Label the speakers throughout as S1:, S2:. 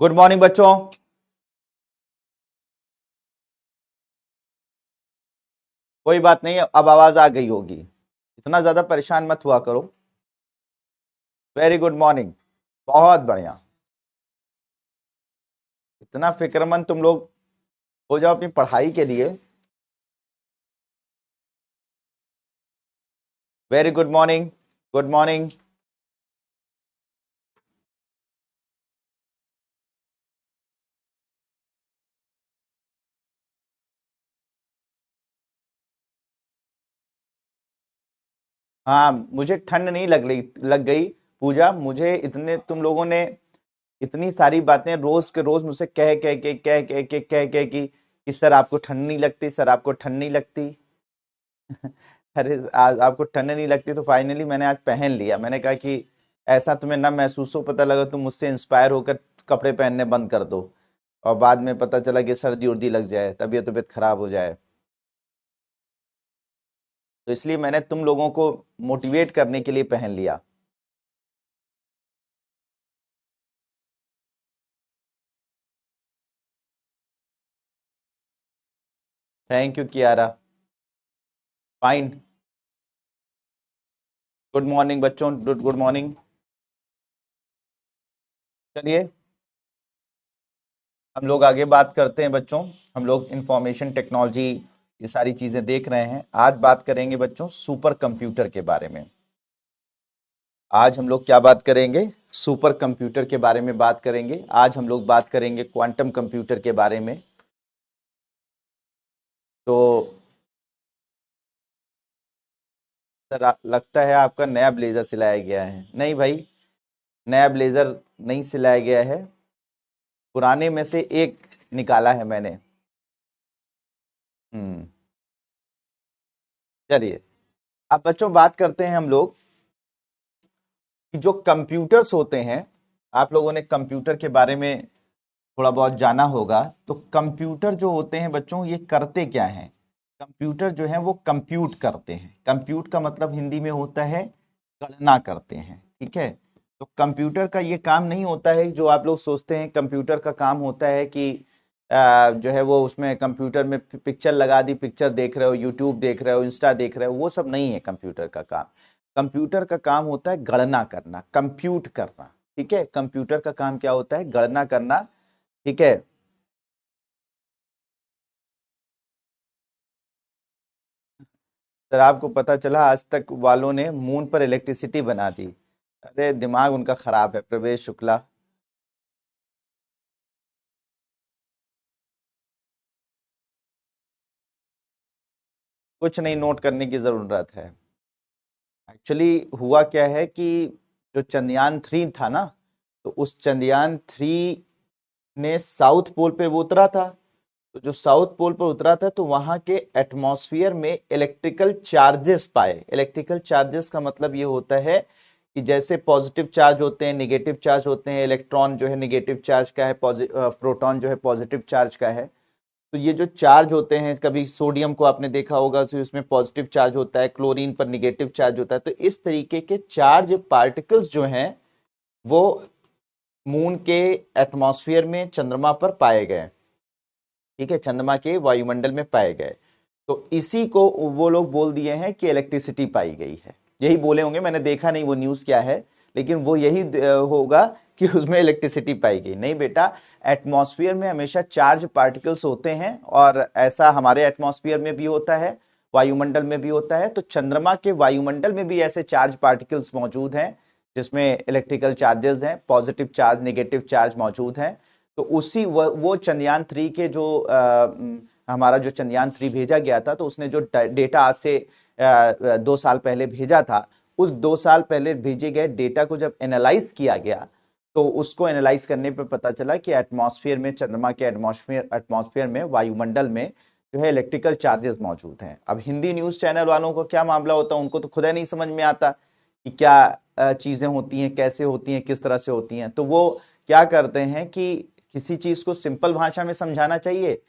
S1: Good morning बच्चों। कोई बात नहीं, अब आवाज आ गई होगी। इतना ज्यादा परेशान मत हुआ करो। Very good morning. बहुत बढ़िया। इतना फिक्रमंद तुम लोग हो जाओ अपनी पढ़ाई के लिए। Very good morning. Good morning. हाँ, मुझे ठंड नहीं लग गई। पूजा, मुझे इतने तुम लोगों ने इतनी सारी बातें रोज के रोज मुझसे कह कि सर आपको ठंड नहीं लगती, सर आपको ठंड नहीं लगती। अरे आज आपको ठंड नहीं लगती तो फाइनली मैंने आज पहन लिया। मैंने कहा कि ऐसा तुम्हें ना महसूस हो, पता लगा तुम मुझसे इंस्पायर होकर कपड़े पहनने बंद कर दो और बाद में पता चला कि सर्दी उर्दी लग जाए, तबीयत तबीयत खराब हो जाए। तो इसलिए मैंने तुम लोगों को मोटिवेट करने के लिए पहन लिया। Thank you Kiara. Fine. Good morning बच्चों, गुड गुड मॉर्निंग। चलिए हम लोग आगे बात करते हैं बच्चों। हम लोग इंफॉर्मेशन टेक्नोलॉजी ये सारी चीजें देख रहे हैं। आज बात करेंगे बच्चों सुपर कंप्यूटर के बारे में। आज हम लोग क्या बात करेंगे? सुपर कंप्यूटर के बारे में बात करेंगे। आज हम लोग बात करेंगे क्वांटम कंप्यूटर के बारे में। तो सर लगता है आपका नया ब्लेजर सिलाया गया है। नहीं भाई, नया ब्लेजर नहीं सिलाया गया है, पुराने में से एक निकाला है मैंने। हम्म। चलिए अब बच्चों बात करते हैं हम लोग कि जो कंप्यूटर्स होते हैं, आप लोगों ने कंप्यूटर के बारे में थोड़ा बहुत जाना होगा। तो कंप्यूटर जो होते हैं बच्चों, ये करते क्या हैं? कंप्यूटर जो है वो कंप्यूट करते हैं। कंप्यूट का मतलब हिंदी में होता है गणना करते हैं। ठीक है। तो कंप्यूटर का ये काम नहीं होता है जो आप लोग सोचते हैं। कंप्यूटर का काम होता है कि जो है वो उसमें कंप्यूटर में पिक्चर लगा दी, पिक्चर देख रहे हो, यूट्यूब देख रहे हो, इंस्टा देख रहे हो, वो सब नहीं है कंप्यूटर का काम। कंप्यूटर का काम होता है गणना करना, कंप्यूट करना। ठीक है, कंप्यूटर का काम क्या होता है? गणना करना। ठीक है। सर आपको पता चला आज तक वालों ने मून पर इलेक्ट्रिसिटी बना दी? अरे दिमाग उनका खराब है, प्रवेश शुक्ला। कुछ नहीं नोट करने की जरूरत है। एक्चुअली हुआ क्या है कि जो चंद्रयान 3 था ना, तो उस चंद्रयान 3 ने साउथ पोल पे वो उतरा था। तो जो साउथ पोल पर उतरा था तो वहां के एटमॉस्फेयर में इलेक्ट्रिकल चार्जेस पाए। इलेक्ट्रिकल चार्जेस का मतलब ये होता है कि जैसे पॉजिटिव चार्ज होते हैं, निगेटिव चार्ज होते हैं, इलेक्ट्रॉन जो है निगेटिव चार्ज का है, प्रोटॉन जो है पॉजिटिव चार्ज का है। तो ये जो चार्ज होते हैं, कभी सोडियम को आपने देखा होगा तो उसमें पॉजिटिव चार्ज होता है, क्लोरीन पर निगेटिव चार्ज होता है। तो इस तरीके के चार्ज पार्टिकल्स जो हैं वो मून के एटमॉस्फेयर में, चंद्रमा पर पाए गए। ठीक है, चंद्रमा के वायुमंडल में पाए गए। तो इसी को वो लोग बोल दिए हैं कि इलेक्ट्रिसिटी पाई गई है। यही बोले होंगे, मैंने देखा नहीं वो न्यूज़ क्या है, लेकिन वो यही होगा कि उसमें इलेक्ट्रिसिटी पाई गई। नहीं बेटा, एटमॉस्फेयर में हमेशा चार्ज पार्टिकल्स होते हैं और ऐसा हमारे एटमॉस्फेयर में भी होता है, वायुमंडल में भी होता है। तो चंद्रमा के वायुमंडल में भी ऐसे चार्ज पार्टिकल्स मौजूद हैं जिसमें इलेक्ट्रिकल चार्जेस हैं, पॉजिटिव चार्ज, नेगेटिव चार्ज मौजूद हैं। तो उसी वो चंद्रयान 3 के जो हमारा जो चंद्रयान 3 भेजा गया था, तो उसने जो डेटा आज से 2 साल पहले भेजा था, उस 2 साल पहले भेजे गए डेटा को जब एनालाइज किया गया, तो उसको एनालाइज करने पे पता चला कि एटमॉस्फेयर में, चंद्रमा के एटमॉस्फेयर में, वायुमंडल में जो है इलेक्ट्रिकल चार्जेस मौजूद हैं। अब हिंदी न्यूज चैनल वालों को क्या मामला होता है, उनको तो खुद ही नहीं समझ में आता कि क्या चीजें होती हैं, कैसे होती हैं, किस तरह से होती हैं। तो वो क्या करते हैं कि किसी चीज को सिंपल भाषा में समझाना चाहिए।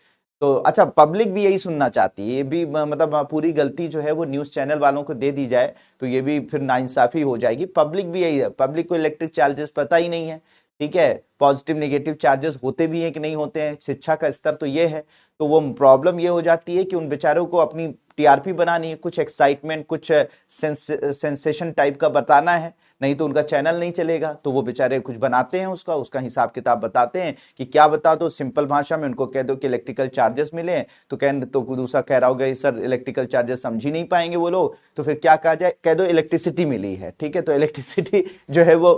S1: तो अच्छा, पब्लिक भी यही सुनना चाहती है। ये भी मतलब पूरी गलती जो है वो न्यूज चैनल वालों को दे दी जाए तो ये भी फिर नाइंसाफी हो जाएगी। पब्लिक भी यही है, पब्लिक को इलेक्ट्रिक चार्जेस पता ही नहीं है। ठीक है, पॉजिटिव नेगेटिव चार्जेस होते भी हैं कि नहीं होते हैं, शिक्षा का स्तर तो ये है। तो वो प्रॉब्लम ये हो जाती है कि उन बेचारों को अपनी टीआरपी बनानी है, कुछ एक्साइटमेंट, कुछ सेंसेशन टाइप का बताना है, नहीं तो उनका चैनल नहीं चलेगा। तो वो बेचारे कुछ बनाते हैं, उसका उसका हिसाब किताब बताते हैं कि क्या बता दो सिंपल भाषा में, उनको कह दो कि इलेक्ट्रिकल चार्जेस मिले हैं, तो दूसरा कह रहा होगा सर इलेक्ट्रिकल चार्जेस समझ ही नहीं पाएंगे वो लोग, तो फिर क्या कहा जाए, कह दो इलेक्ट्रिसिटी मिली है। ठीक है, तो इलेक्ट्रिसिटी जो है वो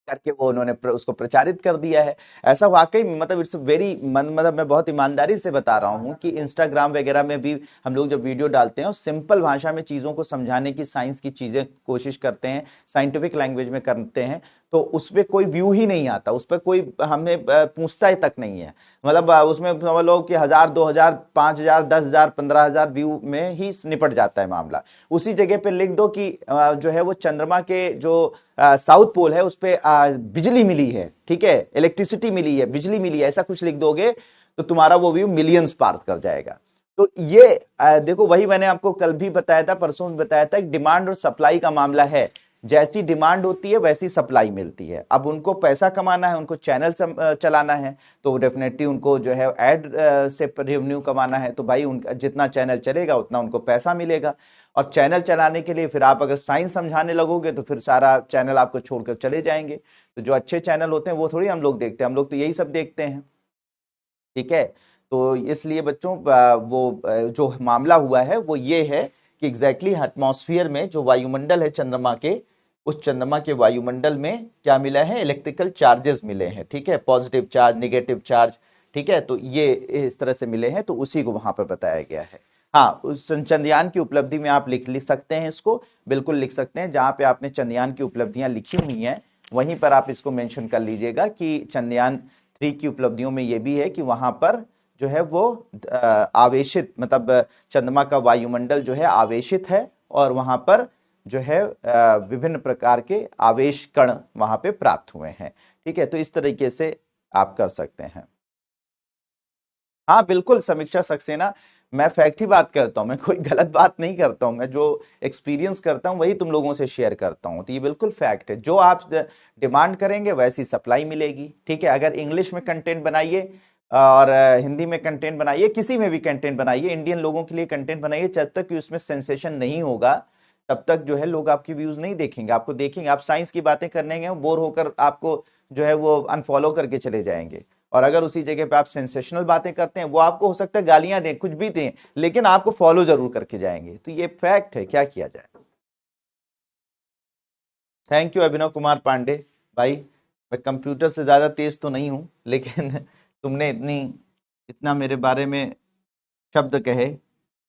S1: करके वो उन्होंने उसको प्रचारित कर दिया है। ऐसा वाकई में मतलब इट्स वेरी मतलब मैं बहुत ईमानदारी से बता रहा हूँ कि इंस्टाग्राम वगैरह में भी हम लोग जब वीडियो डालते हैं और सिंपल भाषा में चीज़ों को समझाने की, साइंस की चीज़ें कोशिश करते हैं, साइंटिफिक लैंग्वेज में करते हैं, तो उस पर कोई व्यू ही नहीं आता, उस पर कोई हमें पूछता ही तक नहीं है। मतलब उसमें समझ लो कि 1000, 2000, 5000, 10,000, 15,000 व्यू में ही निपट जाता है मामला। उसी जगह पे लिख दो कि जो है वो चंद्रमा के जो साउथ पोल है उस पे बिजली मिली है, ठीक है, इलेक्ट्रिसिटी मिली है, बिजली मिली है, ऐसा कुछ लिख दोगे तो तुम्हारा वो व्यू मिलियंस पार कर जाएगा। तो ये देखो, वही मैंने आपको कल भी बताया था, परसों भी बताया था, डिमांड और सप्लाई का मामला है। जैसी डिमांड होती है वैसी सप्लाई मिलती है। अब उनको पैसा कमाना है, उनको चैनल चलाना है, तो डेफिनेटली उनको जो है एड से रेवेन्यू कमाना है, तो भाई उनका जितना चैनल चलेगा उतना उनको पैसा मिलेगा। और चैनल चलाने के लिए फिर आप अगर साइंस समझाने लगोगे तो फिर सारा चैनल आपको छोड़कर चले जाएंगे। तो जो अच्छे चैनल होते हैं वो थोड़ी हम लोग देखते हैं, हम लोग तो यही सब देखते हैं। ठीक है, तो इसलिए बच्चों वो जो मामला हुआ है वो ये है कि एग्जैक्टली एटमॉस्फेयर में जो वायुमंडल है चंद्रमा के, उस चंद्रमा के वायुमंडल में क्या मिला है, इलेक्ट्रिकल चार्जेस मिले हैं। ठीक है, पॉजिटिव चार्ज, नेगेटिव चार्ज। ठीक है, तो ये इस तरह से मिले हैं, तो उसी को वहां पर बताया गया है। हाँ, उस चंद्रयान की उपलब्धि में आप लिख सकते हैं इसको, बिल्कुल लिख सकते हैं। जहां पे आपने चंद्रयान की उपलब्धियां लिखी हुई हैं वहीं पर आप इसको मेंशन कर लीजिएगा कि चंद्रयान 3 की उपलब्धियों में ये भी है कि वहां पर जो है वो आवेशित, मतलब चंद्रमा का वायुमंडल जो है आवेशित है, और वहां पर जो है विभिन्न प्रकार के आवेश कण वहां पे प्राप्त हुए हैं। ठीक है, तो इस तरीके से आप कर सकते हैं। हाँ बिल्कुल समीक्षा सक्सेना, मैं फैक्ट ही बात करता हूँ, मैं कोई गलत बात नहीं करता हूँ, मैं जो एक्सपीरियंस करता हूँ वही तुम लोगों से शेयर करता हूँ। तो ये बिल्कुल फैक्ट है, जो आप डिमांड करेंगे वैसी सप्लाई मिलेगी। ठीक है, अगर इंग्लिश में कंटेंट बनाइए और हिंदी में कंटेंट बनाइए, किसी में भी कंटेंट बनाइए, इंडियन लोगों के लिए कंटेंट बनाइए, जब तक कि उसमें सेंसेशन नहीं होगा तब तक जो है लोग आपकी व्यूज नहीं देखेंगे, आपको देखेंगे। आप साइंस की बातें करने गए बोर होकर आपको जो है वो अनफॉलो करके चले जाएंगे। और अगर उसी जगह पे आप सेंसेशनल बातें करते हैं, वो आपको हो सकता है गालियां दें, कुछ भी दें, लेकिन आपको फॉलो जरूर करके जाएंगे। तो ये फैक्ट है, क्या किया जाए। थैंक यू अभिनव कुमार पांडे भाई। मैं कंप्यूटर से ज्यादा तेज तो नहीं हूं, लेकिन तुमने इतना मेरे बारे में शब्द कहे,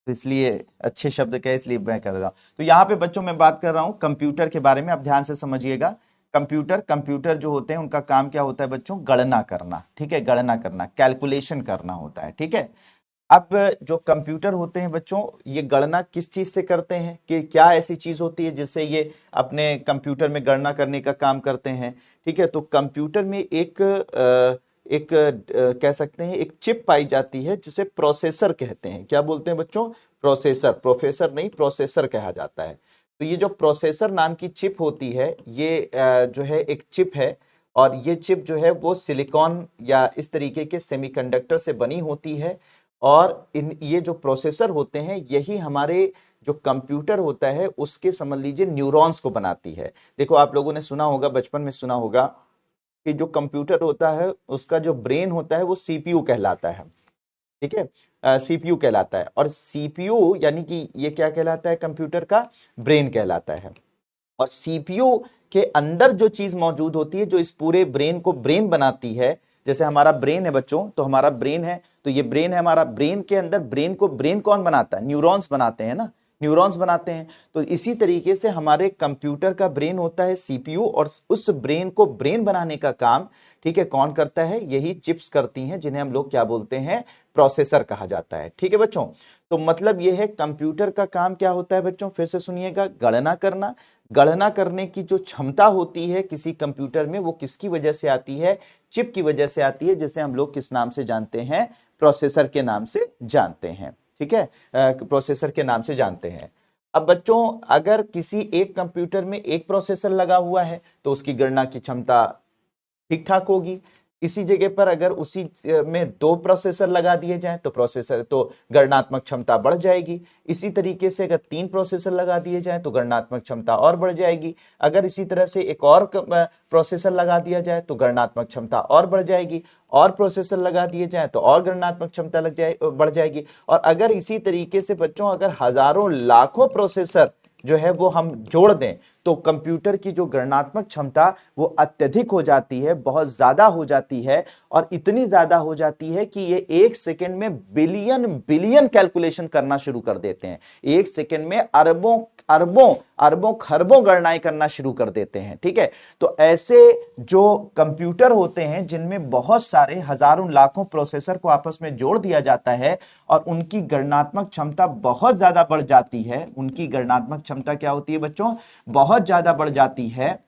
S1: तो इसलिए अच्छे शब्द कहे, इसलिए मैं कर रहा हूँ। तो यहाँ पे बच्चों मैं बात कर रहा हूँ कंप्यूटर के बारे में, आप ध्यान से समझिएगा। कंप्यूटर जो होते हैं उनका काम क्या होता है बच्चों, गणना करना। ठीक है, गणना करना, कैलकुलेशन करना होता है। ठीक है, अब जो कंप्यूटर होते हैं बच्चों, ये गणना किस चीज से करते हैं, कि क्या ऐसी चीज होती है जिससे ये अपने कंप्यूटर में गणना करने का काम करते हैं। ठीक है, तो कंप्यूटर में कह सकते हैं एक चिप पाई जाती है जिसे प्रोसेसर कहते हैं। क्या बोलते हैं बच्चों, प्रोसेसर, प्रोफेसर नहीं, प्रोसेसर कहा जाता है। तो ये जो प्रोसेसर नाम की चिप होती है, ये जो है एक चिप है, और ये चिप जो है वो सिलिकॉन या इस तरीके के सेमीकंडक्टर से बनी होती है। और ये जो प्रोसेसर होते हैं यही हमारे जो कंप्यूटर होता है उसके समझ लीजिए न्यूरॉन्स को बनाती है। देखो, आप लोगों ने सुना होगा, बचपन में सुना होगा कि जो कंप्यूटर होता है उसका जो ब्रेन होता है वो सीपीयू कहलाता है। ठीक है, सीपीयू कहलाता है, और सीपीयू यानी कि ये क्या कहलाता है, कंप्यूटर का ब्रेन कहलाता है। और सीपीयू के अंदर जो चीज मौजूद होती है, जो इस पूरे ब्रेन को ब्रेन बनाती है, जैसे हमारा ब्रेन है बच्चों, तो हमारा ब्रेन है, तो ये ब्रेन है हमारा, ब्रेन के अंदर ब्रेन कौन बनाता है, न्यूरॉन्स बनाते हैं ना, न्यूरॉन्स बनाते हैं। तो इसी तरीके से हमारे कंप्यूटर का ब्रेन होता है सीपीयू, और उस ब्रेन को ब्रेन बनाने का काम, ठीक है, कौन करता है, यही चिप्स करती हैं, जिन्हें हम लोग क्या बोलते हैं, प्रोसेसर कहा जाता है। ठीक है बच्चों, तो मतलब यह है कंप्यूटर का काम क्या होता है बच्चों, फिर से सुनिएगा, गणना करना। गणना करने की जो क्षमता होती है किसी कंप्यूटर में, वो किसकी वजह से आती है, चिप की वजह से आती है, जिसे हम लोग किस नाम से जानते हैं, प्रोसेसर के नाम से जानते हैं। ठीक है, प्रोसेसर के नाम से जानते हैं। अब बच्चों, अगर किसी एक कंप्यूटर में एक प्रोसेसर लगा हुआ है तो उसकी गणना की क्षमता ठीक ठाक होगी। इसी जगह पर अगर उसी में 2 प्रोसेसर लगा दिए जाएं तो प्रोसेसर तो गणनात्मक क्षमता बढ़ जाएगी। इसी तरीके से अगर 3 प्रोसेसर लगा दिए जाएं तो गणनात्मक क्षमता और बढ़ जाएगी। अगर इसी तरह से एक और प्रोसेसर लगा दिया जाए तो गणनात्मक क्षमता और बढ़ जाएगी। और प्रोसेसर लगा दिए जाएं तो और गणनात्मक क्षमता बढ़ जाएगी। और अगर इसी तरीके से बच्चों अगर हजारों लाखों प्रोसेसर जो है वो हम जोड़ दें तो कंप्यूटर की जो गणनात्मक क्षमता वो अत्यधिक हो जाती है, बहुत ज्यादा हो जाती है। और इतनी ज्यादा हो जाती है कि ये 1 सेकंड में बिलियन बिलियन कैलकुलेशन करना शुरू कर देते हैं। 1 सेकंड में अरबों अरबों अरबों खरबों गणनाएं करना शुरू कर देते हैं। ठीक है, तो ऐसे जो कंप्यूटर होते हैं जिनमें बहुत सारे हजारों लाखों प्रोसेसर को आपस में जोड़ दिया जाता है और उनकी गणनात्मक क्षमता बहुत ज्यादा बढ़ जाती है। उनकी गणनात्मक क्षमता क्या होती है बच्चों? बहुत ज्यादा बढ़ जाती है।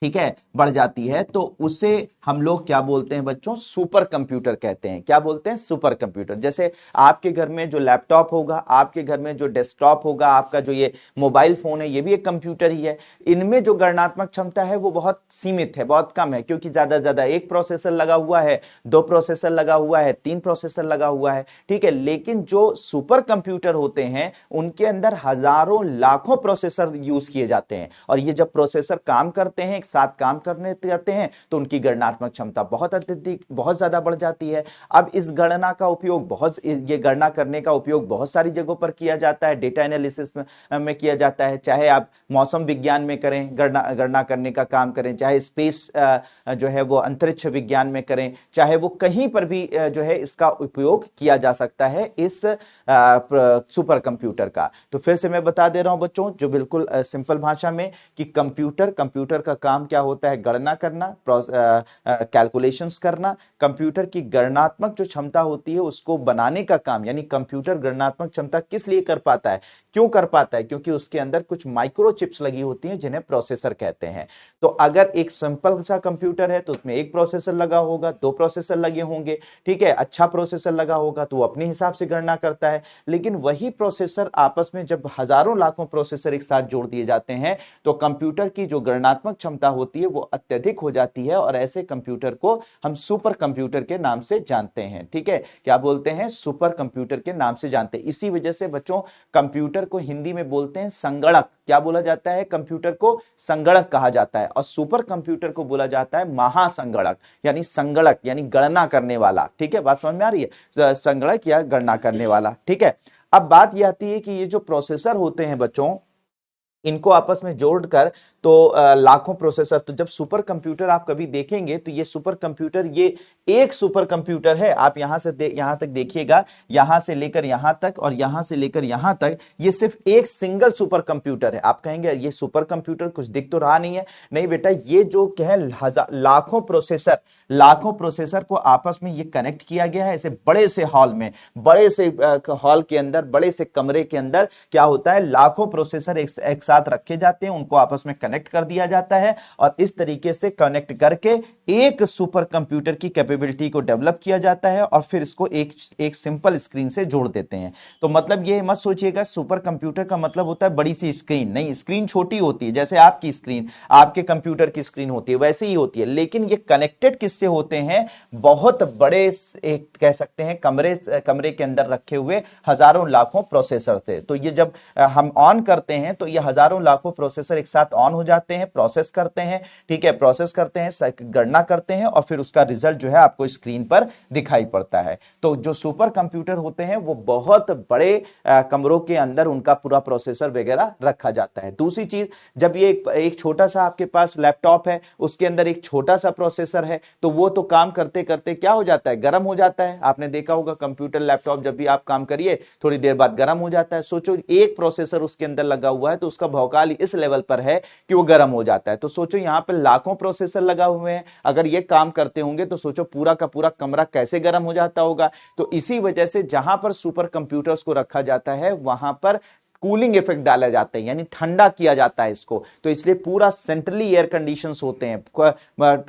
S1: ठीक है, बढ़ जाती है, तो उसे हम लोग क्या बोलते हैं बच्चों? सुपर कंप्यूटर कहते हैं। क्या बोलते हैं? Super computer. जैसे आपके घर में जो लैपटॉप होगा, आपके घर में जो डेस्कटॉप होगा, आपका जो ये मोबाइल फोन है, ये भी एक कंप्यूटर ही है। इनमें जो गणनात्मक क्षमता है वो बहुत सीमित है, बहुत कम है, क्योंकि ज्यादा से ज्यादा 1 प्रोसेसर लगा हुआ है, 2 प्रोसेसर लगा हुआ है, 3 प्रोसेसर लगा हुआ है। ठीक है, लेकिन जो सुपर कंप्यूटर होते हैं उनके अंदर हजारों लाखों प्रोसेसर यूज किए जाते हैं। और ये जब प्रोसेसर काम करते हैं, साथ काम करने जाते हैं, तो उनकी गणनात्मक क्षमता बहुत अत्यधिक, बहुत ज्यादा बढ़ जाती है। अब इस गणना का उपयोग ये गणना करने का उपयोग बहुत सारी जगहों पर किया जाता है। डेटा एनालिसिस में किया जाता है, चाहे आप मौसम विज्ञान में करें, गणना करने का काम करें, चाहे स्पेस जो है वो अंतरिक्ष विज्ञान में करें, चाहे वो कहीं पर भी जो है इसका उपयोग किया जा सकता है इस सुपर कंप्यूटर का। तो फिर से मैं बता दे रहा हूं बच्चों, जो बिल्कुल सिंपल भाषा में, कि कंप्यूटर का काम क्या होता है? गणना करना, कैलकुलेशंस करना। कंप्यूटर की गणनात्मक जो क्षमता होती है उसको बनाने का काम, यानी कंप्यूटर गणनात्मक क्षमता किस लिए कर पाता है, क्यों कर पाता है? क्योंकि उसके अंदर कुछ माइक्रो चिप्स लगी होती हैं जिन्हें प्रोसेसर कहते हैं। तो अगर एक सिंपल सा कंप्यूटर है तो उसमें 1 प्रोसेसर लगा होगा, 2 प्रोसेसर लगे होंगे। ठीक है, अच्छा प्रोसेसर लगा होगा तो वो अपने हिसाब से गणना करता है। लेकिन वही प्रोसेसर आपस में जब हजारों लाखों प्रोसेसर एक साथ जोड़ दिए जाते हैं तो कंप्यूटर की जो गणनात्मक क्षमता होती है वो अत्यधिक हो जाती है, और ऐसे कंप्यूटर को हम सुपर कंप्यूटर के नाम से जानते हैं। ठीक है, क्या बोलते हैं? सुपर कंप्यूटर के नाम से जानते हैं। इसी वजह से बच्चों कंप्यूटर को हिंदी में बोलते हैं संगणक। क्या बोला जाता है? कंप्यूटर को संगणक कहा जाता है, और सुपर कंप्यूटर को बोला जाता है महासंगणक, यानी संगणक यानी गणना करने वाला। ठीक है, बात समझ में आ रही है? संगणक या गणना करने वाला। ठीक है, अब बात यह आती है कि ये जो प्रोसेसर होते हैं बच्चों, इनको आपस में जोड़कर तो लाखों प्रोसेसर, तो जब सुपर कंप्यूटर आप कभी देखेंगे तो ये सुपर कंप्यूटर, ये एक सुपर कंप्यूटर है। आप यहां से यहां तक देखिएगा, यहां से लेकर यहां तक और यहां से लेकर यहां तक, ये सिर्फ एक सिंगल सुपर कंप्यूटर है। आप कहेंगे ये सुपर कंप्यूटर कुछ दिख तो रहा नहीं है। नहीं बेटा, ये जो है लाखों प्रोसेसर को आपस में ये कनेक्ट किया गया है। ऐसे बड़े से हॉल में, बड़े से हॉल के अंदर, बड़े से कमरे के अंदर क्या होता है? लाखों प्रोसेसर एक साथ रखे जाते हैं, उनको आपस में कनेक्ट कर दिया जाता है, और इस तरीके से कनेक्ट करके एक सुपर कंप्यूटर की कैपेबिलिटी को डेवलप किया जाता है, और फिर इसको एक सिंपल स्क्रीन से जोड़ देते हैं। तो मतलब ये मत सोचिएगा सुपर कंप्यूटर का मतलब होता है बड़ी सी स्क्रीन। नहीं, स्क्रीन छोटी होती है, जैसे आपकी स्क्रीन, आपके कंप्यूटर की स्क्रीन होती है वैसे ही होती है, लेकिन ये कनेक्टेड किससे होते हैं? बहुत बड़े, एक कह सकते हैं कमरे के अंदर रखे हुए हजारों लाखों प्रोसेसर से। तो ये जब हम ऑन करते हैं तो ये हजारों लाखों प्रोसेसर एक साथ ऑन हो जाते हैं, प्रोसेस करते हैं। ठीक है, प्रोसेस करते हैं, गणना करते हैं, और फिर उसका रिजल्ट जो है आपको स्क्रीन पर दिखाई पड़ता है। तो जो सुपर कंप्यूटर होते हैं वो बहुत बड़े कमरों के अंदर उनका पूरा प्रोसेसर वगैरह रखा जाता है। दूसरी चीज, जब ये एक छोटा सा आपके पास लैपटॉप है, उसके अंदर एक छोटा सा प्रोसेसर है, तो वो तो काम करते करते क्या हो जाता है? गर्म हो जाता है। आपने देखा होगा कंप्यूटर, लैपटॉप, जब भी आप काम करिए थोड़ी देर बाद गर्म हो जाता है। सोचो एक प्रोसेसर उसके अंदर लगा हुआ है तो उसका भौकाल इस लेवल पर है कि वो गर्म हो जाता है। तो सोचो यहां पर लाखों प्रोसेसर लगा हुए हैं, अगर ये काम करते होंगे तो सोचो पूरा का पूरा कमरा कैसे गर्म हो जाता होगा। तो इसी वजह से जहां पर सुपर कंप्यूटर्स को रखा जाता है वहां पर कूलिंग इफेक्ट डाला जाता है, यानी ठंडा किया जाता है इसको। तो इसलिए पूरा सेंट्रली एयर कंडीशंस होते हैं,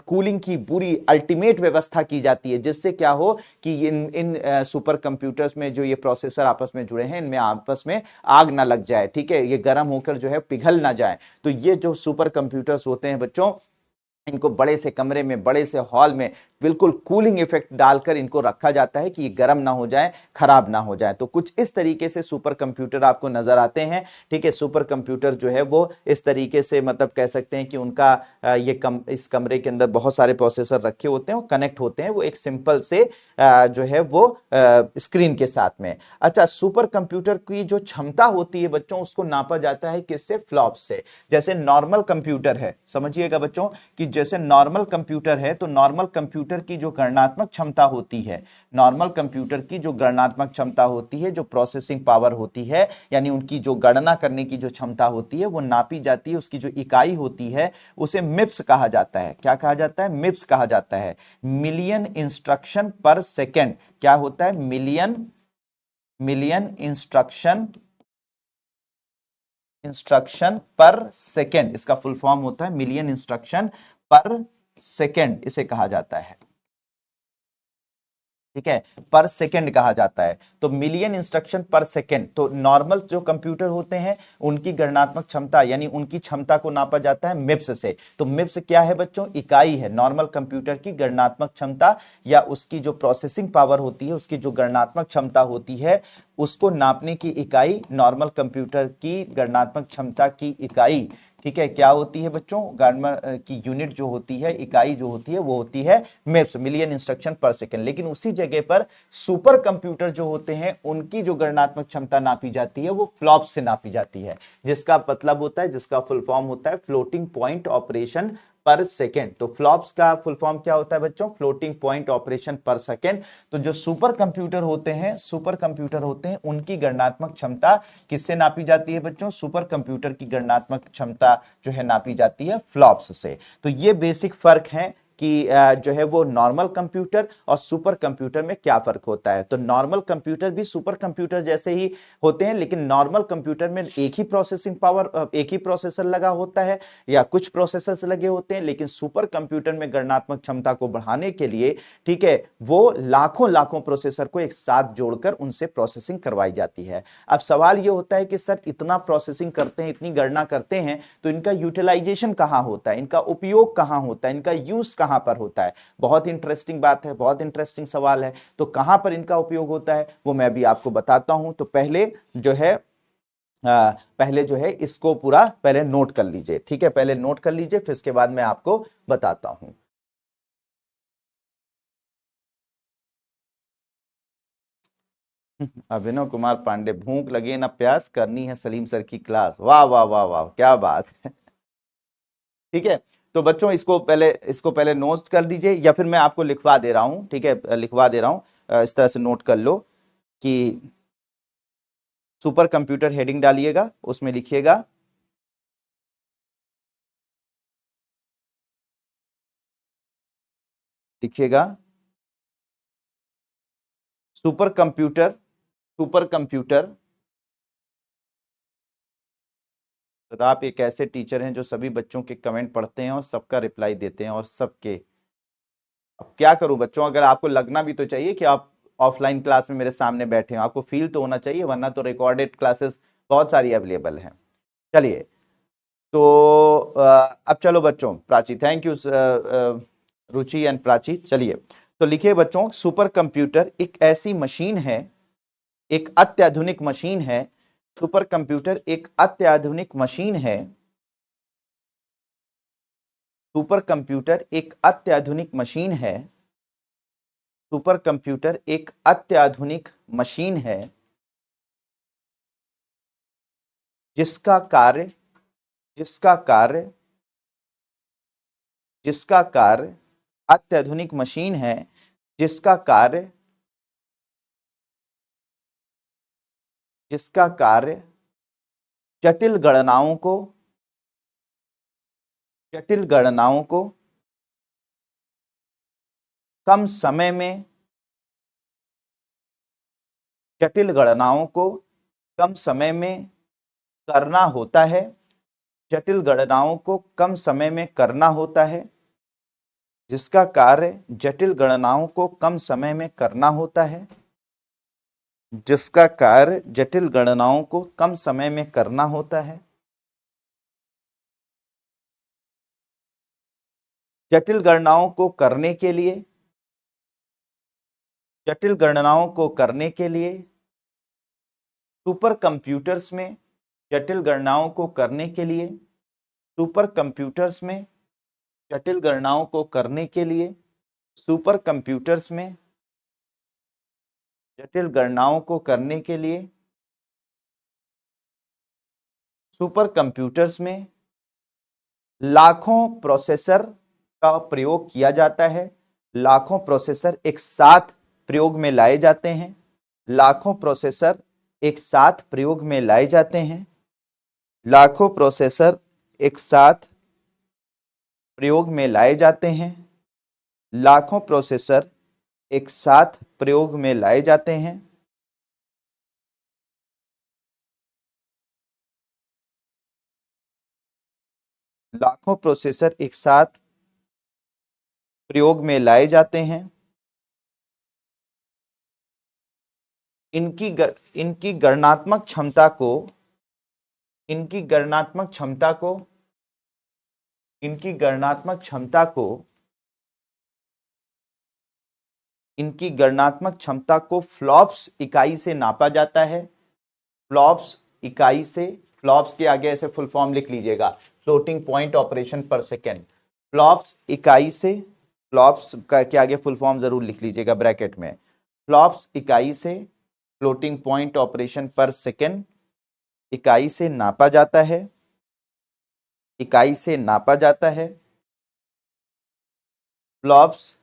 S1: कूलिंग की पूरी अल्टीमेट व्यवस्था की जाती है, जिससे क्या हो कि इन सुपर कंप्यूटर्स में जो ये प्रोसेसर आपस में जुड़े हैं, इनमें आपस में आग ना लग जाए। ठीक है, ये गर्म होकर जो है पिघल ना जाए। तो ये जो सुपर कंप्यूटर्स होते हैं बच्चों, इनको बड़े से कमरे में, बड़े से हॉल में बिल्कुल कूलिंग इफेक्ट डालकर इनको रखा जाता है कि ये गर्म ना हो जाए, खराब ना हो जाए। तो कुछ इस तरीके से सुपर कंप्यूटर आपको नजर आते हैं। ठीक है, सुपर कंप्यूटर जो है वो इस तरीके से मतलब कह सकते हैं कि उनका इस कमरे के अंदर बहुत सारे प्रोसेसर रखे होते हैं और कनेक्ट होते हैं वो एक सिंपल से जो है वो स्क्रीन के साथ में। अच्छा, सुपर कंप्यूटर की जो क्षमता होती है बच्चों, उसको नापा जाता है किससे? फ्लॉप्स से। जैसे नॉर्मल कंप्यूटर है, समझिएगा बच्चों कि जैसे नॉर्मल कंप्यूटर है, तो नॉर्मल कंप्यूटर की जो गणनात्मक क्षमता होती है, नॉर्मल कंप्यूटर की जो गणनात्मक क्षमता होती है, जो प्रोसेसिंग पावर होती है, यानी उनकी जो गणना करने की जो क्षमता होती है वो नापी जाती है। उसकी जो इकाई होती है उसे मिप्स कहा जाता है। क्या कहा जाता है? मिप्स कहा जाता है, मिलियन इंस्ट्रक्शन पर सेकेंड। क्या होता है? मिलियन मिलियन इंस्ट्रक्शन पर सेकेंड, इसका फुल फॉर्म होता है मिलियन इंस्ट्रक्शन पर सेकेंड, इसे कहा जाता है। ठीक है, पर सेकेंड कहा जाता है। तो मिलियन इंस्ट्रक्शन पर सेकेंड। तो नॉर्मल जो कंप्यूटर होते हैं उनकी गणनात्मक क्षमता यानी उनकी क्षमता को नापा जाता है मिप्स से। तो मिप्स क्या है बच्चों? इकाई है नॉर्मल कंप्यूटर की गणनात्मक क्षमता, या उसकी जो प्रोसेसिंग पावर होती है, उसकी जो गणनात्मक क्षमता होती है, उसको नापने की इकाई, नॉर्मल कंप्यूटर की गणनात्मक क्षमता की इकाई, ठीक है, क्या होती है बच्चों? गार्डनर की यूनिट जो होती है, इकाई जो होती है, वो होती है मिप्स, मिलियन इंस्ट्रक्शन पर सेकंड। लेकिन उसी जगह पर सुपर कंप्यूटर जो होते हैं उनकी जो गणनात्मक क्षमता नापी जाती है वो फ्लॉप्स से नापी जाती है, जिसका मतलब होता है, जिसका फुल फॉर्म होता है फ्लोटिंग पॉइंट ऑपरेशन पर सेकेंड। तो फ्लॉप्स का फुल फॉर्म क्या होता है बच्चों? फ्लोटिंग पॉइंट ऑपरेशन पर सेकेंड। तो जो सुपर कंप्यूटर होते हैं, सुपर कंप्यूटर होते हैं, उनकी गणनात्मक क्षमता किससे नापी जाती है बच्चों? सुपर कंप्यूटर की गणनात्मक क्षमता जो है नापी जाती है फ्लॉप्स से। तो ये बेसिक फर्क है कि जो है वो नॉर्मल कंप्यूटर और सुपर कंप्यूटर में क्या फर्क होता है। तो नॉर्मल कंप्यूटर भी सुपर कंप्यूटर जैसे ही होते हैं, लेकिन नॉर्मल कंप्यूटर में एक ही प्रोसेसिंग पावर, एक ही प्रोसेसर लगा होता है या कुछ प्रोसेसर्स लगे होते हैं। लेकिन सुपर कंप्यूटर में गणनात्मक क्षमता को बढ़ाने के लिए, ठीक है, वो लाखों लाखों प्रोसेसर को एक साथ जोड़कर उनसे प्रोसेसिंग करवाई जाती है। अब सवाल यह होता है कि सर इतना प्रोसेसिंग करते हैं, इतनी गणना करते हैं, तो इनका यूटिलाइजेशन कहां होता है, इनका उपयोग कहां होता है, इनका यूज कहां पर होता है? बहुत इंटरेस्टिंग बात है, बहुत इंटरेस्टिंग सवाल है। तो कहां पर इनका उपयोग होता है वो मैं भी आपको बताता हूं। तो पहले जो है पहले जो है इसको पूरा पहले नोट कर लीजिए। ठीक है, पहले नोट कर लीजिए, फिर इसके बाद मैं आपको बताता हूं। अभिनव कुमार पांडे, भूख लगे ना प्यास, करनी है सलीम सर की क्लास। वाह वाह वाह वाह, क्या बात है। ठीक है, तो बच्चों इसको पहले नोट कर लीजिए, या फिर मैं आपको लिखवा दे रहा हूं। ठीक है, लिखवा दे रहा हूं, इस तरह से नोट कर लो कि सुपर कंप्यूटर हेडिंग डालिएगा, उसमें लिखिएगा लिखिएगा सुपर कंप्यूटर, सुपर कंप्यूटर। तो आप एक ऐसे टीचर हैं जो सभी बच्चों के कमेंट पढ़ते हैं और सबका रिप्लाई देते हैं और सबके। अब क्या करूं बच्चों, अगर आपको लगना भी तो चाहिए कि आप ऑफलाइन क्लास में मेरे सामने बैठे हो, आपको फील तो होना चाहिए, वरना तो रिकॉर्डेड क्लासेस बहुत सारी अवेलेबल हैं। चलिए, तो अब चलो बच्चों, Prachi, thank you Ruchi and Prachi. चलिए, तो लिखिए बच्चों, सुपर कंप्यूटर एक ऐसी मशीन है, एक अत्याधुनिक मशीन है। सुपर कंप्यूटर एक अत्याधुनिक मशीन है। सुपर कंप्यूटर एक अत्याधुनिक मशीन है। सुपर कंप्यूटर एक अत्याधुनिक मशीन है जिसका कार्य जिसका कार्य जिसका कार्य अत्याधुनिक मशीन है जिसका कार्य जिसका कार्य जटिल गणनाओं को जटिल गणनाओं को कम समय में जटिल गणनाओं को कम समय में करना होता है। जटिल गणनाओं को कम समय में करना होता है। जिसका कार्य जटिल गणनाओं को कम समय में करना होता है। जिसका कार्य जटिल गणनाओं को कम समय में करना होता है। जटिल गणनाओं को करने के लिए, जटिल गणनाओं को करने के लिए सुपर कंप्यूटर्स में, जटिल गणनाओं को करने के लिए सुपर कंप्यूटर्स में, जटिल गणनाओं को करने के लिए सुपर कंप्यूटर्स में, जटिल गणनाओं को करने के लिए सुपर कंप्यूटर्स में लाखों प्रोसेसर का प्रयोग किया जाता है। लाखों प्रोसेसर एक साथ प्रयोग में लाए जाते हैं। लाखों प्रोसेसर एक साथ प्रयोग में लाए जाते हैं। लाखों प्रोसेसर एक साथ प्रयोग में लाए जाते हैं। लाखों प्रोसेसर एक साथ प्रयोग में लाए जाते हैं। लाखों प्रोसेसर एक साथ प्रयोग में लाए जाते हैं। इनकी गणनात्मक क्षमता को, इनकी गणनात्मक क्षमता को, इनकी गणनात्मक क्षमता को, इनकी गणनात्मक क्षमता को फ्लॉप्स इकाई से नापा जाता है। फ्लॉप्स इकाई से, फ्लॉप्स के आगे ऐसे फुल फॉर्म लिख लीजिएगा, फ्लोटिंग पॉइंट ऑपरेशन पर सेकेंड। फ्लॉप्स इकाई से, फ्लॉप्स के आगे फुल फॉर्म जरूर लिख लीजिएगा ब्रैकेट में। फ्लॉप्स इकाई से, फ्लोटिंग पॉइंट ऑपरेशन पर सेकेंड, इकाई से नापा जाता है, इकाई से नापा जाता है। फ्लॉप्स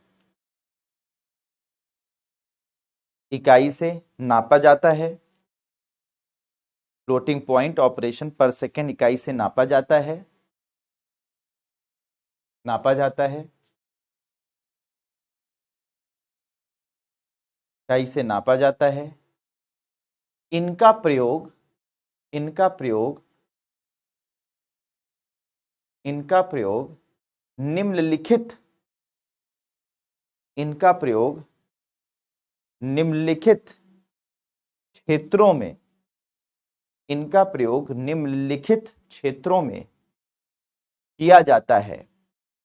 S1: इकाई से नापा जाता है। फ्लोटिंग पॉइंट ऑपरेशन पर सेकेंड इकाई से नापा जाता है, नापा जाता है, इकाई से नापा जाता है। इनका प्रयोग, इनका प्रयोग, इनका प्रयोग निम्नलिखित, इनका प्रयोग निम्नलिखित क्षेत्रों में, इनका प्रयोग निम्नलिखित क्षेत्रों में किया जाता है।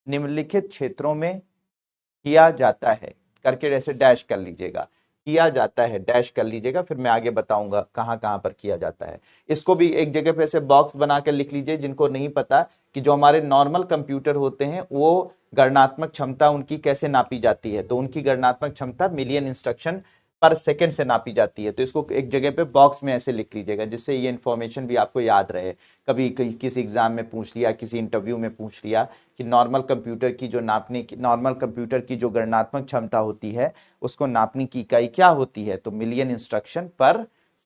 S1: निम्नलिखित क्षेत्रों में किया जाता है करके ऐसे डैश कर लीजिएगा, किया जाता है डैश कर लीजिएगा, फिर मैं आगे बताऊंगा कहां कहां पर किया जाता है। इसको भी एक जगह पे ऐसे बॉक्स बनाकर लिख लीजिए, जिनको नहीं पता कि जो हमारे नॉर्मल कंप्यूटर होते हैं वो गणनात्मक क्षमता उनकी कैसे नापी जाती है। तो उनकी गणनात्मक क्षमता मिलियन इंस्ट्रक्शन पर सेकंड से नापी जाती है। तो इसको एक जगह पे बॉक्स में ऐसे लिख लीजिएगा, जिससे ये इंफॉर्मेशन भी आपको याद रहे। कभी किसी एग्जाम में पूछ लिया, किसी इंटरव्यू में पूछ लिया कि नॉर्मल कंप्यूटर की जो नापने की, नॉर्मल कंप्यूटर की जो गणनात्मक क्षमता होती है उसको नापने की इकाई क्या होती है, तो मिलियन इंस्ट्रक्शन पर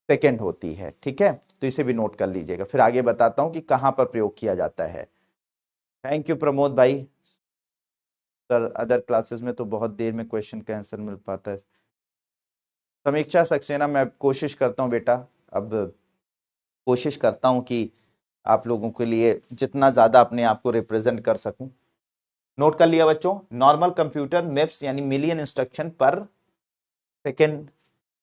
S1: सेकेंड होती है। ठीक है, तो इसे भी नोट कर लीजिएगा, फिर आगे बताता हूं कि कहां पर प्रयोग किया जाता है। थैंक यू प्रमोद भाई। सर अदर क्लासेस में तो बहुत देर में क्वेश्चन का आंसर मिल पाता है। समीक्षा सक्सेना, मैं कोशिश करता हूँ बेटा, अब कोशिश करता हूँ कि आप लोगों के लिए जितना ज़्यादा अपने आप को रिप्रेजेंट कर सकूं। नोट कर लिया बच्चों, नॉर्मल कंप्यूटर मिप्स यानी मिलियन इंस्ट्रक्शन पर सेकेंड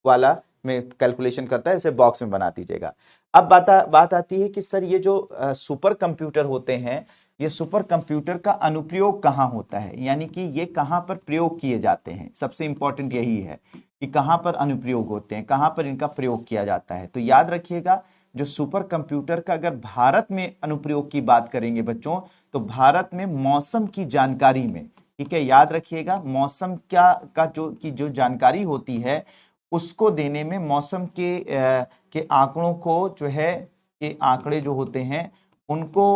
S1: वाला में कैलकुलेशन करता है, इसे बॉक्स में बना दीजिएगा। अब बात आती है कि सर ये जो सुपर कंप्यूटर होते हैं, ये सुपर कंप्यूटर का अनुप्रयोग कहाँ होता है, यानी कि ये कहाँ पर प्रयोग किए जाते हैं। सबसे इंपॉर्टेंट यही है कि कहाँ पर अनुप्रयोग होते हैं, कहाँ पर इनका प्रयोग किया जाता है। तो याद रखिएगा, जो सुपर कंप्यूटर का अगर भारत में अनुप्रयोग की बात करेंगे बच्चों, तो भारत में मौसम की जानकारी में, ठीक है, याद रखिएगा, मौसम का जो जानकारी होती है उसको देने में, मौसम के आंकड़ों को जो है, ये आंकड़े जो होते हैं उनको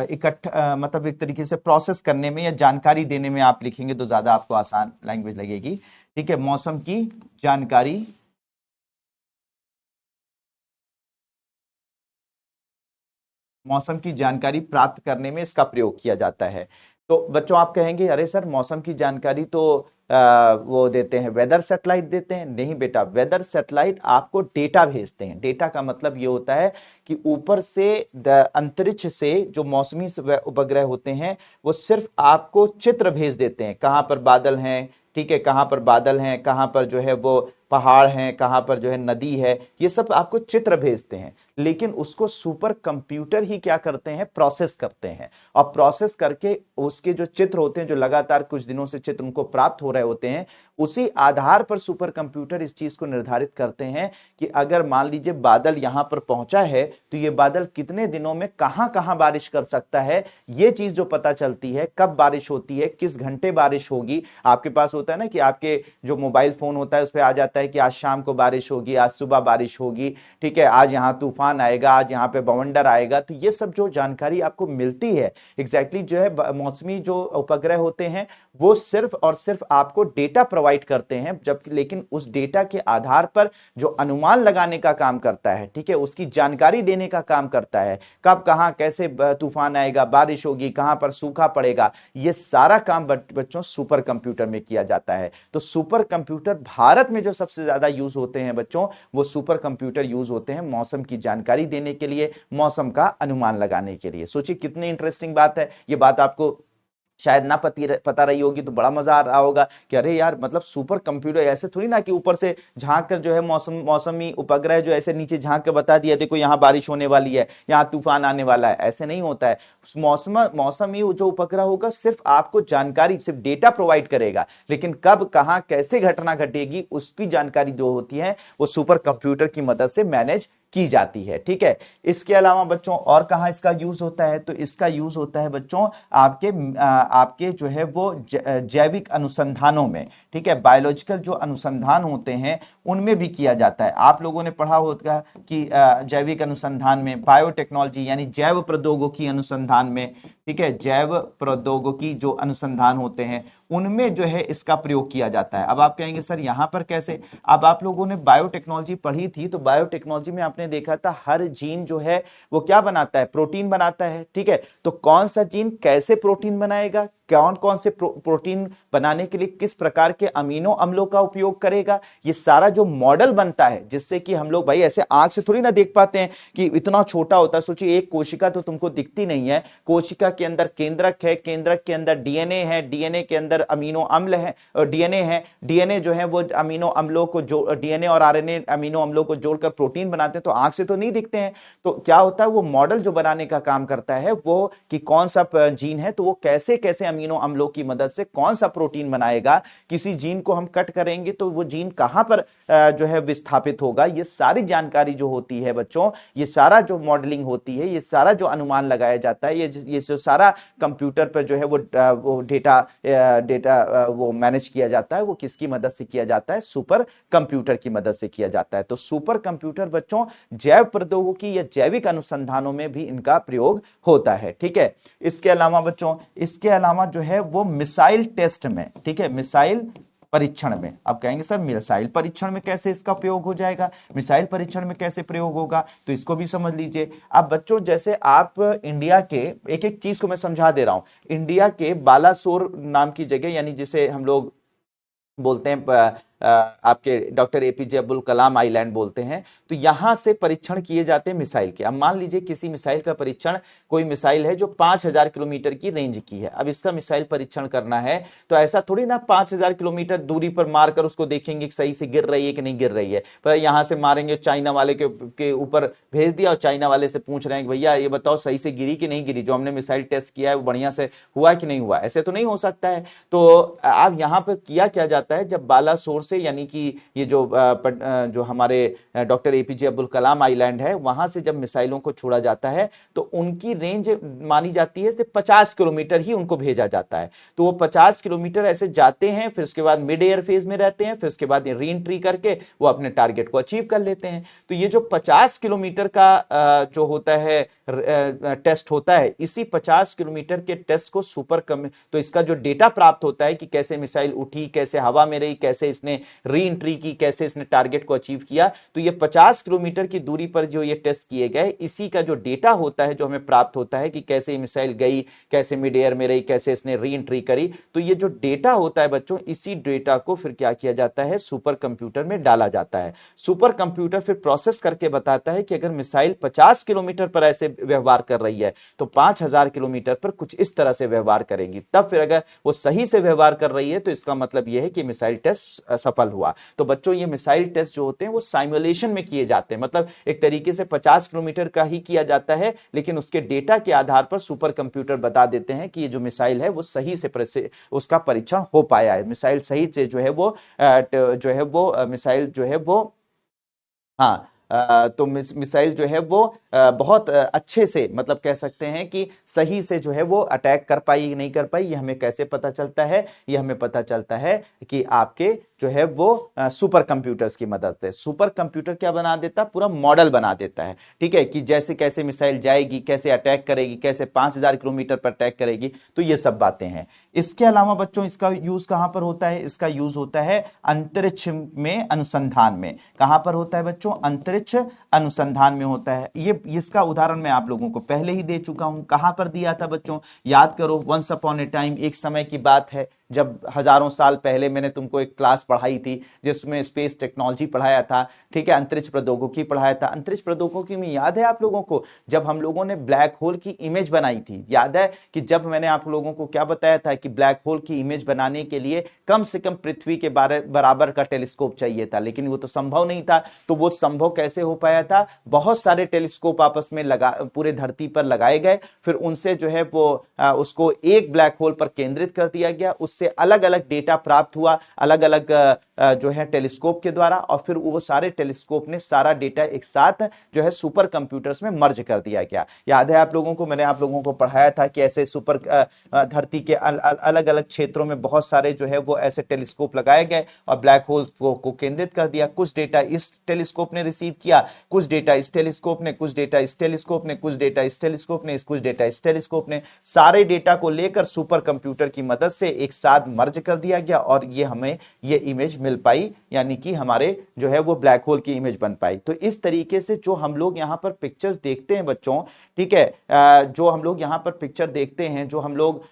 S1: इकट्ठा, मतलब एक तरीके से प्रोसेस करने में या जानकारी देने में आप लिखेंगे तो ज्यादा आपको आसान लैंग्वेज लगेगी। ठीक है, मौसम की जानकारी, मौसम की जानकारी प्राप्त करने में इसका प्रयोग किया जाता है। तो बच्चों आप कहेंगे अरे सर मौसम की जानकारी तो वो देते हैं, वेदर सैटेलाइट देते हैं। नहीं बेटा, वेदर सैटेलाइट आपको डेटा भेजते हैं। डेटा का मतलब ये होता है कि ऊपर से अंतरिक्ष से जो मौसमी उपग्रह होते हैं वो सिर्फ आपको चित्र भेज देते हैं, कहां पर बादल हैं, ठीक है, कहां पर बादल हैं, कहां पर जो है वो पहाड़ हैं, कहाँ पर जो है नदी है, ये सब आपको चित्र भेजते हैं। लेकिन उसको सुपर कंप्यूटर ही क्या करते हैं, प्रोसेस करते हैं। और प्रोसेस करके उसके जो चित्र होते हैं, जो लगातार कुछ दिनों से चित्र उनको प्राप्त हो रहे होते हैं, उसी आधार पर सुपर कंप्यूटर इस चीज को निर्धारित करते हैं कि अगर मान लीजिए बादल यहां पर पहुंचा है तो ये बादल कितने दिनों में कहां कहां बारिश कर सकता है। ये चीज जो पता चलती है, कब बारिश होती है, किस घंटे बारिश होगी। आपके पास होता है ना कि आपके जो मोबाइल फोन होता है उस पर आ जाता है कि आज शाम को बारिश होगी, आज सुबह बारिश होगी, ठीक है, आज यहां तूफान आएगा, आज यहां पे बवंडर आएगा। तो ये सब जो जानकारी आपको मिलती है एग्जैक्टली जो है मौसमी जो उपग्रह होते हैं वो सिर्फ और सिर्फ आपको डेटा प्रोवाइड करते हैं, जब लेकिन उस डेटा के आधार पर जो अनुमान लगाने का काम करता है, ठीक है, उसकी जानकारी देने का काम करता है, कब कहां कैसे तूफान आएगा, बारिश होगी, कहां पर सूखा पड़ेगा, ये सारा काम बच्चों सुपर कंप्यूटर में किया जाता है। तो सुपर कंप्यूटर भारत में जो सबसे ज्यादा यूज होते हैं बच्चों, वो सुपर कंप्यूटर यूज होते हैं मौसम की जानकारी देने के लिए, मौसम का अनुमान लगाने के लिए। सोचिए कितनी इंटरेस्टिंग बात है। ये बात आपको शायद ना पता रही होगी तो बड़ा मजा आ रहा होगा कि अरे यार, मतलब सुपर कंप्यूटर ऐसे थोड़ी ना कि ऊपर से झांक कर जो है मौसमी उपग्रह जो ऐसे नीचे झांक कर बता दिया देखो यहां बारिश होने वाली है, यहां तूफान आने वाला है। ऐसे नहीं होता है। मौसमी जो उपग्रह होगा सिर्फ आपको जानकारी, सिर्फ डेटा प्रोवाइड करेगा, लेकिन कब कहां कैसे घटना घटेगी उसकी जानकारी जो होती है वो सुपर कंप्यूटर की मदद से मैनेज की जाती है। ठीक है, इसके अलावा बच्चों और कहां इसका यूज होता है, तो इसका यूज होता है बच्चों आपके जो है वो जैविक अनुसंधानों में। ठीक है, बायोलॉजिकल जो अनुसंधान होते हैं उनमें भी किया जाता है। आप लोगों ने पढ़ा होगा कि जैविक अनुसंधान में, बायोटेक्नोलॉजी यानी जैव प्रौद्योगिकी अनुसंधान में, ठीक है, जैव प्रौद्योगिकी जो अनुसंधान होते हैं उनमें जो है इसका प्रयोग किया जाता है। अब आप कहेंगे सर यहां पर कैसे। अब आप लोगों ने बायोटेक्नोलॉजी पढ़ी थी, तो बायोटेक्नोलॉजी में आपने देखा था हर जीन जो है वो क्या बनाता है, प्रोटीन बनाता है। ठीक है, तो कौन सा जीन कैसे प्रोटीन बनाएगा, कौन कौन से प्रोटीन बनाने के लिए किस प्रकार के अमीनो अम्लों का उपयोग करेगा, ये सारा जो मॉडल बनता है, जिससे कि हम लोग भाई ऐसे आंख से थोड़ी ना देख पाते हैं कि इतना छोटा होता है। सोचिए एक कोशिका तो तुमको दिखती नहीं है, कोशिका के अंदर केंद्रक है, केंद्रक के अंदर डीएनए है, डीएनए के अंदर अमीनो अम्ल है, डीएनए है, डीएनए जो है वो अमीनो अम्लों को जो डीएनए और आरएनए अमीनो अम्लों को जोड़कर प्रोटीन बनाते हैं, तो आंख से तो नहीं दिखते हैं। तो क्या होता है, वो मॉडल जो बनाने का काम करता है वो कि कौन सा जीन है तो वो कैसे कैसे अमीनो अम्लों की मदद से कौन सा प्रोटीन बनाएगा, किसी जीन को हम कट करेंगे तो वो जीन कहां पर जो है विस्थापित होगा। ये सारी जानकारी जो होती है बच्चों, ये सारा जो मॉडलिंग होती है, ये सारा जो अनुमान लगाया जाता है, ये जो सारा कंप्यूटर पर जो है वो डेटा वो मैनेज किया जाता है, वो किसकी मदद से किया जाता है, सुपर कंप्यूटर की मदद से किया जाता है। तो सुपर कंप्यूटर बच्चों जैव प्रौद्योगिकी या जैविक अनुसंधानों में भी इनका प्रयोग होता है। ठीक है, इसके अलावा बच्चों, इसके अलावा जो है वो मिसाइल टेस्ट में, ठीक है, मिसाइल परीक्षण में। अब कहेंगे सर मिसाइल परीक्षण में कैसे इसका प्रयोग हो जाएगा, मिसाइल परीक्षण में कैसे प्रयोग होगा, तो इसको भी समझ लीजिए। अब बच्चों जैसे आप इंडिया के एक एक चीज को मैं समझा दे रहा हूं। इंडिया के बालासोर नाम की जगह, यानी जिसे हम लोग बोलते हैं आपके doctor APJ Abdul Kalam island बोलते हैं, तो यहां से परीक्षण किए जाते हैं मिसाइल के। अब मान लीजिए किसी मिसाइल का परीक्षण, कोई मिसाइल है जो 5000 किलोमीटर की रेंज की है, अब इसका मिसाइल परीक्षण करना है, तो ऐसा थोड़ी ना 5000 किलोमीटर दूरी पर मारकर उसको देखेंगे कि सही से गिर रही है कि नहीं गिर रही है। पर यहां से मारेंगे, चाइना वाले के ऊपर भेज दिया और चाइना वाले से पूछ रहे हैं कि भैया ये बताओ सही से गिरी कि नहीं गिरी, जो हमने मिसाइल टेस्ट किया है वो बढ़िया से हुआ कि नहीं हुआ। ऐसे तो नहीं हो सकता है। तो अब यहां पर किया जाता है, जब बालासोर से, यानी कि ये जो हमारे doctor APJ Abdul Kalam island है, वहां से जब मिसाइलों को छोड़ा जाता है तो उनकी रेंज मानी जाती है सिर्फ 50 किलोमीटर ही उनको भेजा जाता है। तो वो 50 किलोमीटर ऐसे जाते हैं, फिर उसके बाद मिड एयर फेज में रहते हैं, फिर उसके बाद री एंट्री करके वो अपने टारगेट को अचीव कर लेते हैं। तो ये जो 50 किलोमीटर का जो होता है टेस्ट होता है, इसी 50 किलोमीटर के टेस्ट को तो इसका जो डेटा प्राप्त होता है कि कैसे मिसाइल उठी, कैसे हवा में रही, कैसे इसने री एंट्री की, कैसे इसने टारगेट को अचीव किया, तो ये 50 किलोमीटर की दूरी पर जो ये टेस्ट किए गए, इसी का जो डेटा होता है जो हमें प्राप्त होता है कि कैसे ये मिसाइल गई, कैसे मिड एयर में रही, कैसे इसने री एंट्री करी। तो ये जो डेटा होता है बच्चों, इसी डेटा को फिर क्या किया जाता है, सुपर कंप्यूटर में डाला जाता है। सुपर कंप्यूटर फिर प्रोसेस करके बताता है कि अगर मिसाइल 50 किलोमीटर पर ऐसे व्यवहार कर रही है तो 5000 किलोमीटर पर कुछ इस तरह से व्यवहार करेगी। तब फिर अगर वो सही से व्यवहार कर रही है तो इसका मतलब यह है कि मिसाइल टेस्ट असफल हुआ। तो बच्चों ये मिसाइल टेस्ट जो होते हैं वो साइमुलेशन में किए जाते हैं, मतलब एक तरीके से 50 किलोमीटर का ही किया जाता है, लेकिन उसके डेटा के आधार पर सुपर कंप्यूटर बता देते हैं कि ये जो मिसाइल है वो सही से उसका परीक्षण हो पाया है, मिसाइल सही से जो है वो मिसाइल जो है वो हाँ तो मिसाइल जो है वो बहुत अच्छे से, मतलब कह सकते हैं कि सही से जो है वो अटैक कर पाई नहीं कर पाई, ये हमें कैसे पता चलता है? ये हमें पता चलता है कि आपके जो है वो सुपर कंप्यूटर्स की मदद से। सुपर कंप्यूटर क्या बना देता है? पूरा मॉडल बना देता है, ठीक है, कि जैसे कैसे मिसाइल जाएगी, कैसे अटैक करेगी, कैसे 5000 किलोमीटर पर अटैक करेगी, तो ये सब बातें हैं। इसके अलावा बच्चों इसका यूज कहां पर होता है? इसका यूज होता है अंतरिक्ष में अनुसंधान में। कहां पर होता है बच्चों? अंतरिक्ष अनुसंधान में होता है। ये इसका उदाहरण मैं आप लोगों को पहले ही दे चुका हूं। कहां पर दिया था बच्चों? याद करो, वंस अपॉन ए टाइम, एक समय की बात है, जब हजारों साल पहले मैंने तुमको एक क्लास पढ़ाई थी जिसमें स्पेस टेक्नोलॉजी पढ़ाया था, ठीक है, अंतरिक्ष प्रौद्योगिकी पढ़ाया था। अंतरिक्ष प्रौद्योगिकी में याद है आप लोगों को जब हम लोगों ने ब्लैक होल की इमेज बनाई थी? याद है कि जब मैंने आप लोगों को क्या बताया था कि ब्लैक होल की इमेज बनाने के लिए कम से कम पृथ्वी के बराबर का टेलीस्कोप चाहिए था, लेकिन वो तो संभव नहीं था। तो वो संभव कैसे हो पाया था? बहुत सारे टेलीस्कोप आपस में पूरे धरती पर लगाए गए, फिर उनसे जो है वो उसको एक ब्लैक होल पर केंद्रित कर दिया गया, उससे अलग अलग डेटा प्राप्त हुआ अलग अलग जो है टेलीस्कोप के द्वारा, और फिर वो सारे टेलीस्कोप ने सारा डेटा एक साथ जो है सुपर कंप्यूटर्स में मर्ज कर दिया गया। याद है आप लोगों को? मैंने आप लोगों को पढ़ाया था कि ऐसे सुपर धरती के अलग अलग क्षेत्रों में बहुत सारे जो है वो ऐसे टेलीस्कोप लगाए गए और ब्लैक होल्स को केंद्रित कर दिया। कुछ डेटा इस टेलीस्कोप ने रिसीव किया, कुछ डेटा इस टेलीस्कोप ने, कुछ डेटा इस टेलीस्कोप ने, कुछ डेटा इस टेलीस्कोप ने, कुछ डेटा इस टेलीस्कोप ने, सारे डेटा को लेकर सुपर कंप्यूटर की मदद से एक साथ मर्ज कर दिया गया और ये हमें ये इमेज मिल पाई, यानी कि हमारे जो है वो ब्लैक होल की इमेज बन पाई। तो इस तरीके से जो हम लोग यहां पर पिक्चर्स देखते हैं बच्चों, ठीक है, जो हम लोग यहां पर पिक्चर देखते हैं, जो हम लोग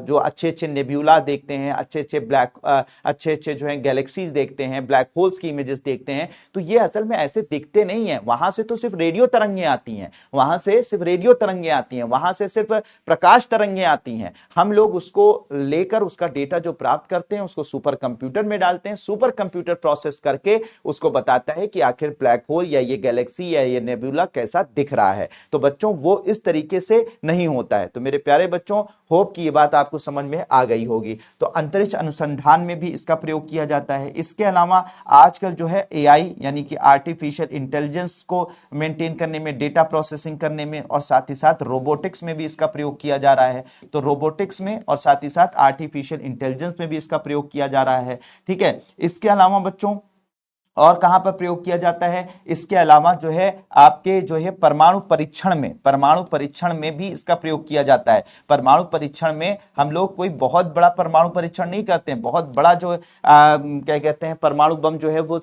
S1: जो अच्छे अच्छे नेब्यूला देखते हैं, अच्छे अच्छे जो है गैलेक्सीज देखते हैं, ब्लैक होल्स की इमेजेस देखते हैं, तो ये असल में ऐसे दिखते नहीं है। वहां से तो सिर्फ रेडियो तरंगें आती हैं, वहां से सिर्फ रेडियो तरंगें आती हैं, वहां से सिर्फ प्रकाश तरंगें आती हैं। हम लोग उसको लेकर उसका डेटा जो प्राप्त करते हैं उसको सुपर कंप्यूटर में डालते हैं, सुपर कंप्यूटर प्रोसेस करके उसको बताता है कि आखिर ब्लैक होल या ये गैलेक्सी या ये नेबुला कैसा दिख रहा है। तो बच्चों वो इस तरीके से नहीं होता है। तो मेरे प्यारे बच्चों, होप कि ये बात आपको समझ में आ गई होगी। तो अंतरिक्ष अनुसंधान में भी इसका प्रयोग किया जाता है। इसके अलावा आजकल जो है एआई यानी कि आर्टिफिशियल इंटेलिजेंस को मेंटेन करने में, डेटा प्रोसेसिंग करने में, और साथ ही साथ रोबोटिक्स में भी इसका प्रयोग किया जा रहा है। तो रोबोटिक्स में और साथ ही साथ आर्टिफिशियल इंटेलिजेंस में भी इसका प्रयोग किया जा रहा है, ठीक है। इसके अलावा बच्चों और कहां पर प्रयोग किया जाता है? इसके अलावा जो है आपके जो है परमाणु परीक्षण में भी इसका प्रयोग किया जाता है। परमाणु परीक्षण में हम लोग कोई बहुत बड़ा परमाणु परीक्षण नहीं करते हैं, बहुत बड़ा जो क्या कहते हैं परमाणु बम जो है वो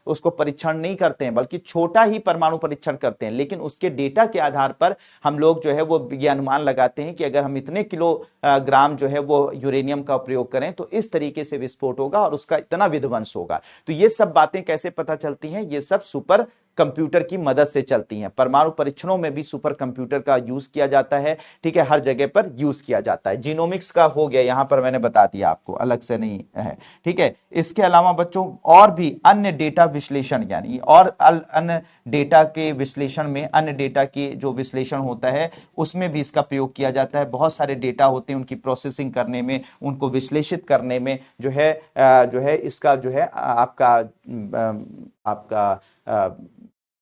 S1: उसको परीक्षण नहीं करते हैं, बल्कि छोटा ही परमाणु परीक्षण करते हैं। लेकिन उसके डेटा के आधार पर हम लोग जो है वो ये अनुमान लगाते हैं कि अगर हम इतने किलोग्राम जो है वो यूरेनियम का प्रयोग करें तो इस तरीके से विस्फोट होगा और उसका इतना विध्वंस होगा। तो ये सब बातें कैसे पता चलती हैं? ये सब सुपर कंप्यूटर की मदद से चलती हैं। परमाणु परीक्षणों में भी सुपर कंप्यूटर का यूज किया जाता है, ठीक है, हर जगह पर यूज किया जाता है। जीनोमिक्स का हो गया, यहां पर मैंने बता दिया आपको, अलग से नहीं है, ठीक है। इसके अलावा बच्चों और भी अन्य डेटा विश्लेषण, यानी और अन्य डेटा के विश्लेषण में, अन्य डेटा के जो विश्लेषण होता है उसमें भी इसका प्रयोग किया जाता है। बहुत सारे डेटा होते हैं, उनकी प्रोसेसिंग करने में, उनको विश्लेषित करने में जो है इसका जो है आपका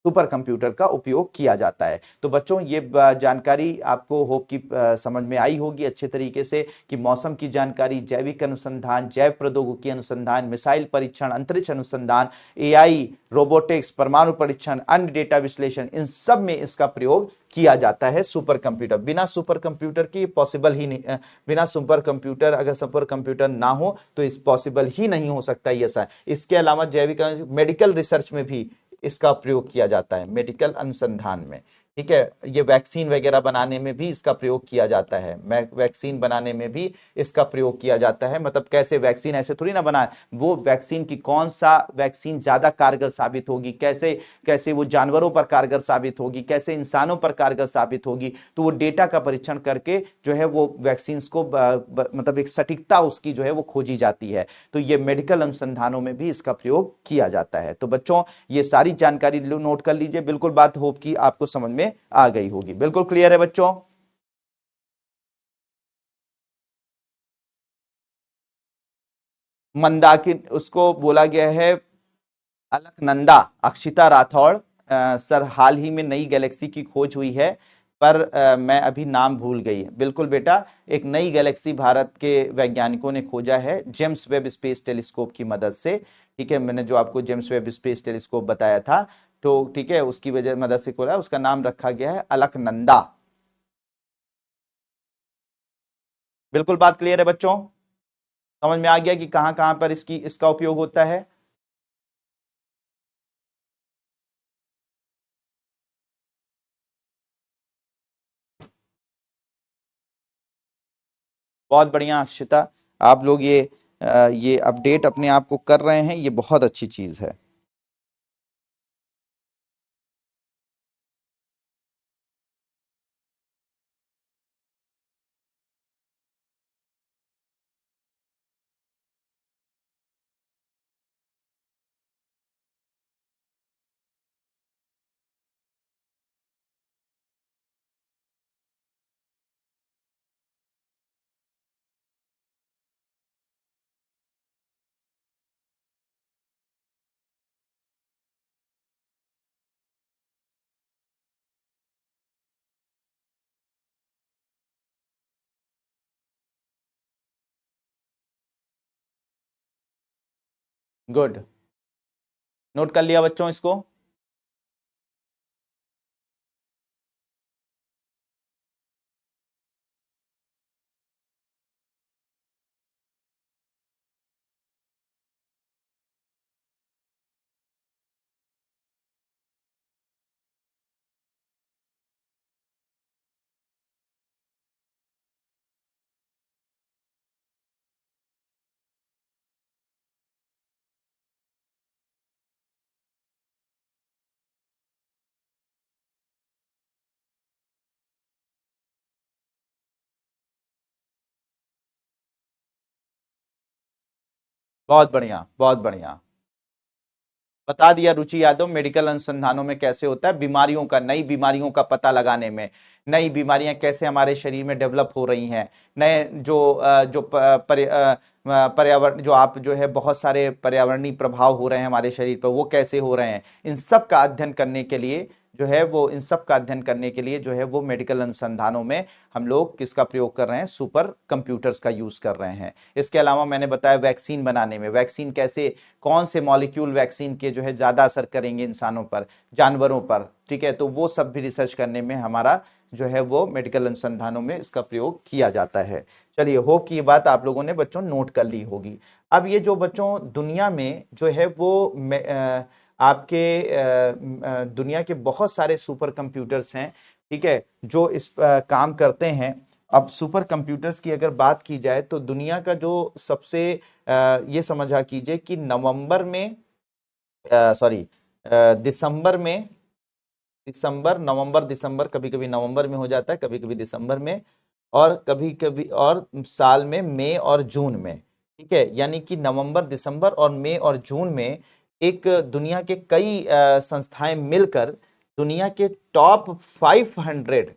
S1: सुपर कंप्यूटर का उपयोग किया जाता है। तो बच्चों ये जानकारी आपको होप की समझ में आई होगी अच्छे तरीके से, कि मौसम की जानकारी, जैविक अनुसंधान, जैव प्रौद्योगिकी अनुसंधान, मिसाइल परीक्षण, अंतरिक्ष अनुसंधान, एआई, रोबोटिक्स, परमाणु परीक्षण, अन्य डेटा विश्लेषण, इन सब में इसका प्रयोग किया जाता है सुपर कंप्यूटर। बिना सुपर कंप्यूटर की पॉसिबल ही नहीं, बिना सुपर कंप्यूटर, अगर सुपर कंप्यूटर ना हो तो इस पॉसिबल ही नहीं हो सकता ये ऐसा। इसके अलावा जैविक मेडिकल रिसर्च में भी इसका प्रयोग किया जाता है, मेडिकल अनुसंधान में, ठीक है, ये वैक्सीन वगैरह बनाने में भी इसका प्रयोग किया जाता है, वैक्सीन बनाने में भी इसका प्रयोग किया जाता है। मतलब कैसे वैक्सीन ऐसे थोड़ी ना बनाए, वो वैक्सीन की कौन सा वैक्सीन ज्यादा कारगर साबित होगी, कैसे कैसे वो जानवरों पर कारगर साबित होगी, कैसे इंसानों पर कारगर साबित होगी, तो वो डेटा का परीक्षण करके जो है वो वैक्सीन को मतलब एक सटीकता उसकी जो है वो खोजी जाती है। तो ये मेडिकल अनुसंधानों में भी इसका प्रयोग किया जाता है। तो बच्चों ये सारी जानकारी नोट कर लीजिए, बिल्कुल बात होप की आपको समझ में आ गई होगी। बिल्कुल क्लियर है बच्चों? मंदाकिनी उसको बोला गया है अलकनंदा। अक्षिता राठौड़ सर, हाल ही में नई गैलेक्सी की खोज हुई है, पर मैं अभी नाम भूल गई। बिल्कुल बेटा, एक नई गैलेक्सी भारत के वैज्ञानिकों ने खोजा है जेम्स वेब स्पेस टेलीस्कोप की मदद से। ठीक है, मैंने जो आपको जेम्स वेब स्पेस टेलीस्कोप बताया था, तो ठीक है उसकी वजह मदद से खोला, उसका नाम रखा गया है अलकनंदा। बिल्कुल बात क्लियर है बच्चों? समझ में आ गया कि कहां कहां पर इसकी इसका उपयोग होता है? बहुत बढ़िया अक्षिता, आप लोग ये अपडेट अपने आप को कर रहे हैं, ये बहुत अच्छी चीज है। गुड, नोट कर लिया बच्चों इसको? बहुत बढ़िया, बहुत बढ़िया। बता दिया रुचि यादव, मेडिकल अनुसंधानों में कैसे होता है, बीमारियों का, नई बीमारियों का पता लगाने में, नई बीमारियां कैसे हमारे शरीर में डेवलप हो रही हैं, नए पर्यावरण जो आप जो है बहुत सारे पर्यावरणीय प्रभाव हो रहे हैं हमारे शरीर पर, वो कैसे हो रहे हैं, इन सब का अध्ययन करने के लिए जो है वो, इन सब का अध्ययन करने के लिए जो है वो मेडिकल अनुसंधानों में हम लोग किसका प्रयोग कर रहे हैं, सुपर कंप्यूटर्स का यूज कर रहे हैं। इसके अलावा मैंने बताया वैक्सीन बनाने में, वैक्सीन कैसे, कौन से मॉलिक्यूल वैक्सीन के जो है ज्यादा असर करेंगे इंसानों पर, जानवरों पर, ठीक है, तो वो सब भी रिसर्च करने में हमारा जो है वो मेडिकल अनुसंधानों में इसका प्रयोग किया जाता है। चलिए, होप कि ये बात आप लोगों ने बच्चों नोट कर ली होगी। अब ये जो बच्चों दुनिया में जो है वो आपके दुनिया के बहुत सारे सुपर कंप्यूटर्स हैं, ठीक है, जो इस काम करते हैं। अब सुपर कंप्यूटर्स की अगर बात की जाए तो दुनिया का जो सबसे ये समझा कीजिए कि नवंबर में, सॉरी, दिसंबर में, दिसंबर, नवंबर दिसंबर, कभी कभी नवंबर में हो जाता है, कभी कभी दिसंबर में, और कभी कभी और साल में मई और जून में। ठीक है, यानी कि नवंबर दिसंबर और मई और जून में एक दुनिया के कई संस्थाएं मिलकर दुनिया के टॉप 500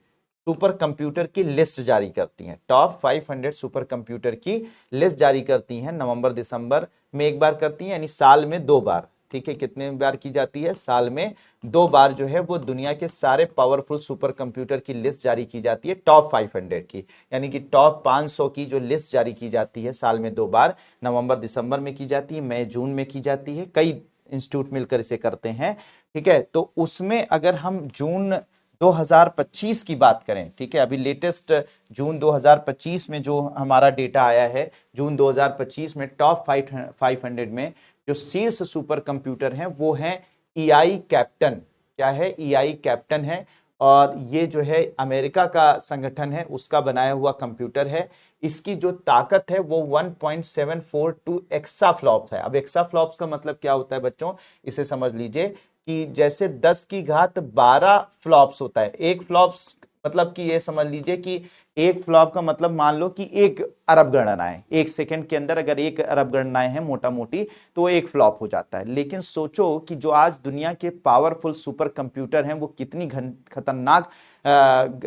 S1: सुपर कंप्यूटर की लिस्ट जारी करती हैं। टॉप 500 सुपर कंप्यूटर की लिस्ट जारी करती हैं, नवंबर दिसंबर में एक बार करती हैं, यानी साल में 2 बार। ठीक है, कितने बार की जाती है, साल में 2 बार जो है वो दुनिया के सारे पावरफुल सुपर कंप्यूटर की लिस्ट जारी की जाती है, टॉप 500 की, यानी कि टॉप 500 की जो लिस्ट जारी की जाती है साल में 2 बार, नवंबर दिसंबर में की जाती है, मई जून में की जाती है, कई इंस्टीट्यूट मिलकर इसे करते हैं। ठीक है, तो उसमें अगर हम जून 2025 की बात करें, ठीक है, अभी लेटेस्ट जून 2025 में जो हमारा डेटा आया है, जून 2025 में टॉप 500 में जो शीर्ष सुपर कंप्यूटर हैं वो हैं ईआई कैप्टन। क्या है, ईआई कैप्टन है। और ये जो है अमेरिका का संगठन है, उसका बनाया हुआ कंप्यूटर है। इसकी जो ताकत है वो 1.742 एक्साफ्लॉप है। अब एक्साफ्लॉप्स का मतलब क्या होता है बच्चों, इसे समझ लीजिए कि जैसे 10 की घात 12 फ्लॉप्स होता है। एक फ्लॉप्स मतलब कि ये समझ लीजिए कि एक फ्लॉप का मतलब मान लो कि 1 अरब गणनाएं, 1 सेकंड के अंदर अगर 1 अरब गणनाएं हैं मोटा मोटी, तो वो एक फ्लॉप हो जाता है। लेकिन सोचो कि जो आज दुनिया के पावरफुल सुपर कंप्यूटर हैं वो कितनी खतरनाक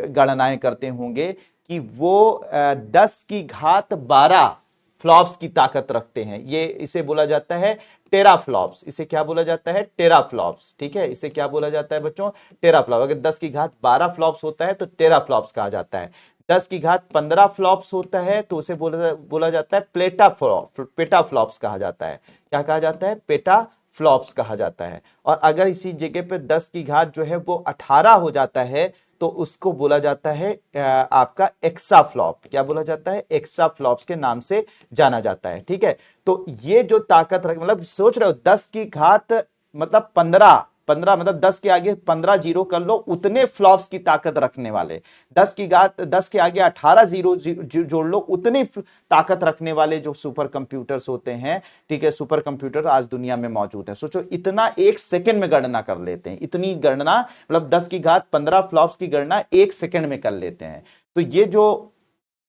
S1: गणनाएं करते होंगे कि वो 10 की घात 12 फ्लॉप्स की ताकत रखते हैं। ये इसे बोला जाता है टेराफ्लॉप्स। इसे क्या बोला जाता है? टेराफ्लॉप्स। ठीक है, इसे क्या बोला जाता है बच्चों? टेराफ्लॉप। अगर 10 की घात 12 फ्लॉप्स होता है तो टेराफ्लॉप्स कहा जाता है। 10 की घात 15 फ्लॉप्स होता है तो उसे बोला जाता है पेटाफ्लॉप्स कहा जाता है। क्या कहा जाता है? पेटाफ्लॉप्स कहा जाता है। और अगर इसी जगह पे 10 की घात जो है वो 18 हो जाता है तो उसको बोला जाता है आपका एक्साफ्लॉप। क्या बोला जाता है? एक्साफ्लॉप्स के नाम से जाना जाता है। ठीक है, तो ये जो ताकत मतलब सोच रहे हो 10 की घात मतलब 15, 15 मतलब 10 के आगे 15 जीरो कर लो, उतने फ्लॉप्स की ताकत रखने वाले। 10 की घात 10 के आगे 18 जीरो जोड़ लो, उतनी ताकत रखने वाले जो सुपर कंप्यूटर्स होते हैं। ठीक है, सुपर कंप्यूटर आज दुनिया में मौजूद है। सोचो इतना 1 सेकंड में गणना कर लेते हैं। इतनी गणना मतलब 10 की घात 15 फ्लॉप्स की गणना 1 सेकंड में कर लेते हैं। तो ये जो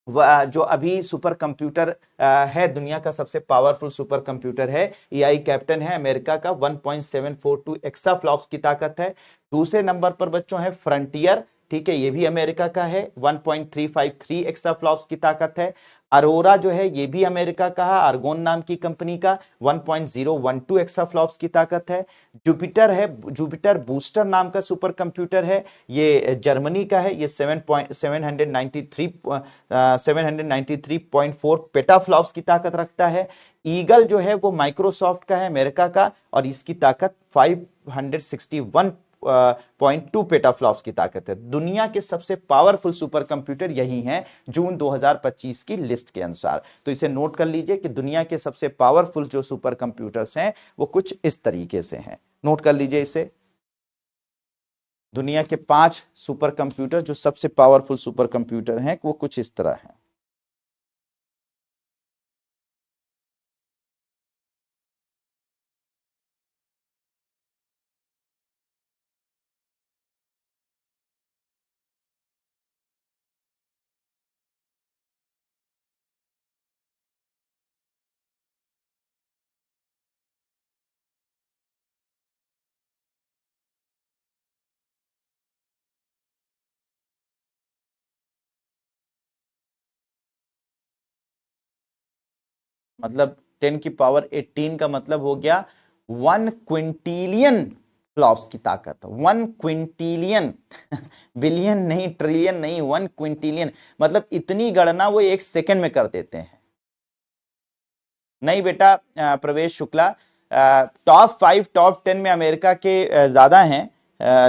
S1: अभी सुपर कंप्यूटर है, दुनिया का सबसे पावरफुल सुपर कंप्यूटर है, एआई कैप्टन है अमेरिका का, 1.742 एक्साफ्लॉप्स की ताकत है। दूसरे नंबर पर बच्चों है फ्रंटियर। ठीक है, ये भी अमेरिका का है, 1.353 एक्साफ्लॉप्स की ताकत है। अरोरा जो है ये भी अमेरिका का है, आर्गोन नाम की कंपनी का, 1.012 एक्साफ्लॉप्स की ताकत है। जुपिटर है, जुपिटर बूस्टर नाम का सुपर कंप्यूटर है, ये जर्मनी का है, ये 793.4 पेटाफ्लॉप्स की ताकत रखता है। ईगल जो है वो माइक्रोसॉफ्ट का है, अमेरिका का, और इसकी ताकत 561.2 पेटाफ्लॉप्स की ताकत है। दुनिया के सबसे पावरफुल सुपर कंप्यूटर यही हैं जून 2025 की लिस्ट के अनुसार। तो इसे नोट कर लीजिए कि दुनिया के सबसे पावरफुल जो सुपर कंप्यूटर्स हैं वो कुछ इस तरीके से हैं। नोट कर लीजिए इसे। दुनिया के 5 सुपर कंप्यूटर जो सबसे पावरफुल सुपर कंप्यूटर हैं वो कुछ इस तरह हैं। मतलब 10 की पावर 18 का मतलब हो गया 1 क्विंटिलियन फ्लॉप्स की ताकत। 1 क्विंटिलियन बिलियन नहीं, ट्रिलियन नहीं, 1 क्विंटिलियन मतलब इतनी गणना वो 1 सेकंड में कर देते हैं। नहीं बेटा प्रवेश शुक्ला, टॉप 5 टॉप 10 में अमेरिका के ज्यादा हैं,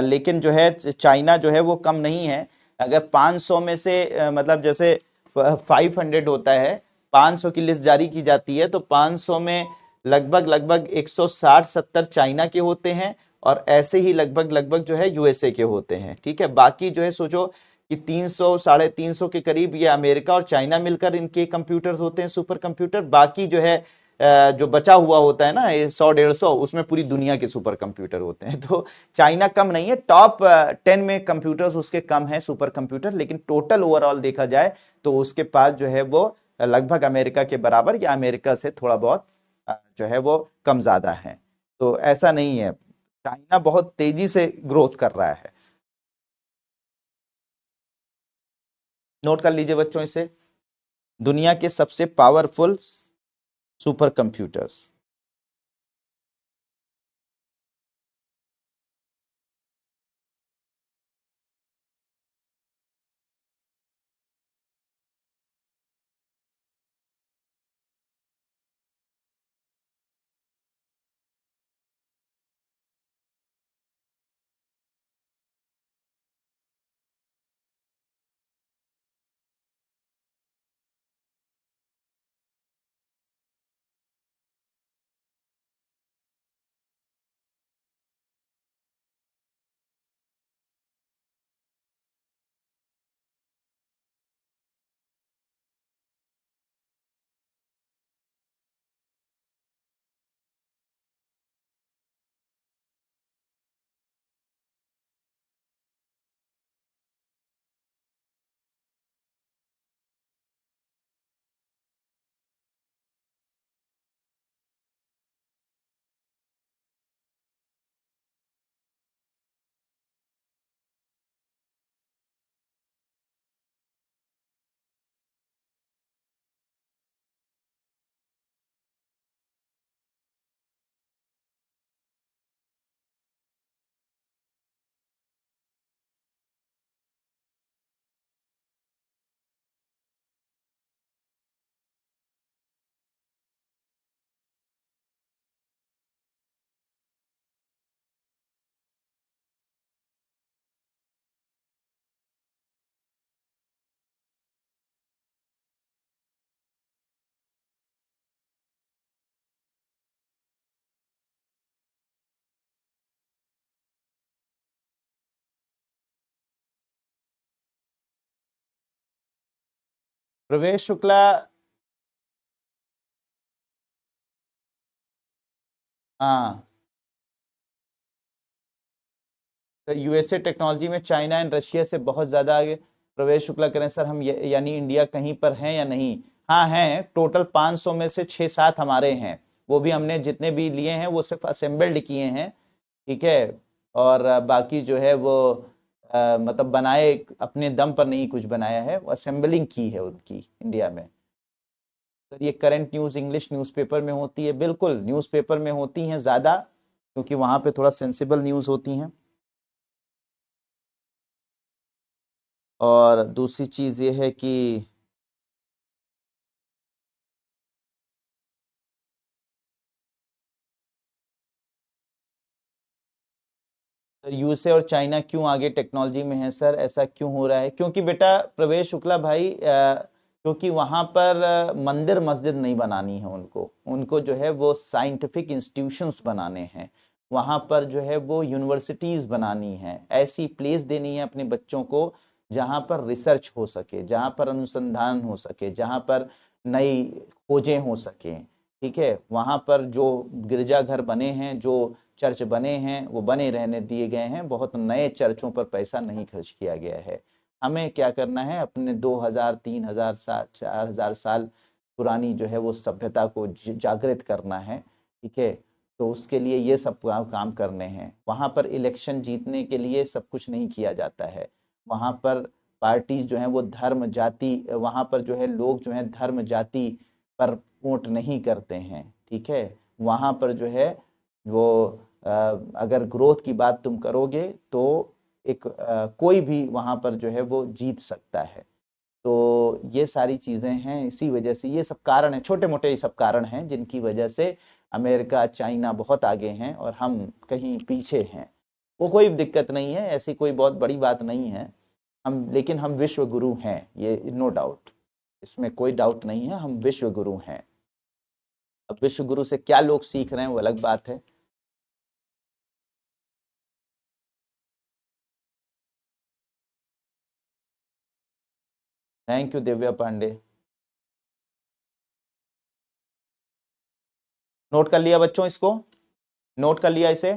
S1: लेकिन जो है चाइना जो है वो कम नहीं है। अगर 500 में से मतलब जैसे 500 होता है, 500 की लिस्ट जारी की जाती है तो 500 में लगभग लगभग 160-70 चाइना के होते हैं, और ऐसे ही लगभग लगभग जो है यूएसए के होते हैं। ठीक है, बाकी जो है सोचो कि 300 350 के करीब ये अमेरिका और चाइना मिलकर इनके कंप्यूटर होते हैं, सुपर कंप्यूटर। बाकी जो है जो बचा हुआ होता है ना, ये 100-150, उसमें पूरी दुनिया के सुपर कंप्यूटर होते हैं। तो चाइना कम नहीं है, टॉप 10 में कंप्यूटर्स उसके कम है सुपर कंप्यूटर, लेकिन टोटल ओवरऑल देखा जाए तो उसके पास जो है वो लगभग अमेरिका के बराबर या अमेरिका से थोड़ा बहुत जो है वो कम ज्यादा है। तो ऐसा नहीं है, चाइना बहुत तेजी से ग्रोथ कर रहा है। नोट कर लीजिए बच्चों इसे, दुनिया के सबसे पावरफुल सुपर कंप्यूटर्स। प्रवेश शुक्ला, हाँ, तो यूएसए टेक्नोलॉजी में चाइना एंड रशिया से बहुत ज्यादा आगे। प्रवेश शुक्ला करें सर हम, यानी इंडिया कहीं पर हैं या नहीं? हाँ हैं, टोटल 500 में से 6-7 हमारे हैं। वो भी हमने जितने भी लिए हैं वो सिर्फ असेंबल्ड किए हैं, ठीक है। और बाकी जो है वो मतलब बनाए अपने दम पर नहीं कुछ बनाया है, वो असेंबलिंग की है उनकी इंडिया में। सर ये करंट न्यूज़ इंग्लिश न्यूज़पेपर में होती है, बिल्कुल न्यूज़पेपर में होती हैं ज़्यादा, क्योंकि वहाँ पे थोड़ा सेंसिबल न्यूज़ होती हैं। और दूसरी चीज़ ये है कि यूएसए और चाइना क्यों आगे टेक्नोलॉजी में है सर, ऐसा क्यों हो रहा है? क्योंकि बेटा प्रवेश शुक्ला भाई, क्योंकि वहां पर मंदिर मस्जिद नहीं बनानी है उनको, उनको जो है वो साइंटिफिक इंस्टीट्यूशंस बनाने हैं। वहां पर जो है वो यूनिवर्सिटीज बनानी है, ऐसी प्लेस देनी है अपने बच्चों को जहां पर रिसर्च हो सके, जहां पर अनुसंधान हो सके, जहां पर नई खोजें हो सके, ठीक है। वहां पर जो गिरजाघर बने हैं, जो चर्च बने हैं, वो बने रहने दिए गए हैं, बहुत नए चर्चों पर पैसा नहीं खर्च किया गया है। हमें क्या करना है, अपने 2000 3000 साल 4000 साल पुरानी जो है वो सभ्यता को जागृत करना है, ठीक है। तो उसके लिए ये सब काम करने हैं। वहां पर इलेक्शन जीतने के लिए सब कुछ नहीं किया जाता है। वहां पर पार्टीज जो है वो धर्म जाति, वहां पर जो है लोग जो है धर्म जाति पर वोट नहीं करते हैं, ठीक है। वहां पर जो है वो अगर ग्रोथ की बात तुम करोगे तो एक कोई भी वहां पर जो है वो जीत सकता है। तो ये सारी चीजें हैं, इसी वजह से ये सब कारण है, छोटे मोटे ये सब कारण हैं जिनकी वजह से अमेरिका चाइना बहुत आगे हैं और हम कहीं पीछे हैं। वो कोई दिक्कत नहीं है, ऐसी कोई बहुत बड़ी बात नहीं है। हम, लेकिन हम विश्व गुरु हैं, ये नो डाउट, इसमें कोई डाउट नहीं है, हम विश्व गुरु हैं। अब विश्व गुरु से क्या लोग सीख रहे हैं वो अलग बात है। Thank you Divya Pandey. Note कर लिया बच्चों इसको? नोट कर लिया इसे?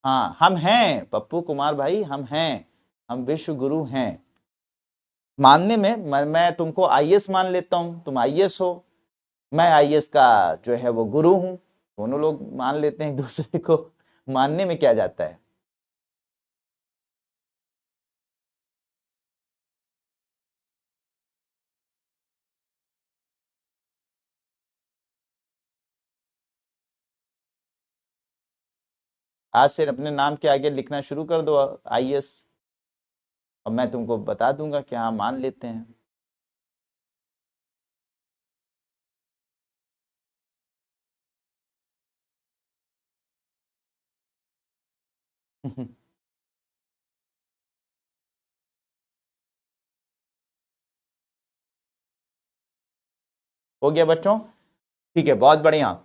S1: हाँ हम हैं पप्पू कुमार भाई, हम हैं, हम विश्व गुरु हैं। मानने में मैं तुमको आईएएस मान लेता हूं, तुम आईएएस हो, मैं आईएएस का जो है वो गुरु हूं। दोनों लोग मान लेते हैं एक दूसरे को, मानने में क्या जाता है। आज से अपने नाम के आगे लिखना शुरू कर दो आईएएस, और मैं तुमको बता दूंगा कि हाँ मान लेते हैं। हो गया बच्चों? ठीक है, बहुत बढ़िया।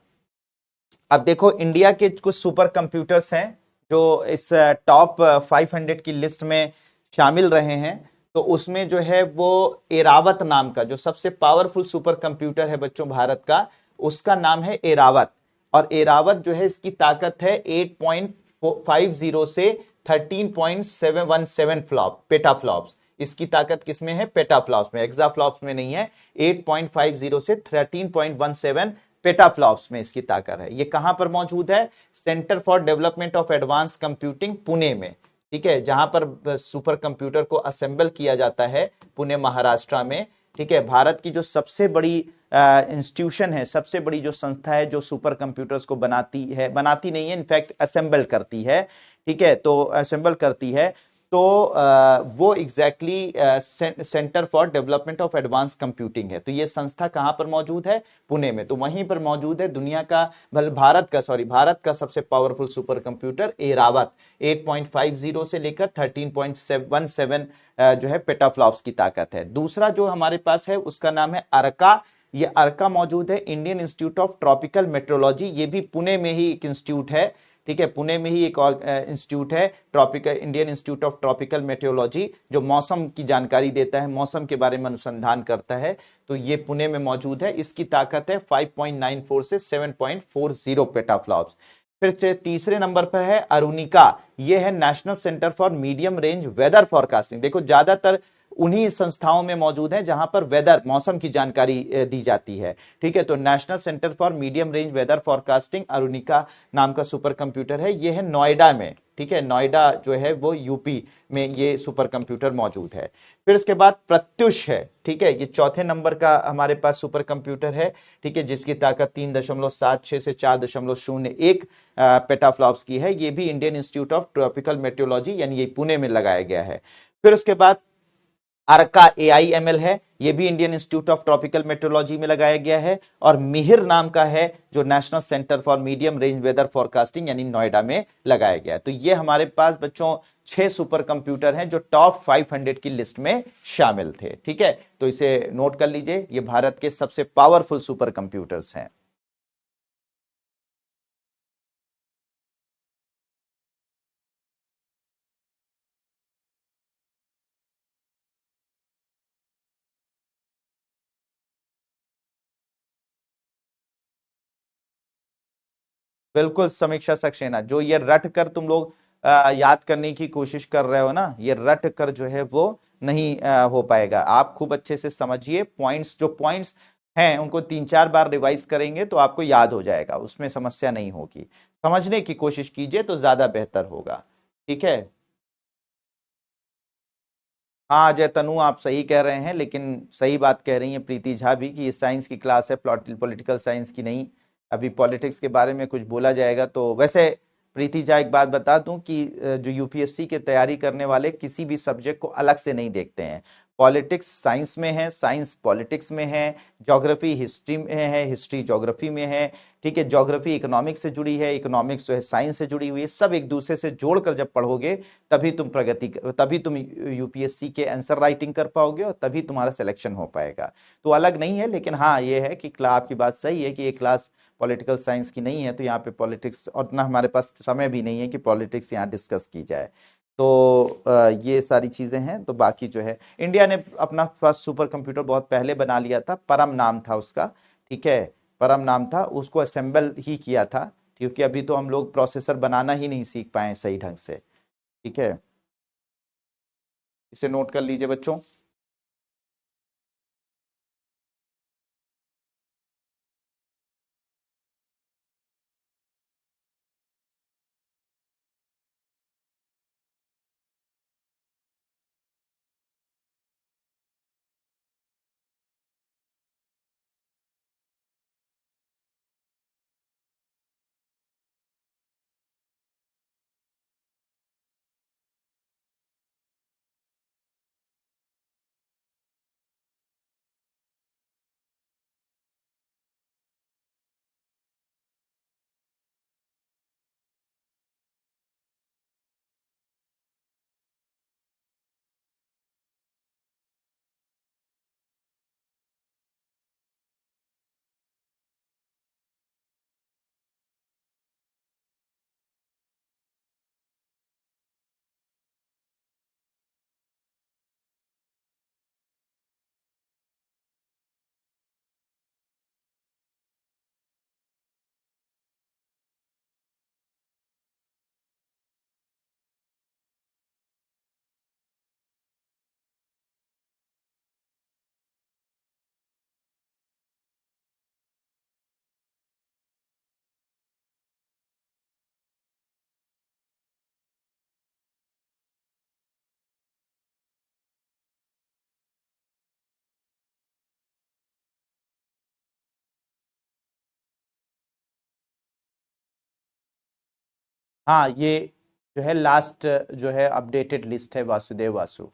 S1: अब देखो इंडिया के कुछ सुपर कंप्यूटर्स हैं जो इस टॉप 500 की लिस्ट में शामिल रहे हैं। तो उसमें जो है वो एरावत नाम का जो सबसे पावरफुल सुपर कंप्यूटर है बच्चों भारत का, उसका नाम है एरावत। और एरावत जो है इसकी ताकत है 8.50 से 13.717 फ्लॉप पेटा फ्लॉप्स। इसकी ताकत किसमें है? पेटा फ्लॉप्स में, एक्सा फ्लॉप्स में नहीं है। 8.50 से 13.17 पेटाफ्लॉप्स में इसकी ताकत है। ये कहां पर मौजूद है? Centre for development of advance computing Pune में, ठीक है, जहां पर सुपर कंप्यूटर को असेंबल किया जाता है, पुणे महाराष्ट्र में, ठीक है। भारत की जो सबसे बड़ी इंस्टीट्यूशन है, सबसे बड़ी जो संस्था है जो सुपर कंप्यूटर्स को बनाती है, बनाती नहीं है इनफैक्ट असेंबल करती है, ठीक है, तो असेंबल करती है। तो वो exactly centre for development of advance computing है। तो ये संस्था कहां पर मौजूद है? पुणे में। तो वहीं पर मौजूद है दुनिया का, भारत का सबसे पावरफुल सुपर कंप्यूटर एरावत, 8.50 से लेकर 13.17 जो है पेटाफ्लॉप्स की ताकत है। दूसरा जो हमारे पास है उसका नाम है अर्का ये अर्का मौजूद है, Indian institute of tropical metrology, ये भी पुणे में ही एक इंस्टीट्यूट है, ठीक है, पुणे में ही एक और इंस्टीट्यूट है, tropical Indian institute of tropical metrology, जो मौसम की जानकारी देता है, मौसम के बारे में अनुसंधान करता है। तो ये पुणे में मौजूद है। इसकी ताकत है 5.94 से 7.40 पेटाफ्लॉप्स। फिर से तीसरे नंबर पर है अरुणिका, ये है national centre for medium range weather forecasting. देखो ज्यादातर उन्हीं संस्थाओं में मौजूद है जहां पर वेदर मौसम की जानकारी दी जाती है, ठीक है। तो national centre for medium range weather forecasting Arunika नाम का सुपर कंप्यूटर है, ये है नोएडा में, ठीक है, नोएडा जो है वो यूपी में ये सुपर कंप्यूटर मौजूद है। फिर उसके बाद प्रत्युष है, ठीक है, ये चौथे नंबर का हमारे पास सुपर कंप्यूटर है, ठीक है, जिसकी ताकत 3.76 से 4.01 पेटाफ्लॉप्स की है। ये भी Indian institute of tropical metrology यानी ये पुणे में लगाया गया है। फिर उसके बाद अर्का AIML है, यह भी Indian institute of tropical metrology में लगाया गया है। और मिहिर नाम का है जो national centre for medium range weather forecasting यानी नोएडा में लगाया गया है। तो ये हमारे पास बच्चों 6 सुपर कंप्यूटर हैं जो टॉप 500 की लिस्ट में शामिल थे, ठीक है। तो इसे नोट कर लीजिए, ये भारत के सबसे पावरफुल सुपर कंप्यूटर्स हैं। बिल्कुल समीक्षा सक्सेना, जो ये रट कर तुम लोग याद करने की कोशिश कर रहे हो ना, ये रट कर जो है वो नहीं हो पाएगा। आप खूब अच्छे से समझिए पॉइंट्स, जो पॉइंट्स हैं उनको 3-4 बार रिवाइज करेंगे तो आपको याद हो जाएगा, उसमें समस्या नहीं होगी। समझने की कोशिश कीजिए तो ज्यादा बेहतर होगा, ठीक है। हाँ अजय तनु, आप सही कह रहे हैं, लेकिन सही बात कह रही हैं प्रीति झा भी कि ये साइंस की क्लास है, पॉलिटिकल साइंस की नहीं। अभी पॉलिटिक्स के बारे में कुछ बोला जाएगा तो वैसे प्रीति झा एक बात बता दूं कि जो यूपीएससी की तैयारी करने वाले किसी भी सब्जेक्ट को अलग से नहीं देखते हैं। पॉलिटिक्स साइंस में है, साइंस पॉलिटिक्स में है, ज्योग्राफी हिस्ट्री में है, हिस्ट्री ज्योग्राफी में है, ठीक है, ज्योग्राफी इकोनॉमिक्स से जुड़ी है, इकोनॉमिक्स जो है साइंस से जुड़ी हुई है। सब एक दूसरे से जोड़कर जब पढ़ोगे तभी तुम यूपीएससी के आंसर राइटिंग कर पाओगे और तभी तुम्हारा सिलेक्शन हो पाएगा। तो अलग नहीं है, लेकिन हाँ ये है कि आपकी बात सही है कि ये क्लास पॉलिटिकल साइंस की नहीं है, तो यहाँ पे पॉलिटिक्स और उतना हमारे पास समय भी नहीं है कि पॉलिटिक्स यहाँ डिस्कस की जाए। तो ये सारी चीजें हैं। तो बाकी जो है इंडिया ने अपना फर्स्ट सुपर कंप्यूटर बहुत पहले बना लिया था, परम नाम था उसका, ठीक है, परम नाम था, उसको असेंबल ही किया था, क्योंकि अभी तो हम लोग प्रोसेसर बनाना ही नहीं सीख पाए सही ढंग से, ठीक है। इसे नोट कर लीजिए बच्चों। हाँ ये जो है लास्ट जो है अपडेटेड लिस्ट है वासुदेव वासु।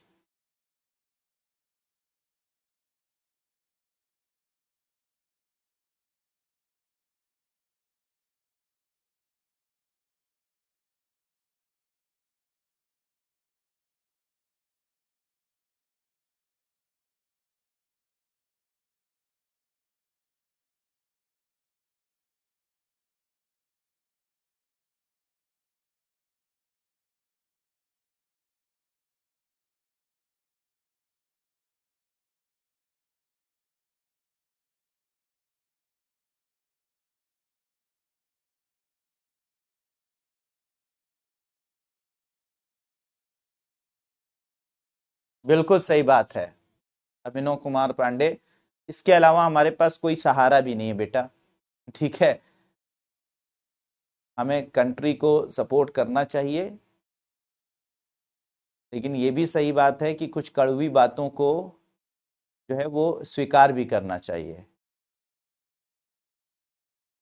S1: बिल्कुल सही बात है अभिनव कुमार पांडे। इसके अलावा हमारे पास कोई सहारा भी नहीं है बेटा। ठीक है, हमें कंट्री को सपोर्ट करना चाहिए, लेकिन ये भी सही बात है कि कुछ कड़वी बातों को जो है वो स्वीकार भी करना चाहिए।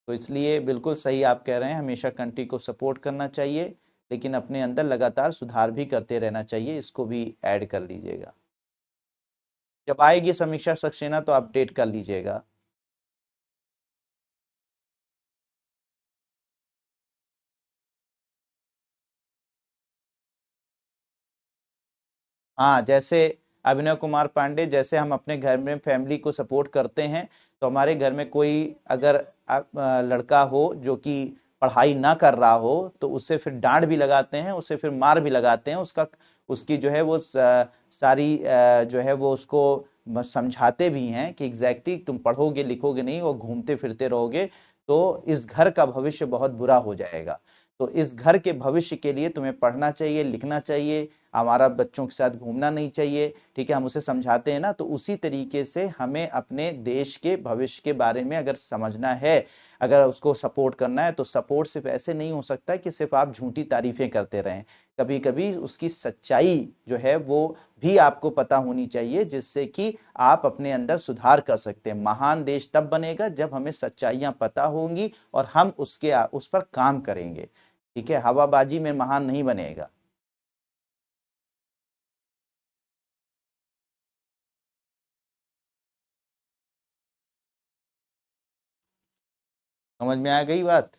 S1: तो इसलिए बिल्कुल सही आप कह रहे हैं, हमेशा कंट्री को सपोर्ट करना चाहिए, लेकिन अपने अंदर लगातार सुधार भी करते रहना चाहिए, इसको भी ऐड कर लीजिएगा। जब आएगी समीक्षा सक्सेना तो अपडेट कर लीजिएगा। हाँ, जैसे अभिनव कुमार पांडे, जैसे हम अपने घर में फैमिली को सपोर्ट करते हैं, तो हमारे घर में कोई अगर लड़का हो जो कि पढ़ाई ना कर रहा हो, तो उससे फिर डांट भी लगाते हैं, उससे फिर मार भी लगाते हैं, उसका उसकी जो है वो सारी जो है वो उसको समझाते भी हैं कि एग्जैक्टली तुम पढ़ोगे लिखोगे नहीं और घूमते फिरते रहोगे तो इस घर का भविष्य बहुत बुरा हो जाएगा। तो इस घर के भविष्य के लिए तुम्हें पढ़ना चाहिए, लिखना चाहिए, हमारा बच्चों के साथ घूमना नहीं चाहिए। ठीक है, हम उसे समझाते हैं ना, तो उसी तरीके से हमें अपने देश के भविष्य के बारे में अगर समझना है, अगर उसको सपोर्ट करना है, तो सपोर्ट सिर्फ ऐसे नहीं हो सकता कि सिर्फ आप झूठी तारीफें करते रहें। कभी कभी उसकी सच्चाई जो है वो भी आपको पता होनी चाहिए, जिससे कि आप अपने अंदर सुधार कर सकते हैं। महान देश तब बनेगा जब हमें सच्चाइयां पता होंगी और हम उस पर काम करेंगे। ठीक है, हवाबाजी में महान नहीं बनेगा। समझ में आ गई बात?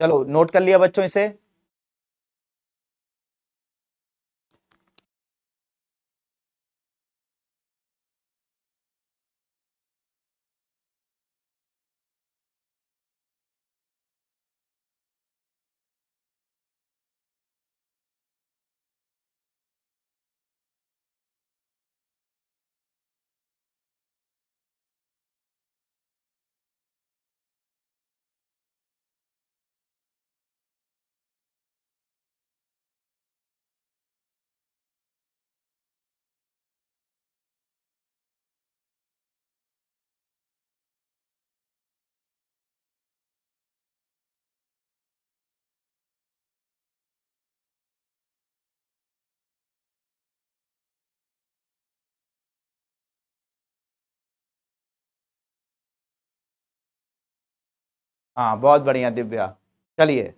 S1: चलो नोट कर लिया बच्चों इसे। हाँ, बहुत बढ़िया दिव्या। चलिए।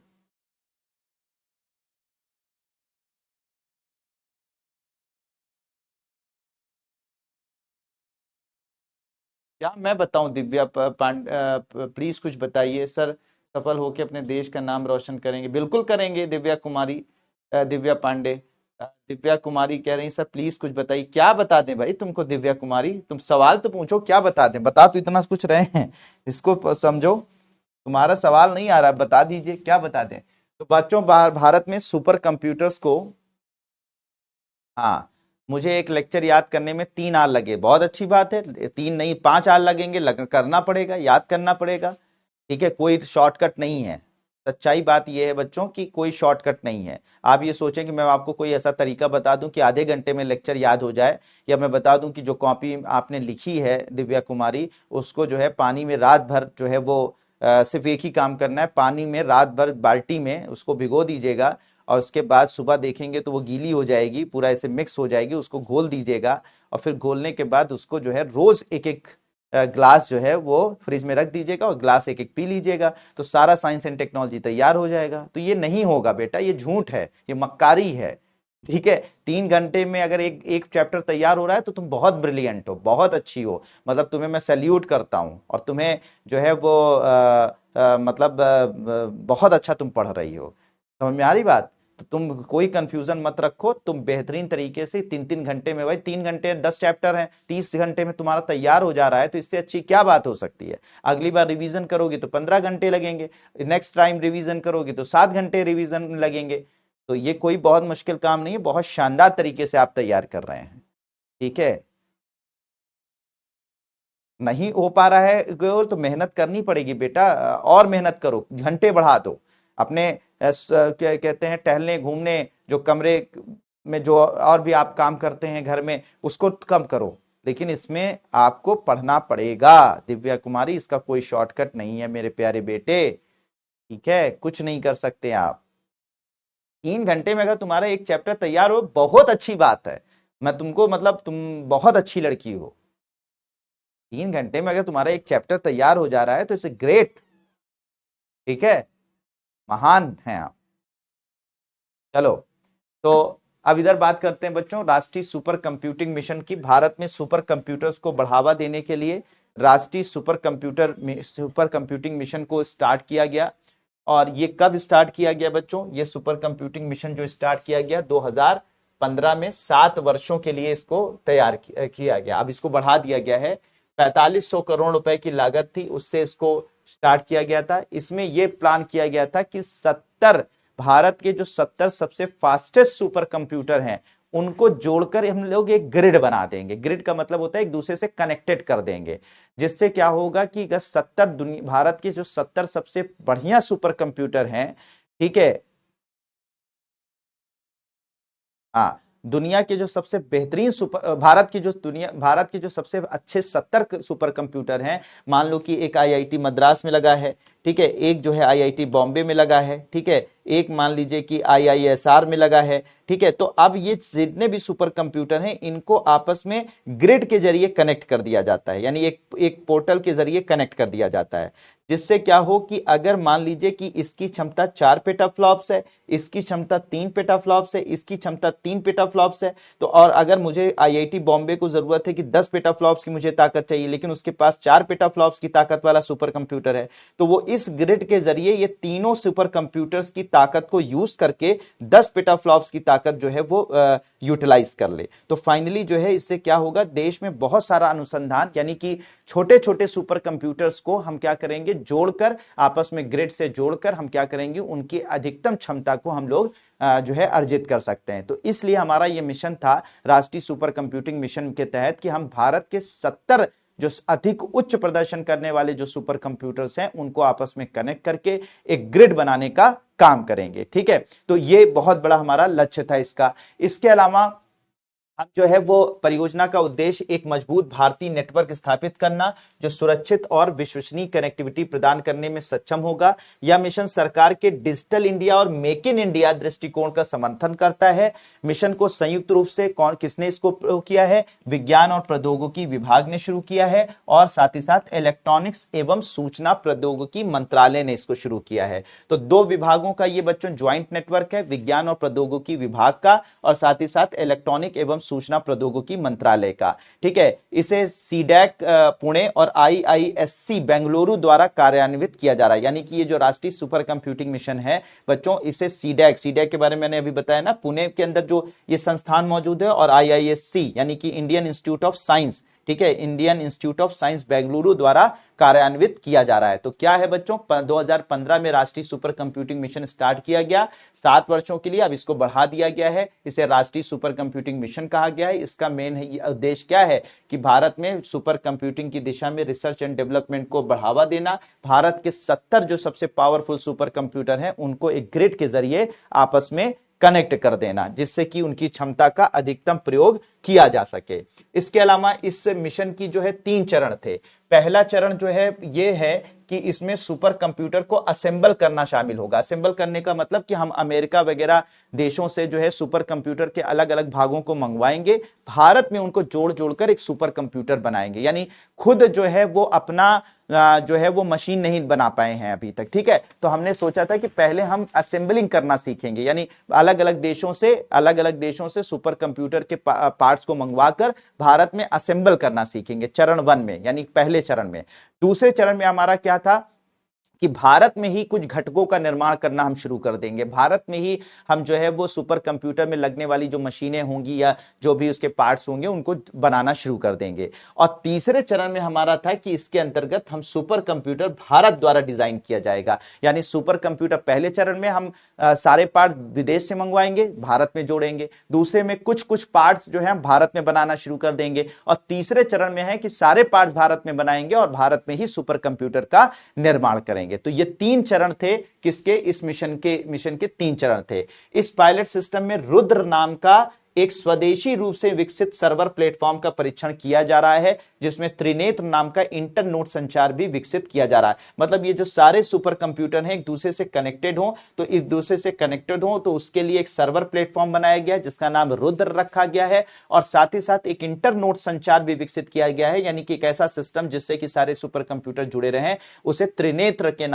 S1: क्या मैं बताऊं दिव्या प्लीज कुछ बताइए सर। सफल होकर अपने देश का नाम रोशन करेंगे, बिल्कुल करेंगे दिव्या कुमारी, दिव्या पांडे। दिव्या कुमारी कह रही सर प्लीज कुछ बताइए। क्या बता दें भाई तुमको दिव्या कुमारी, तुम सवाल तो पूछो, क्या बता दें? बता तो इतना कुछ रहे हैं, इसको समझो। तुम्हारा सवाल नहीं आ रहा, बता दीजिए क्या बता दें। तो बच्चों, भारत में सुपर कंप्यूटर्स को, हाँ, मुझे एक लेक्चर याद करने में 3 आर लगे, बहुत अच्छी बात है, 3 नहीं 5 आर लगेंगे, करना पड़ेगा, याद करना पड़ेगा। ठीक है, कोई शॉर्टकट नहीं है। सच्चाई बात यह है बच्चों कि कोई शॉर्टकट नहीं है। आप ये सोचें कि मैं आपको कोई ऐसा तरीका बता दूं कि आधे घंटे में लेक्चर याद हो जाए, या मैं बता दूं कि जो कॉपी आपने लिखी है दिव्या कुमारी, उसको जो है पानी में रात भर जो है वो सिर्फ एक ही काम करना है, पानी में रात भर बाल्टी में उसको भिगो दीजिएगा, और उसके बाद सुबह देखेंगे तो वो गीली हो जाएगी, पूरा ऐसे मिक्स हो जाएगी, उसको घोल दीजिएगा। और फिर घोलने के बाद उसको जो है रोज एक एक ग्लास जो है वो फ्रिज में रख दीजिएगा और ग्लास एक एक पी लीजिएगा, तो सारा साइंस एंड टेक्नोलॉजी तैयार हो जाएगा। तो ये नहीं होगा बेटा, ये झूठ है, ये मक्कारी है। ठीक है, 3 घंटे में अगर एक एक चैप्टर तैयार हो रहा है तो तुम बहुत ब्रिलियंट हो, बहुत अच्छी हो, मतलब तुम्हें मैं सैल्यूट करता हूं, और तुम्हें जो है वो मतलब बहुत अच्छा तुम पढ़ रही हो। समझ में आ रही बात? तो तुम कोई कंफ्यूजन मत रखो, तुम बेहतरीन तरीके से 3 3 घंटे में, भाई 3 घंटे 10 चैप्टर हैं, 30 घंटे में तुम्हारा तैयार हो जा रहा है, तो इससे अच्छी क्या बात हो सकती है? अगली बार रिवीजन करोगी तो 15 घंटे लगेंगे, नेक्स्ट टाइम रिवीजन करोगी तो 7 घंटे रिवीजन लगेंगे। तो ये कोई बहुत मुश्किल काम नहीं है, बहुत शानदार तरीके से आप तैयार कर रहे हैं। ठीक है, नहीं हो पा रहा है गोर, तो मेहनत करनी पड़ेगी बेटा, और मेहनत करो, घंटे बढ़ा दो अपने। क्या कहते हैं, टहलने घूमने जो कमरे में जो और भी आप काम करते हैं घर में उसको कम करो, लेकिन इसमें आपको पढ़ना पड़ेगा दिव्या कुमारी, इसका कोई शॉर्टकट नहीं है मेरे प्यारे बेटे। ठीक है, कुछ नहीं कर सकते आप। 3 घंटे में अगर तुम्हारा एक चैप्टर तैयार हो बहुत अच्छी बात है, मैं तुमको मतलब तुम बहुत अच्छी लड़की हो। 3 घंटे में अगर तुम्हारा एक चैप्टर तैयार हो जा रहा है तो इट्स ग्रेट। ठीक है, महान हैं आप। चलो, तो अब इधर बात करते हैं बच्चों राष्ट्रीय सुपर कंप्यूटिंग मिशन की। भारत में सुपर कंप्यूटर्स को बढ़ावा देने के लिए राष्ट्रीय सुपर कंप्यूटिंग मिशन को स्टार्ट किया गया। और ये कब स्टार्ट किया गया बच्चों? ये सुपर कंप्यूटिंग मिशन जो स्टार्ट किया गया 2015 में, 7 वर्षों के लिए इसको तैयार किया गया। अब इसको बढ़ा दिया गया है, 4500 करोड़ रुपए की लागत थी, उससे इसको स्टार्ट किया गया था। इसमें यह प्लान किया गया था कि 70 भारत के जो 70 सबसे फास्टेस्ट सुपर कंप्यूटर हैं उनको जोड़कर हम लोग एक ग्रिड बना देंगे। ग्रिड का मतलब होता है एक दूसरे से कनेक्टेड कर देंगे, जिससे क्या होगा कि अगर 70 भारत के जो 70 सबसे बढ़िया सुपर कंप्यूटर हैं, ठीक है, हाँ, दुनिया के जो सबसे बेहतरीन भारत के जो सबसे अच्छे 70 सुपर कंप्यूटर हैं, मान लो कि एक आईआईटी मद्रास में लगा है, ठीक है, एक जो है आईआईटी बॉम्बे में लगा है, ठीक है, एक मान लीजिए कि आईआईएसआर में लगा है, ठीक है। तो अब ये जितने भी सुपर कंप्यूटर हैं इनको आपस में ग्रिड के जरिए कनेक्ट कर दिया जाता है, यानी एक पोर्टल के जरिए कनेक्ट कर दिया जाता है, जिससे क्या हो कि अगर मान लीजिए कि इसकी क्षमता 4 पेटाफ्लॉप्स है, इसकी क्षमता 3 पेटाफ्लॉप्स है, इसकी क्षमता 3 पेटाफ्लॉप्स है, तो और अगर मुझे आईआईटी बॉम्बे को जरूरत है कि 10 पेटाफ्लॉप्स की मुझे ताकत चाहिए, लेकिन उसके पास 4 पेटाफ्लॉप्स की ताकत वाला सुपर कंप्यूटर है, तो वो इस ग्रिड के जरिए ये तीनों सुपर कंप्यूटर्स की ताकत को यूज करके 10 पेटाफ्लॉप्स की ताकत जो है वो यूटिलाइज कर ले। तो फाइनली जो है इससे क्या होगा, देश में बहुत सारा अनुसंधान, यानी कि छोटे छोटे सुपर कंप्यूटर्स को हम क्या करेंगे, जोड़कर आपस में ग्रिड से जोड़कर हम क्या करेंगे, उनकी अधिकतम क्षमता को हम लोग जो है अर्जित कर सकते हैं। तो इसलिए हमारा यह मिशन था राष्ट्रीय सुपर कंप्यूटिंग मिशन के तहत कि हम भारत के 70 जो अधिक उच्च प्रदर्शन करने वाले जो सुपर कंप्यूटर्स हैं उनको आपस में कनेक्ट करके एक ग्रिड बनाने का काम करेंगे। ठीक है, तो ये बहुत बड़ा हमारा लक्ष्य था इसका। इसके अलावा हम जो है वो परियोजना का उद्देश्य एक मजबूत भारतीय नेटवर्क स्थापित करना जो सुरक्षित और विश्वसनीय कनेक्टिविटी प्रदान करने में सक्षम होगा। यह मिशन सरकार के डिजिटल इंडिया और मेक इन इंडिया दृष्टिकोण का समर्थन करता है। मिशन को संयुक्त रूप से किसने इसको किया है, विज्ञान और प्रौद्योगिकी विभाग ने शुरू किया है, और साथ ही साथ इलेक्ट्रॉनिक्स एवं सूचना प्रौद्योगिकी मंत्रालय ने इसको शुरू किया है। तो 2 विभागों का ये बच्चों ज्वाइंट नेटवर्क है, विज्ञान और प्रौद्योगिकी विभाग का और साथ ही साथ इलेक्ट्रॉनिक एवं सूचना प्रौद्योगिकी मंत्रालय का। ठीक है, इसे सीडैक पुणे और आईआईएससी बेंगलुरु द्वारा कार्यान्वित किया जा रहा है। यानी कि ये जो राष्ट्रीय सुपर कंप्यूटिंग मिशन है बच्चों, इसे सीडैक के बारे में मैंने अभी बताया ना, पुणे के अंदर जो ये संस्थान मौजूद है, और आईआईएससी यानी कि इंडियन इंस्टीट्यूट ऑफ साइंस, ठीक है, Indian institute of science Bengaluru द्वारा कार्यान्वित किया जा रहा है। तो क्या है बच्चों, 2015 में राष्ट्रीय सुपर कंप्यूटिंग मिशन स्टार्ट किया गया 7 वर्षों के लिए। अब इसको बढ़ा दिया गया है, इसे राष्ट्रीय सुपर कंप्यूटिंग मिशन कहा गया है। इसका मेन उद्देश्य क्या है कि भारत में सुपर कंप्यूटिंग की दिशा में रिसर्च एंड डेवलपमेंट को बढ़ावा देना, भारत के 70 जो सबसे पावरफुल सुपर कंप्यूटर हैं उनको एक ग्रिड के जरिए आपस में कनेक्ट कर देना, जिससे कि उनकी क्षमता का अधिकतम प्रयोग किया जा सके। इसके अलावा इस मिशन की जो है 3 चरण थे। पहला चरण जो है ये है कि इसमें सुपर कंप्यूटर को असेंबल करना शामिल होगा। असेंबल करने का मतलब कि हम अमेरिका वगैरह देशों से जो है सुपर कंप्यूटर के अलग अलग भागों को मंगवाएंगे, भारत में उनको जोड़ जोड़कर एक सुपर कंप्यूटर बनाएंगे। यानी खुद जो है वो अपना जो है वो मशीन नहीं बना पाए हैं अभी तक। ठीक है, तो हमने सोचा था कि पहले हम असेंबलिंग करना सीखेंगे, यानी अलग अलग देशों से सुपर कंप्यूटर के पार्ट्स को मंगवाकर भारत में असेंबल करना सीखेंगे, चरण 1 में, यानी पहले चरण में। दूसरे चरण में हमारा क्या था कि भारत में ही कुछ घटकों का निर्माण करना हम शुरू कर देंगे। भारत में ही हम जो है वो सुपर कंप्यूटर में लगने वाली जो मशीनें होंगी या जो भी उसके पार्ट्स होंगे उनको बनाना शुरू कर देंगे। और तीसरे चरण में हमारा था कि इसके अंतर्गत हम सुपर कंप्यूटर भारत द्वारा डिजाइन किया जाएगा। यानी सुपर कंप्यूटर पहले चरण में हम सारे पार्ट विदेश से मंगवाएंगे, भारत में जोड़ेंगे। दूसरे में कुछ कुछ पार्ट्स जो है हम भारत में बनाना शुरू कर देंगे। और तीसरे चरण में है कि सारे पार्ट्स भारत में बनाएंगे और भारत में ही सुपर कंप्यूटर का निर्माण करेंगे। बनाएंगे। तो ये 3 चरण थे किसके, इस मिशन के 3 चरण थे। इस पायलट सिस्टम में रुद्र नाम का एक स्वदेशी रूप से विकसित सर्वर प्लेटफॉर्म का परीक्षण किया जा रहा है, जिसमें त्रिनेत्र नाम का इंटरनोड संचार भी विकसित किया जा रहा है। मतलब ये जो सारे सुपर कंप्यूटर हैं एक दूसरे से कनेक्टेड हो, तो इस दूसरे से कनेक्टेड हो तो उसके लिए एक सर्वर प्लेटफॉर्म बनाया गया है जिसका नाम रुद्र रखा गया है, और साथ ही साथ एक इंटरनोड संचार भी विकसित किया गया है, यानी कि एक ऐसा सिस्टम जिससे कि सारे सुपर कंप्यूटर जुड़े रहे, उसे त्रिनेत्र के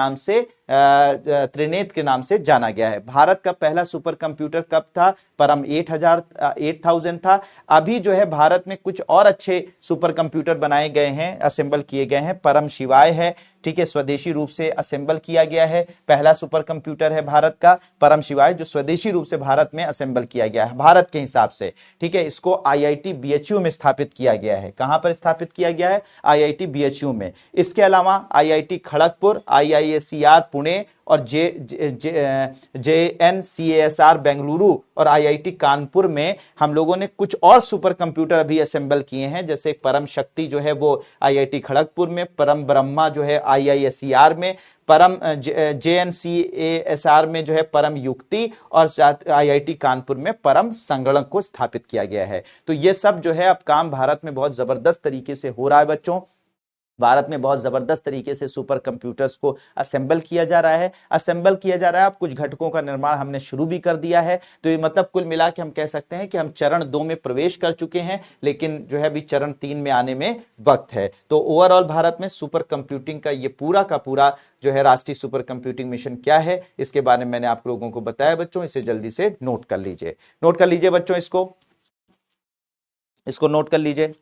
S1: नाम से जाना गया है। भारत का पहला सुपर कंप्यूटर कब था, परम 8000 था। अभी जो है भारत में कुछ और अच्छे सुपर कंप्यूटर बनाए गए हैं, असेंबल किए गए हैं। परम शिवाय है, ठीक है, स्वदेशी रूप से असेंबल किया गया है। पहला सुपर कंप्यूटर है भारत का परम शिवाय, जो स्वदेशी रूप से भारत में असेंबल किया गया है भारत के हिसाब से, ठीक है। इसको आईआईटी बीएचयू में स्थापित किया गया है। कहां पर स्थापित किया गया है, आईआईटी बीएचयू में। इसके अलावा आईआईटी खड़गपुर, आईआईएसईआर पुणे और जेएनसीएसआर बेंगलुरु और आईआईटी कानपुर में हम लोगों ने कुछ और सुपर कंप्यूटर अभी असेंबल किए हैं, जैसे परम शक्ति जो है वो आईआईटी खड़गपुर में, परम ब्रह्मा जो है आईआईएसईआर में, परम जेएनसीएसआर में जो है परम युक्ति, और आईआईटी कानपुर में परम संगणक को स्थापित किया गया है। तो ये सब जो है अब काम भारत में बहुत जबरदस्त तरीके से हो रहा है बच्चों। भारत में बहुत जबरदस्त तरीके से सुपर कंप्यूटर्स को असेंबल किया जा रहा है। अब कुछ घटकों का निर्माण हमने शुरू भी कर दिया है। तो ये मतलब कुल मिला के हम कह सकते हैं कि हम चरण 2 में प्रवेश कर चुके हैं, लेकिन जो है अभी चरण 3 में आने में वक्त है। तो ओवरऑल भारत में सुपर कंप्यूटिंग का ये पूरा का पूरा जो है राष्ट्रीय सुपर कंप्यूटिंग मिशन क्या है, इसके बारे में मैंने आप लोगों को बताया बच्चों। इसे जल्दी से नोट कर लीजिए बच्चों, इसको नोट कर लीजिए।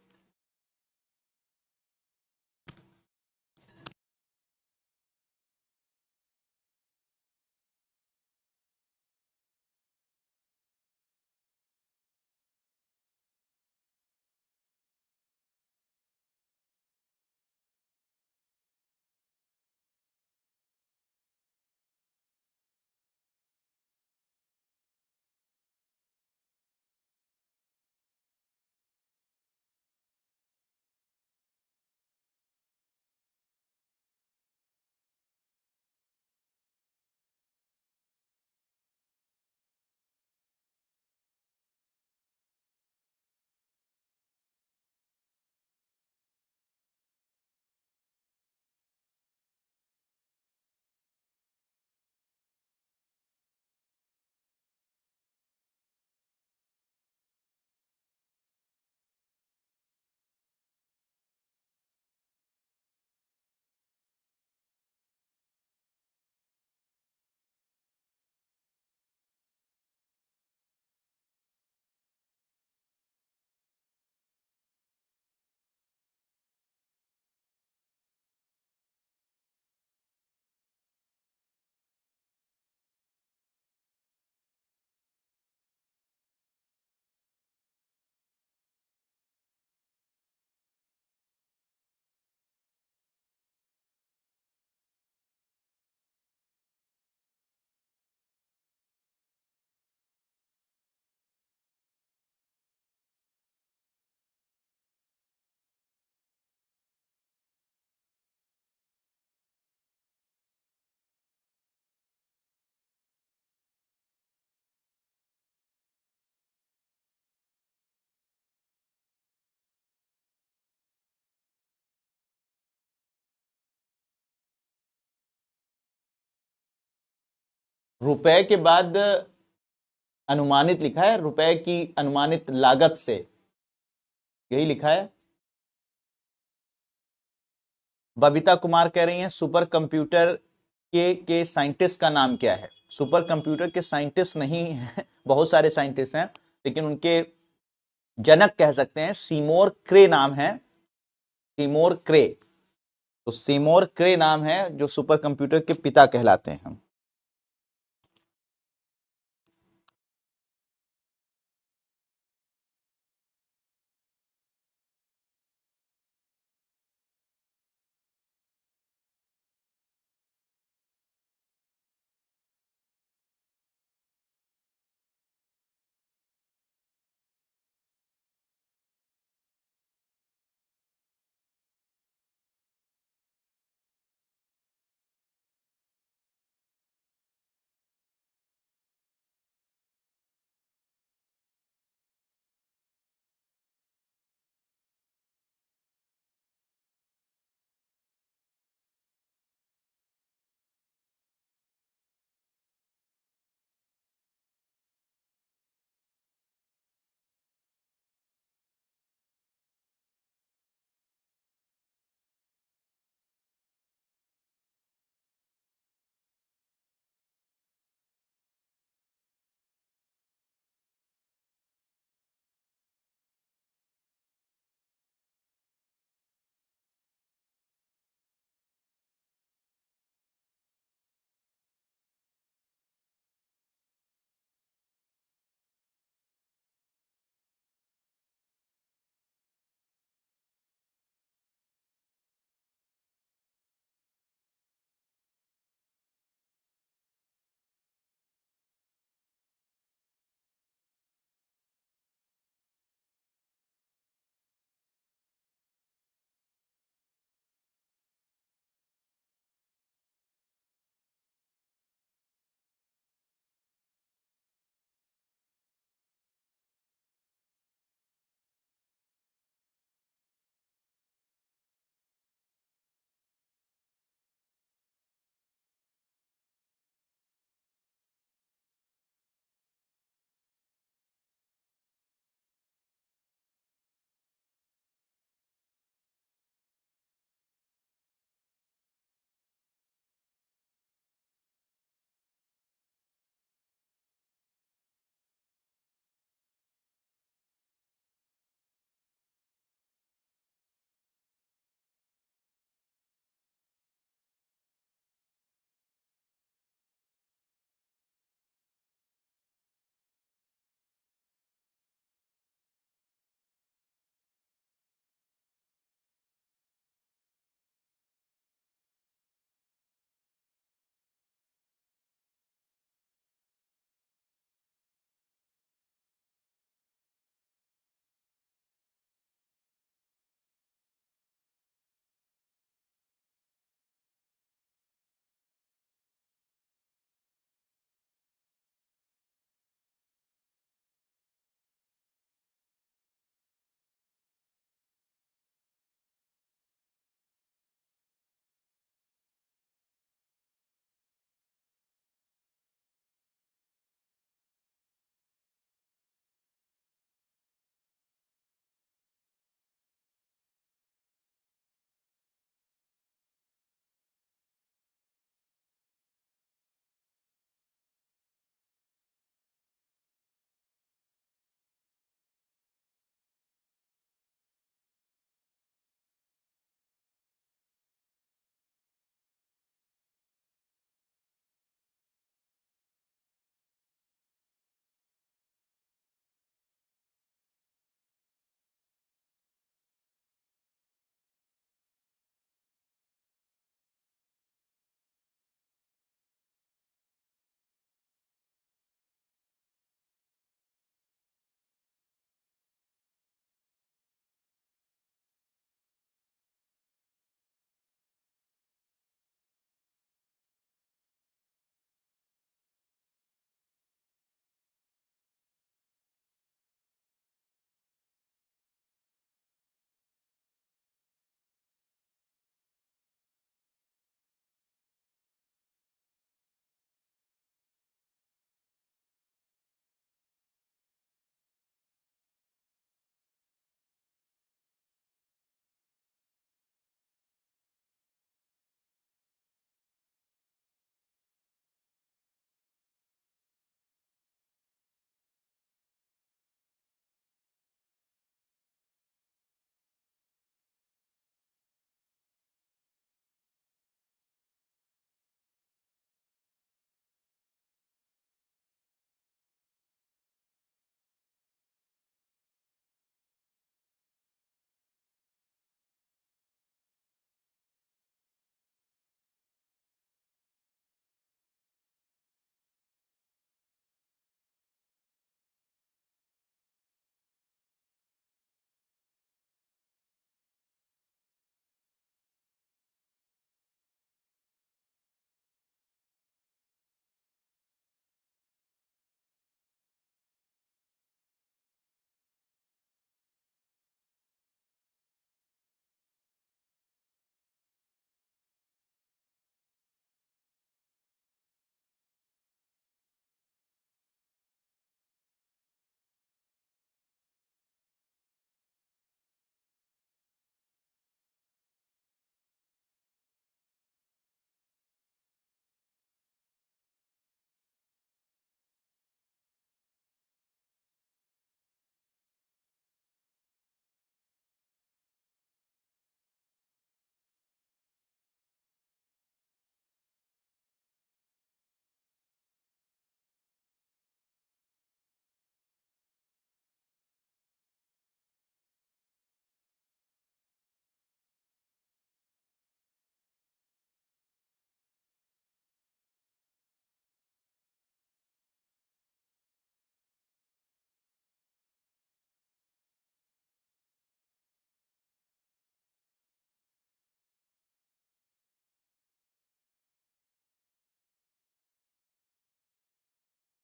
S1: रुपए के बाद अनुमानित लिखा है, रुपए की अनुमानित लागत से, यही लिखा है। बबीता कुमार कह रही हैं सुपर कंप्यूटर के साइंटिस्ट का नाम क्या है। सुपर कंप्यूटर के साइंटिस्ट नहीं है, बहुत सारे साइंटिस्ट हैं, लेकिन उनके जनक कह सकते हैं, सीमोर क्रे नाम है, सीमोर क्रे। तो सीमोर क्रे नाम है जो सुपर कंप्यूटर के पिता कहलाते हैं।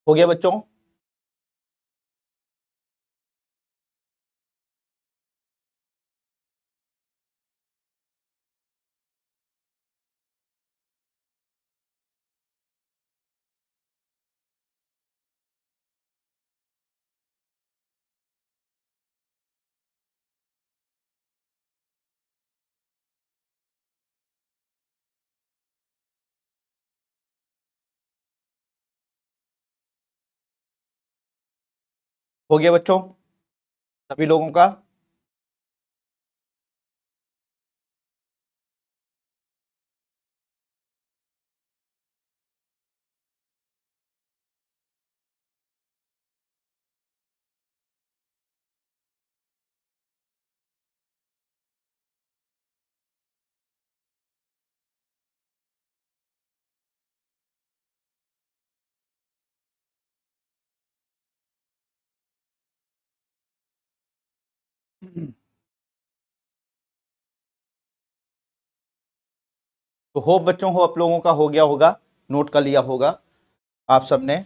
S1: हो गया बच्चों? हो गया बच्चों सभी लोगों का? तो होप बच्चों हो आप लोगों का हो गया होगा, नोट कर लिया होगा आप सबने।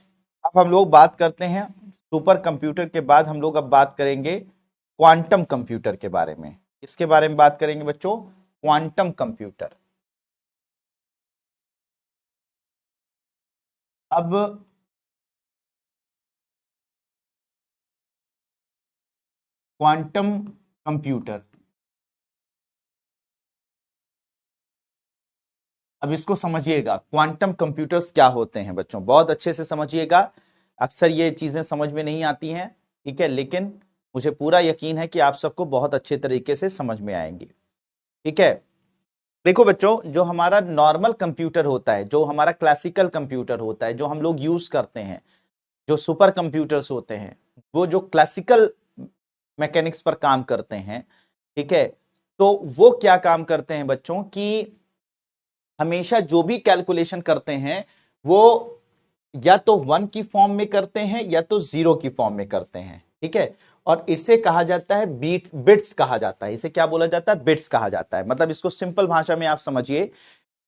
S1: अब हम लोग बात करते हैं सुपर कंप्यूटर के बाद हम लोग अब बात करेंगे क्वांटम कंप्यूटर के बारे में। इसके बारे में बात करेंगे बच्चों, क्वांटम कंप्यूटर। अब क्वांटम कंप्यूटर, अब इसको समझिएगा, क्वांटम कंप्यूटर्स क्या होते हैं बच्चों, बहुत अच्छे से समझिएगा। अक्सर ये चीजें समझ में नहीं आती हैं, ठीक है, लेकिन मुझे पूरा यकीन है कि आप सबको बहुत अच्छे तरीके से समझ में आएंगी, ठीक है। देखो बच्चों, जो हमारा नॉर्मल कंप्यूटर होता है, जो हमारा क्लासिकल कंप्यूटर होता है, जो हम लोग यूज करते हैं, जो सुपर कंप्यूटर्स होते हैं, वो जो क्लासिकल मैकेनिक्स पर काम करते हैं, ठीक है, तो वो क्या काम करते हैं बच्चों कि हमेशा जो भी कैलकुलेशन करते हैं वो या तो वन की फॉर्म में करते हैं या तो जीरो की फॉर्म में करते हैं, ठीक है। और इसे कहा जाता है बिट्स कहा जाता है। इसे क्या बोला जाता है? बिट्स कहा जाता है। मतलब इसको सिंपल भाषा में आप समझिए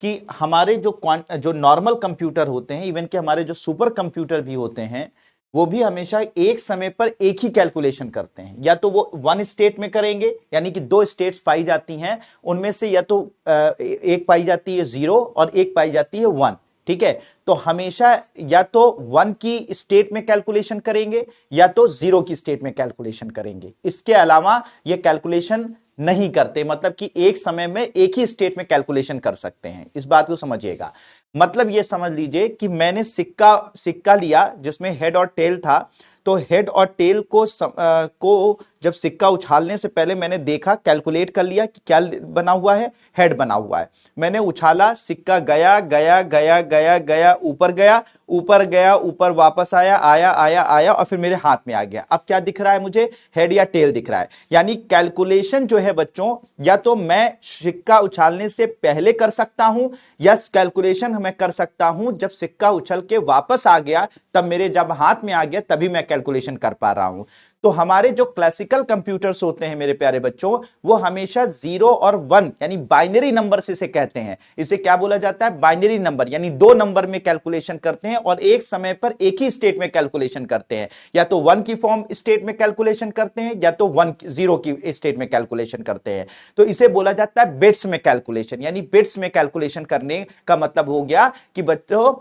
S1: कि हमारे जो नॉर्मल कंप्यूटर होते हैं, इवन कि हमारे जो सुपर कंप्यूटर भी होते हैं, वो भी हमेशा एक समय पर एक ही कैलकुलेशन करते हैं। या तो वो वन स्टेट में करेंगे, यानी कि दो स्टेट्स पाई जाती हैं, उनमें से या तो एक पाई जाती है जीरो और एक पाई जाती है वन, ठीक है। तो हमेशा या तो वन की स्टेट में कैलकुलेशन करेंगे या तो जीरो की स्टेट में कैलकुलेशन करेंगे। इसके अलावा ये कैलकुलेशन नहीं करते, मतलब कि एक समय में एक ही स्टेट में कैलकुलेशन कर सकते हैं। इस बात को समझिएगा। मतलब ये समझ लीजिए कि मैंने सिक्का सिक्का लिया जिसमें हेड और टेल था, तो हेड और टेल को जब सिक्का उछालने से पहले मैंने देखा, कैलकुलेट कर लिया कि क्या बना हुआ है, हेड बना हुआ है। मैंने उछाला, सिक्का गया गया गया गया गया, ऊपर गया, ऊपर गया, ऊपर वापस आया, आया आया आया और फिर मेरे हाथ में आ गया। अब क्या दिख रहा है मुझे? हेड या टेल दिख रहा है। यानी कैलकुलेशन जो है बच्चों, या तो मैं सिक्का उछालने से पहले कर सकता हूं, या कैलकुलेशन मैं कर सकता हूं जब सिक्का उछल के वापस आ गया, तब मेरे जब हाथ में आ गया तभी मैं कैलकुलेशन कर पा रहा हूं। तो हमारे जो क्लासिकल कंप्यूटर्स होते हैं मेरे प्यारे बच्चों, वो हमेशा जीरो और वन यानी बाइनरी नंबर से इसे कहते हैं। इसे क्या बोला जाता है? बाइनरी नंबर, यानी दो नंबर में कैलकुलेशन करते हैं और एक समय पर एक ही स्टेट में कैलकुलेशन करते हैं। या तो वन की फॉर्म स्टेट में कैलकुलेशन करते हैं या तो वन जीरो की स्टेट में कैलकुलेशन करते हैं। तो इसे बोला जाता है बिट्स में कैलकुलेशन। यानी बिट्स में कैलकुलेशन करने का मतलब हो गया कि बच्चों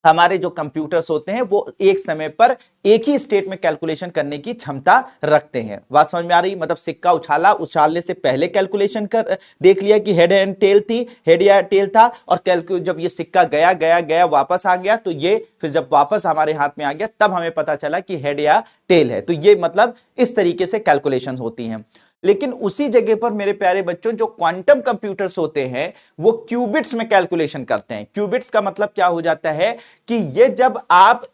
S1: हमारे जो कंप्यूटर्स होते हैं वो एक समय पर एक ही स्टेट में कैलकुलेशन करने की क्षमता रखते हैं। बात समझ में आ रही? मतलब सिक्का उछाला, उछालने से पहले कैलकुलेशन कर देख लिया कि हेड एंड टेल थी, हेड या टेल था, और जब ये सिक्का गया गया गया वापस आ गया, तो ये फिर जब वापस हमारे हाथ में आ गया तब हमें पता चला कि हेड या टेल है। तो ये मतलब इस तरीके से कैलकुलेशन होती हैं। लेकिन उसी जगह पर मेरे प्यारे बच्चों जो क्वांटम कंप्यूटर्स होते हैं वो क्यूबिट्स में कैलकुलेशन करते हैं। क्यूबिट्स का मतलब क्या हो जाता है कि ये जब आप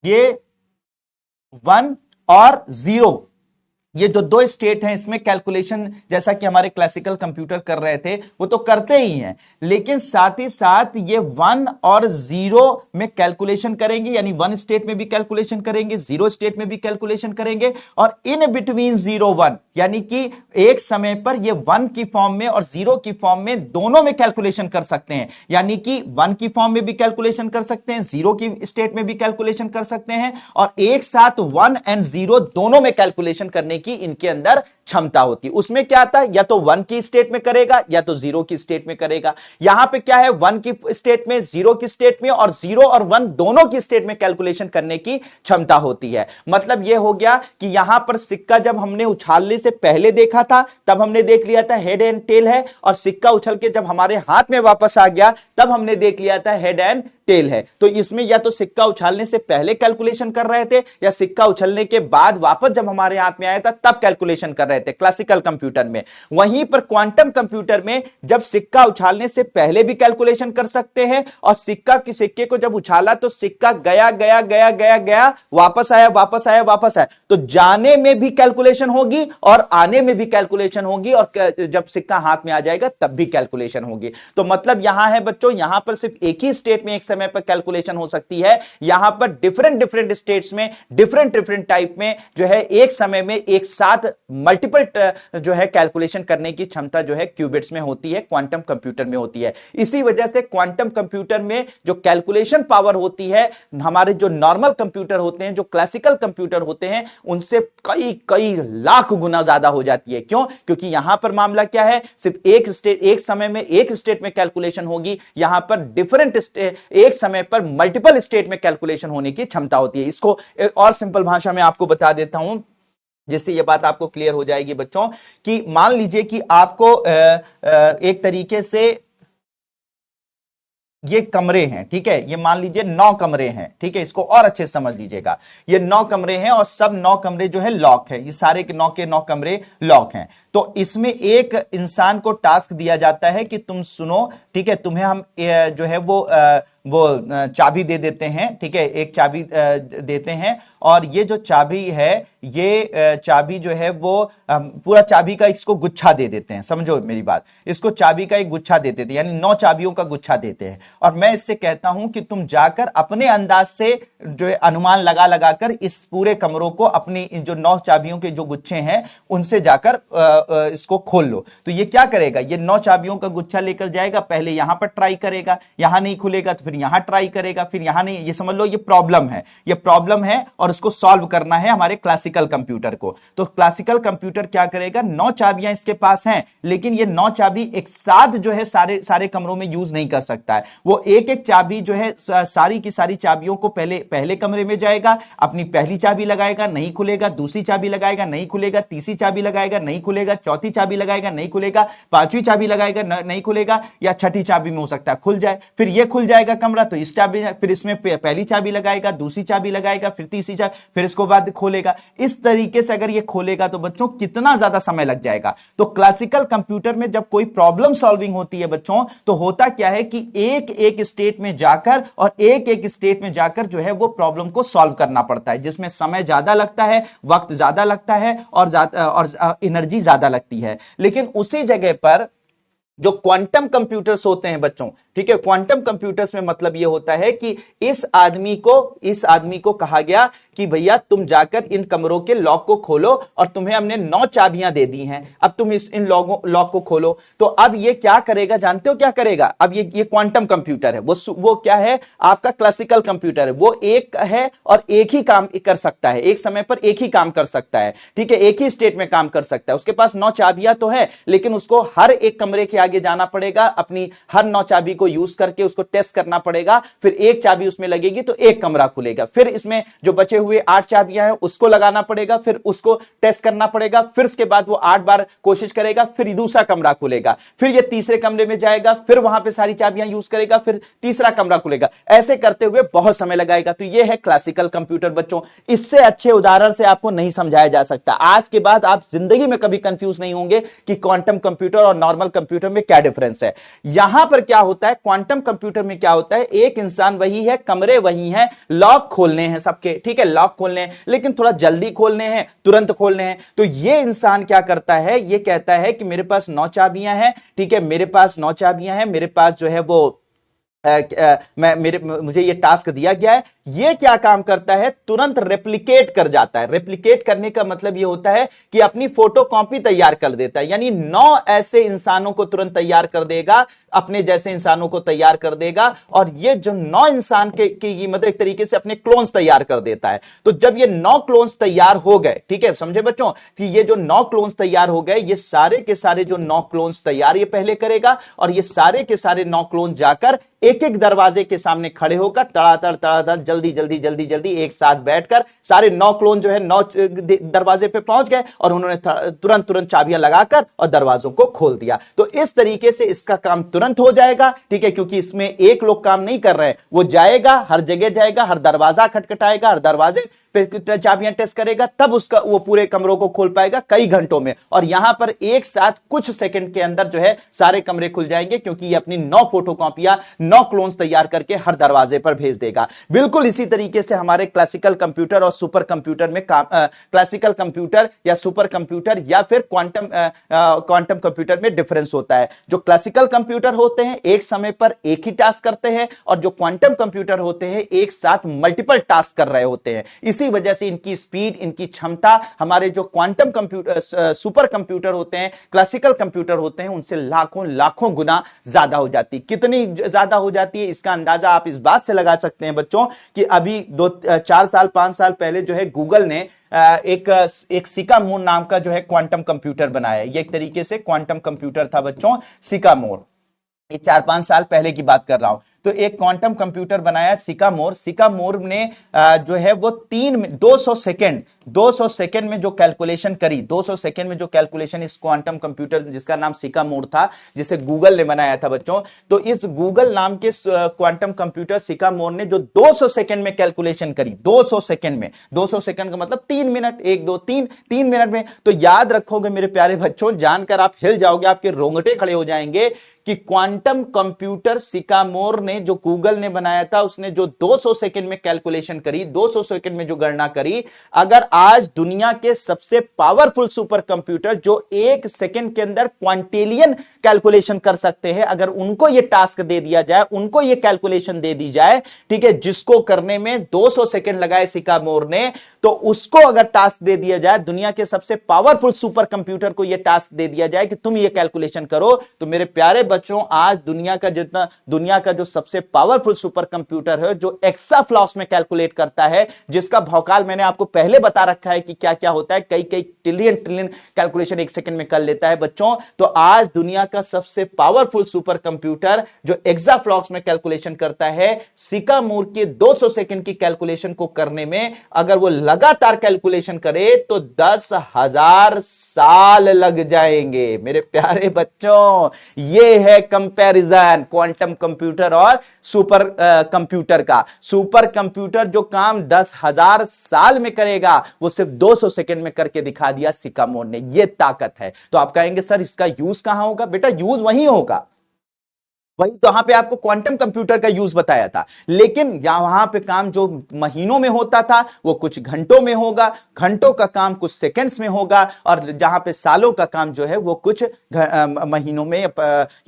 S1: ये वन और जीरो ये जो दो स्टेट हैं इसमें कैलकुलेशन जैसा कि हमारे क्लासिकल कंप्यूटर कर रहे थे वो तो करते ही हैं, लेकिन साथ ही साथ ये 1 और 0 में कैलकुलेशन करेंगे, यानी 1 स्टेट में भी कैलकुलेशन करेंगे, 0 स्टेट में भी कैलकुलेशन करेंगे, और इन बिटवीन 0 1 यानी कि एक समय पर ये 1 की फॉर्म में और 0 की फॉर्म में दोनों में कैलकुलेशन कर सकते हैं, यानी कि 1 की फॉर्म में भी कैलकुलेशन कर सकते हैं, 0 की स्टेट में भी कैलकुलेशन कर सकते हैं, और एक साथ 1 एंड 0 दोनों में कैलकुलेशन करने की इनके अंदर क्षमता होती है। उसमें क्या आता है, या तो 1 की स्टेट में करेगा या तो 0 की स्टेट में करेगा। यहां पे क्या है, 1 की स्टेट में, 0 की स्टेट में, और 0 और 1 दोनों की स्टेट में कैलकुलेशन करने की क्षमता होती है। मतलब यह हो गया कि यहां पर सिक्का जब हमने उछालने से पहले देखा था तब हमने देख लिया था हेड एंड टेल है, और सिक्का उछल के जब हमारे हाथ में वापस आ गया तब हमने देख लिया था हेड एंड टेल है। तो इसमें या तो सिक्का उछालने से पहले कैलकुलेशन कर रहे थे या सिक्का उछलने के बाद वापस जब हमारे हाथ में आया था तब कैलकुलेशन कर रहे थे क्लासिकल कंप्यूटर में। वहीं पर क्वांटम कंप्यूटर में जब सिक्का उछालने से पहले भी कैलकुलेशन कर सकते हैं, और सिक्के को जब उछाला तो सिक्का गया गया गया गया गया, वापस आया वापस आया वापस आया, तो जाने में भी कैलकुलेशन होगी और आने में भी कैलकुलेशन होगी, और जब सिक्का हाथ में आ जाएगा तब भी कैलकुलेशन होगी। तो मतलब यहां है बच्चों, यहां पर सिर्फ एक ही स्टेट में एक समय पर कैलकुलेशन हो सकती है, यहां पर डिफरेंट स्टेट्स में डिफरेंट टाइप में जो है एक समय में एक साथ मल्टीपल जो है कैलकुलेशन करने की क्षमता जो है क्यूबिट्स में होती है, क्वांटम कंप्यूटर में होती है। इसी वजह से क्वांटम कंप्यूटर में जो कैलकुलेशन पावर होती है हमारे जो नॉर्मल कंप्यूटर होते हैं, जो क्लासिकल कंप्यूटर होते हैं, उनसे कई कई लाख गुना ज्यादा हो जाती है। क्यों? क्योंकि यहां पर मामला क्या है, सिर्फ एक समय में एक स्टेट में कैलकुलेशन होगी, यहां पर डिफरेंट एक समय पर मल्टीपल स्टेट में कैलकुलेशन होने की क्षमता होती है। इसको और सिंपल भाषा में आपको बता देता हूं जिससे यह बात आपको क्लियर हो जाएगी बच्चों, कि मान लीजिए कि आपको एक तरीके से ये कमरे हैं, ठीक है, ये मान लीजिए 9 कमरे हैं, ठीक है, इसको और अच्छे से समझ लीजिएगा। ये 9 कमरे हैं और सब 9 कमरे जो है लॉक है, ये सारे के 9 कमरे लॉक हैं। तो इसमें एक इंसान को टास्क दिया जाता है कि तुम सुनो, ठीक है, तुम्हें हम जो है वो चाबी दे देते हैं, ठीक है, एक चाबी देते हैं, और ये जो चाबी है ये चाबी जो है वो पूरा चाबी का इसको गुच्छा दे देते हैं, समझो मेरी बात, इसको चाबी का एक गुच्छा दे देते हैं, यानी 9 चाबियों का गुच्छा देते हैं, और मैं इससे कहता हूं कि तुम जाकर अपने अंदाज से जो है अनुमान लगा लगाकर इस पूरे कमरों को अपनी जो 9 चाबियों के जो गुच्छे हैं उनसे जाकर इसको खोल लो। तो ये क्या करेगा, ये 9 चाबियों का गुच्छा लेकर जाएगा, पहले यहां पर ट्राई करेगा, यहां नहीं खुलेगा तो फिर यहां ट्राई करेगा, फिर यहां नहीं, ये समझ लो ये प्रॉब्लम है, ये प्रॉब्लम है और इसको सॉल्व करना है हमारे क्लासिकल कंप्यूटर को। तो क्लासिकल कंप्यूटर क्या करेगा, 9 चाबियां इसके पास हैं, लेकिन ये 9 चाबी एक साथ जो है सारे कमरों में यूज नहीं कर सकता है। वो एक एक चाबी जो है सारी की सारी चाबियों को पहले कमरे में जाएगा, अपनी पहली चाबी लगाएगा, नहीं खुलेगा, दूसरी चाबी लगाएगा, नहीं खुलेगा, तीसरी चाबी लगाएगा, नहीं खुलेगा, चौथी चाबी लगाएगा, नहीं खुलेगा, पांचवी चाबी लगाएगा, नहीं खुलेगा, या छठी चाबी में हो सकता है खुल जाए, फिर ये खुल जाएगा कमरा तो इस चाबी, फिर इसमें पहली चाबी लगाएगा, दूसरी चाबी लगाएगा, फिर तीसरी चाबी, फिर इसको बाद खोलेगा। इस तरीके से अगर ये खोलेगा तो बच्चों कितना ज्यादा समय लग जाएगा। तो क्लासिकल कंप्यूटर में जब कोई प्रॉब्लम सॉल्विंग होती है बच्चों, तो होता क्या है कि एक एक स्टेट में जाकर और एक एक स्टेट में जाकर जो है वो प्रॉब्लम को सॉल्व करना पड़ता है, जिसमें समय ज्यादा लगता है, वक्त ज्यादा लगता है और एनर्जी ज्यादा लगती है। लेकिन उसी जगह पर जो क्वांटम कंप्यूटर्स होते हैं बच्चों, ठीक है, क्वांटम कंप्यूटर्स में मतलब यह होता है कि इस आदमी को कहा गया कि भैया तुम जाकर इन कमरों के लॉक को खोलो, और तुम्हें हमने 9 चाबियां दे दी हैं, अब तुम इन लॉक को खोलो। तो अब ये क्या करेगा, जानते हो क्या करेगा, अब ये क्वांटम कंप्यूटर है, वो क्या है, आपका क्लासिकल कंप्यूटर है, वो एक है और एक ही काम कर सकता है, एक समय पर एक ही काम कर सकता है, ठीक है, एक ही स्टेट में काम कर सकता है। उसके पास 9 चाबियां तो है, लेकिन उसको हर एक कमरे के आगे जाना पड़ेगा, अपनी हर 9 चाबी को यूज करके उसको टेस्ट करना पड़ेगा, फिर एक चाबी उसमें लगेगी तो एक कमरा खुलेगा, फिर इसमें जो बचे हुए 8 चाबियां हैं उसको लगाना पड़ेगा, फिर उसको टेस्ट करना पड़ेगा, फिर उसके बाद वो 8 बार कोशिश करेगा, फिर दूसरा कमरा खुलेगा, फिर ये तीसरे कमरे में जाएगा, फिर वहां पे सारी चाबियां यूज करेगा, फिर तीसरा कमरा खुलेगा, ऐसे करते हुए बहुत समय लगाएगा। तो ये है क्लासिकल कंप्यूटर बच्चों, इससे अच्छे उदाहरण से आपको नहीं समझाया जा सकता। आज के बाद आप जिंदगी में कभी कंफ्यूज नहीं होंगे कि क्वांटम कंप्यूटर और नॉर्मल कंप्यूटर में क्या डिफरेंस है। यहां पर क्या होता है है, क्वांटम कंप्यूटर में क्या होता है, एक इंसान वही है, कमरे वही हैं, लॉक खोलने हैं सबके, ठीक है, लॉक खोलने हैं, लेकिन थोड़ा जल्दी खोलने हैं, तुरंत खोलने हैं। तो ये इंसान क्या करता है, ये कहता है कि मेरे पास 9 चाबियां हैं, ठीक है, मेरे पास 9 चाबियां हैं, मेरे पास जो है वो मुझे ये टास्क दिया गया है। ये क्या काम करता है, तुरंत रेप्लिकेट कर जाता है। रेप्लिकेट करने का मतलब ये होता है कि अपनी फोटो कॉपी तैयार कर देता है, यानी 9 ऐसे इंसानों को तुरंत तैयार कर देगा, अपने जैसे इंसानों को तैयार कर देगा, और ये जो 9 इंसान के मतलब एक तरीके से अपने क्लोन्स तैयार कर देता है। तो जब ये 9 क्लोन्स तैयार हो गए, ठीक है, समझे बच्चों, कि ये जो 9 क्लोन्स तैयार हो गए, ये सारे के सारे जो 9 क्लोन्स तैयार ये पहले करेगा, और ये सारे के सारे 9 क्लोन जाकर एक एक दरवाजे के सामने खड़े होकर तड़ातड़ जल्दी जल्दी जल्दी जल्दी एक साथ बैठकर सारे 9 क्लोन जो है 9 दरवाजे पे पहुंच गए, और उन्होंने तुरंत तुरंत चाबियां लगाकर और दरवाजों को खोल दिया। तो इस तरीके से इसका काम तुरंत हो जाएगा, ठीक है, क्योंकि इसमें एक लोग काम नहीं कर रहे हैं, वो जाएगा, हर जगह जाएगा, हर दरवाजा खटखटाएगा, हर दरवाजे पे चाबियां टेस्ट करेगा, तब उसका वो पूरे कमरों को खोल पाएगा कई घंटों में। और यहां पर एक साथ कुछ सेकंड के अंदर जो है सारे कमरे खुल जाएंगे, क्योंकि ये अपनी 9 फोटोकॉपियां 9 क्लोन्स तैयार करके हर दरवाजे पर भेज देगा। बिल्कुल इसी तरीके से हमारे क्लासिकल कंप्यूटर और सुपर कंप्यूटर में क्लासिकल कंप्यूटर या सुपर कंप्यूटर या फिर क्वांटम कंप्यूटर में डिफरेंस होता है। जो क्लासिकल कंप्यूटर होते हैं एक समय पर एक ही टास्क करते हैं, और जो क्वांटम कंप्यूटर होते हैं एक साथ मल्टीपल टास्क कर रहे होते हैं। इसी वजह से इनकी स्पीड, इनकी क्षमता हमारे जो क्वांटम कंप्यूटर सुपर कंप्यूटर होते हैं, क्लासिकल कंप्यूटर होते हैं, उनसे लाखों लाखों गुना ज्यादा हो जाती है। कितनी ज्यादा हो जाती है इसका अंदाजा आप इस बात से लगा सकते हैं बच्चों कि अभी 4 साल 5 साल पहले जो है गूगल ने एक सिकामोर नाम का जो है क्वांटम कंप्यूटर बनाया। ये एक तरीके से क्वांटम कंप्यूटर था बच्चों, सिकामोर। ये 4-5 साल पहले की बात कर रहा हूं। तो एक क्वांटम कंप्यूटर बनाया सिकामोर। सिकामोर ने जो है वो 200 सेकंड में जो कैलकुलेशन करी, 200 सेकंड में जो कैलकुलेशन इस क्वांटम कंप्यूटर जिसका नाम सिकामोर था, जिसे गूगल ने बनाया था बच्चों, तो इस गूगल नाम के क्वांटम कंप्यूटर सिकामोर ने जो 200 सेकंड में कैलकुलेशन करी, 200 सेकंड में, 200 सेकंड का मतलब 3 मिनट, 1 2 3 मिनट में। तो याद रखोगे मेरे प्यारे बच्चों, जानकर आप हिल जाओगे, आपके रोंगटे खड़े हो जाएंगे कि क्वांटम कंप्यूटर सिकामोर ने जो गूगल ने बनाया था, उसने जो 200 सेकंड में कैलकुलेशन करी, 200 सेकंड में जो गणना करी, अगर आज दुनिया के सबसे पावरफुल सुपर कंप्यूटर जो 1 सेकंड के अंदर क्वांटिलियन कैलकुलेशन कर सकते हैं, अगर उनको यह टास्क दे दिया जाए, उनको यह कैलकुलेशन दे दी जाए, ठीक है, जिसको करने में 200 सेकंड लगाए सिकामोर ने, तो उसको अगर टास्क दे दिया जाए, दुनिया के सबसे पावरफुल सुपर कंप्यूटर को यह टास्क दे दिया जाए कि तुम ये कैलकुलेशन करो, तो मेरे प्यारे बच्चों आज दुनिया का जो सबसे पावरफुल सुपर कंप्यूटर है, जो एक्साफ्लॉप्स में कैलकुलेट करता है, जिसका भौकाल मैंने आपको पहले बता रखा है कि क्या क्या होता है, कई कई ट्रिलियन कैलकुलेशन 1 सेकंड में कर लेता है बच्चों। तो आज दुनिया का सबसे पावरफुल सुपर कंप्यूटर जो एक्साफ्लॉप्स में कैलकुलेशन करता है, सिकामोर के 200 सेकंड की कैलकुलेशन को करने में अगर वो लगातार कैलकुलेशन करे तो 10,000 साल लग जाएंगे। मेरे प्यारे बच्चों, ये है कंपैरिजन क्वांटम कंप्यूटर और सुपर कंप्यूटर का। सुपर कंप्यूटर जो काम 10,000 साल में करेगा, वो सिर्फ 200 सेकंड में करके दिखा दिया सिकामोर ने। ये ताकत है। तो आप कहेंगे सर इसका यूज कहां होगा? बेटा यूज वहीं होगा, वही तो वहां पे आपको क्वांटम कंप्यूटर का यूज बताया था। लेकिन वहां पे काम जो महीनों में होता था वो कुछ घंटों में होगा, घंटों का काम कुछ सेकंड्स में होगा, और जहां पे सालों का काम जो है वो कुछ महीनों में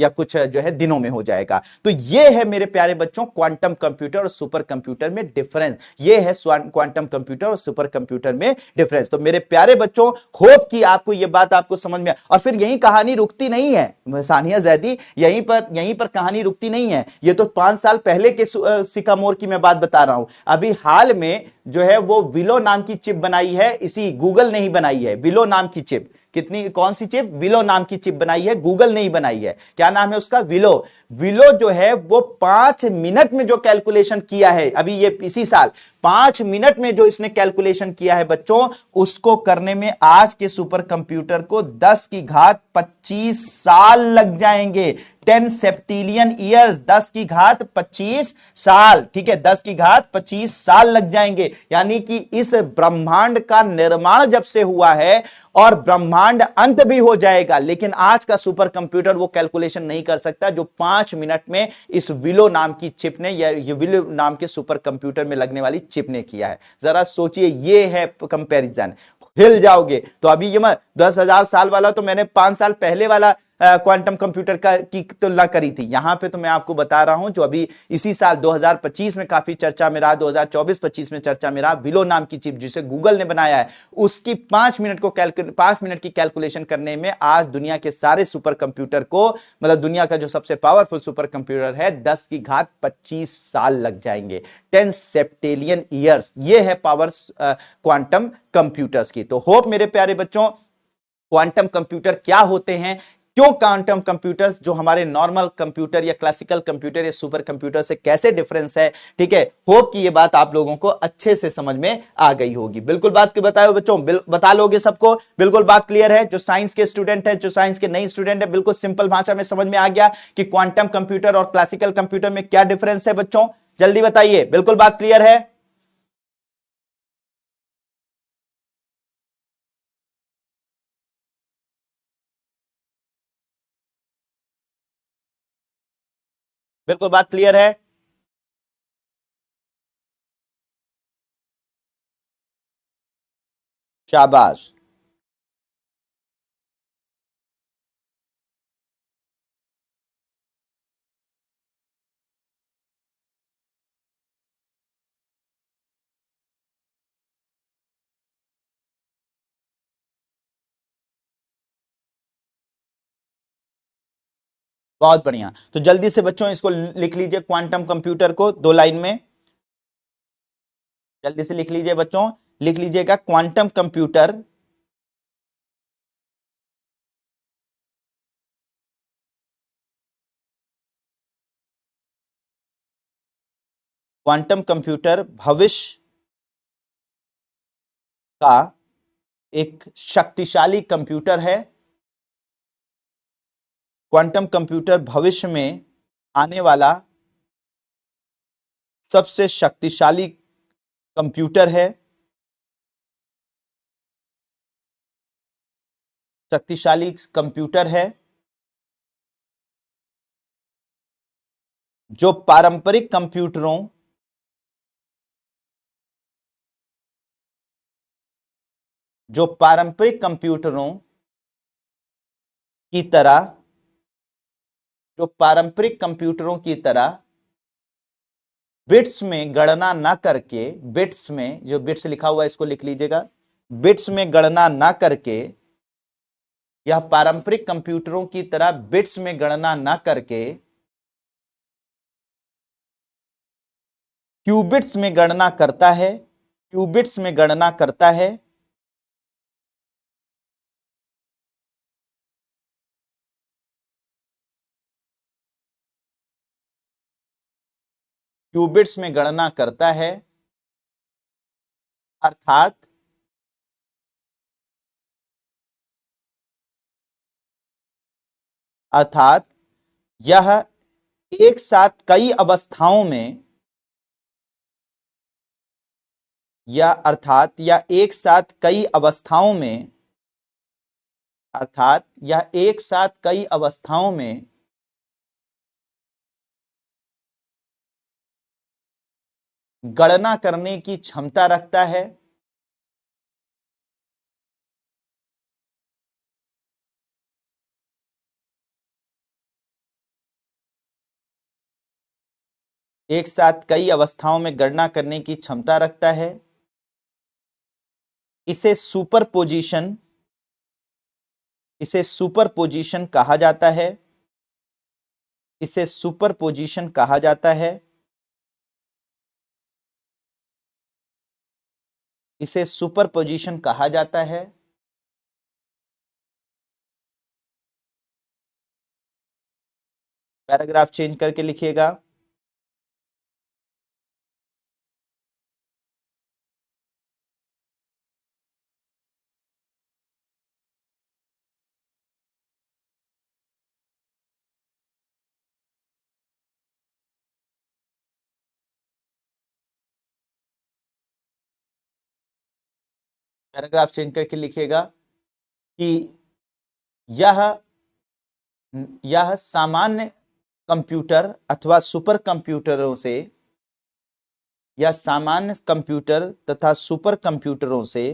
S1: या कुछ जो है दिनों में हो जाएगा। तो ये है मेरे प्यारे बच्चों क्वांटम कंप्यूटर और सुपर कंप्यूटर में डिफरेंस। ये है क्वांटम कंप्यूटर और सुपर कंप्यूटर में डिफरेंस। तो मेरे प्यारे बच्चों, होप कि आपको ये बात आपको समझ में। और फिर यही कहानी रुकती नहीं है सानिया जैदी, यहीं पर कहानी रुकती नहीं है। ये तो 5 साल पहले के सिकामोर की मैं बात बता रहा हूं। अभी हाल में जो है वो विलो नाम की चिप बनाई है, इसी गूगल ने ही बनाई है। विलो नाम की चिप, कौन सी चिप? विलो नाम की चिप बनाई है, गूगल ने ही बनाई है। क्या नाम है उसका? विलो। विलो जो है वो 5 मिनट में जो कैलकुलेशन किया है, अभी ये इसी साल 5 मिनट में जो इसने कैलकुलेशन किया है बच्चों, उसको करने में आज के सुपर कंप्यूटर को 10 की घात 25 साल लग जाएंगे। 10 सेप्टिलियन ईयर्स, 10 की घात 25 साल, ठीक है, 10 की घात 25 साल लग जाएंगे। यानी कि इस ब्रह्मांड का निर्माण जब से हुआ है और ब्रह्मांड अंत भी हो जाएगा, लेकिन आज का सुपर कंप्यूटर वो कैलकुलेशन नहीं कर सकता जो 5 मिनट में इस विलो नाम की चिप ने, या ये विलो नाम के सुपर कंप्यूटर में लगने वाली चिप ने किया है। जरा सोचिए, ये है कंपैरिजन, हिल जाओगे। तो अभी ये 10,000 साल वाला तो मैंने 5 साल पहले वाला क्वांटम कंप्यूटर का की तुलना करी थी। यहां पे तो मैं आपको बता रहा हूं जो अभी इसी साल 2025 में काफी चर्चा में रहा, 2024-25 में चर्चा में रहा, विलो नाम की चिप जिसे गूगल ने बनाया है, उसकी 5 मिनट की कैलकुलेशन करने में आज दुनिया के सारे सुपर कंप्यूटर को, मतलब दुनिया का जो सबसे पावरफुल सुपर कंप्यूटर है, 10 की घात 25 साल लग जाएंगे, 10 सेप्टेलियन ईयर्स। ये है पावर क्वांटम कंप्यूटर्स की। तो होप मेरे प्यारे बच्चों, क्वांटम कंप्यूटर क्या होते हैं, क्यों क्वांटम कंप्यूटर्स जो हमारे नॉर्मल कंप्यूटर या क्लासिकल कंप्यूटर या सुपर कंप्यूटर से कैसे डिफरेंस है, ठीक है, होप कि ये बात आप लोगों को अच्छे से समझ में आ गई होगी। बिल्कुल बात के बताओ बच्चों, बता लोगे सबको, बिल्कुल बात क्लियर है। जो साइंस के स्टूडेंट है, जो साइंस के नई स्टूडेंट है, बिल्कुल सिंपल भाषा में समझ में आ गया कि क्वांटम कंप्यूटर और क्लासिकल कंप्यूटर में क्या डिफरेंस है। बच्चों जल्दी बताइए, बिल्कुल बात क्लियर है। बिल्कुल बात क्लियर है। शाबाश। बहुत बढ़िया। तो जल्दी से बच्चों इसको लिख लीजिए, क्वांटम कंप्यूटर को 2 लाइन में जल्दी से लिख लीजिए बच्चों। लिख लीजिएगा, क्वांटम कंप्यूटर क्वांटम कंप्यूटर भविष्य का एक शक्तिशाली कंप्यूटर है। क्वांटम कंप्यूटर भविष्य में आने वाला सबसे शक्तिशाली कंप्यूटर है। शक्तिशाली कंप्यूटर है जो पारंपरिक कंप्यूटरों जो पारंपरिक कंप्यूटरों की तरह जो पारंपरिक कंप्यूटरों की तरह बिट्स में गणना ना करके, बिट्स में जो बिट्स लिखा हुआ है इसको लिख लीजिएगा, बिट्स में गणना ना करके, यह पारंपरिक कंप्यूटरों की तरह बिट्स में गणना ना करके क्यूबिट्स में गणना करता है। क्यूबिट्स में गणना करता है। क्यूबिट्स में गणना करता है, अर्थात अर्थात यह एक साथ कई अवस्थाओं में, या अर्थात यह एक साथ कई अवस्थाओं में, अर्थात यह एक साथ कई अवस्थाओं में गणना करने की क्षमता रखता है। एक साथ कई अवस्थाओं में गणना करने की क्षमता रखता है। इसे सुपरपोजिशन इसे सुपरपोजिशन कहा जाता है। इसे सुपरपोजिशन कहा जाता है। इसे सुपरपोजिशन कहा जाता है। पैराग्राफ चेंज करके लिखिएगा। पैराग्राफ चेंज करके लिखिएगा कि यह सामान्य कंप्यूटर अथवा सुपर कंप्यूटरों से, या सामान्य कंप्यूटर तथा सुपर कंप्यूटरों से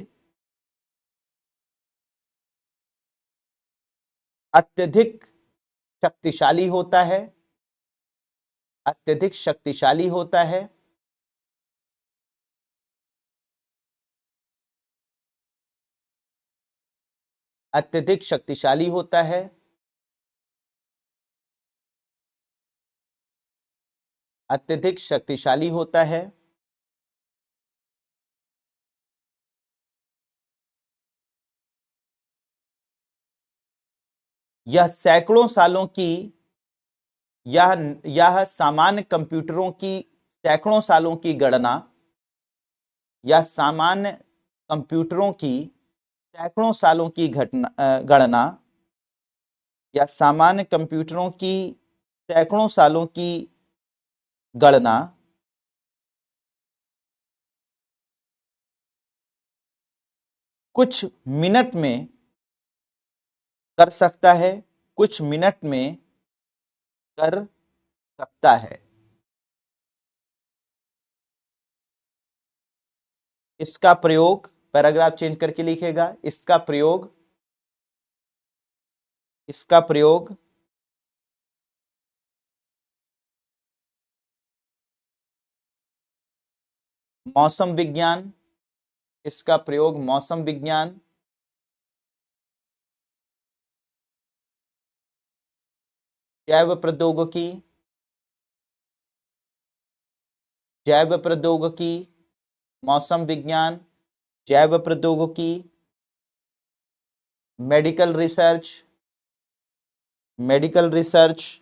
S1: अत्यधिक शक्तिशाली होता है, अत्यधिक शक्तिशाली होता है, अत्यधिक शक्तिशाली होता है, अत्यधिक शक्तिशाली होता है, यह सैकड़ों सालों की, यह सामान्य कंप्यूटरों की सैकड़ों सालों की गणना, या सामान्य कंप्यूटरों की सैकड़ों सालों की गणना, या सामान्य कंप्यूटरों की सैकड़ों सालों की गणना कुछ मिनट में कर सकता है, कुछ मिनट में कर सकता है। इसका प्रयोग, पैराग्राफ चेंज करके लिखेगा, इसका प्रयोग मौसम विज्ञान, इसका प्रयोग मौसम विज्ञान, जैव प्रौद्योगिकी, जैव प्रौद्योगिकी, मौसम विज्ञान, जैव प्रौद्योगिकी, medical research, medical research,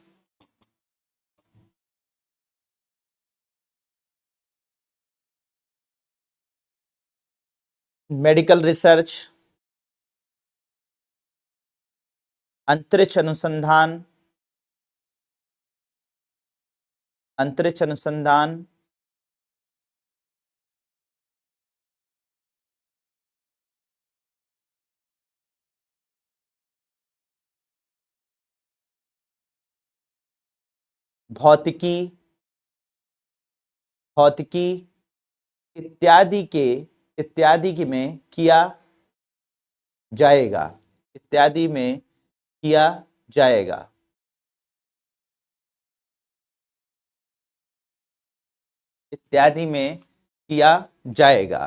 S1: medical research, अंतरिक्ष अनुसंधान, अंतरिक्ष अनुसंधान, भौतिकी, भौतिकी इत्यादि के, इत्यादि में किया जाएगा, इत्यादि में किया जाएगा। इत्यादि में किया जाएगा।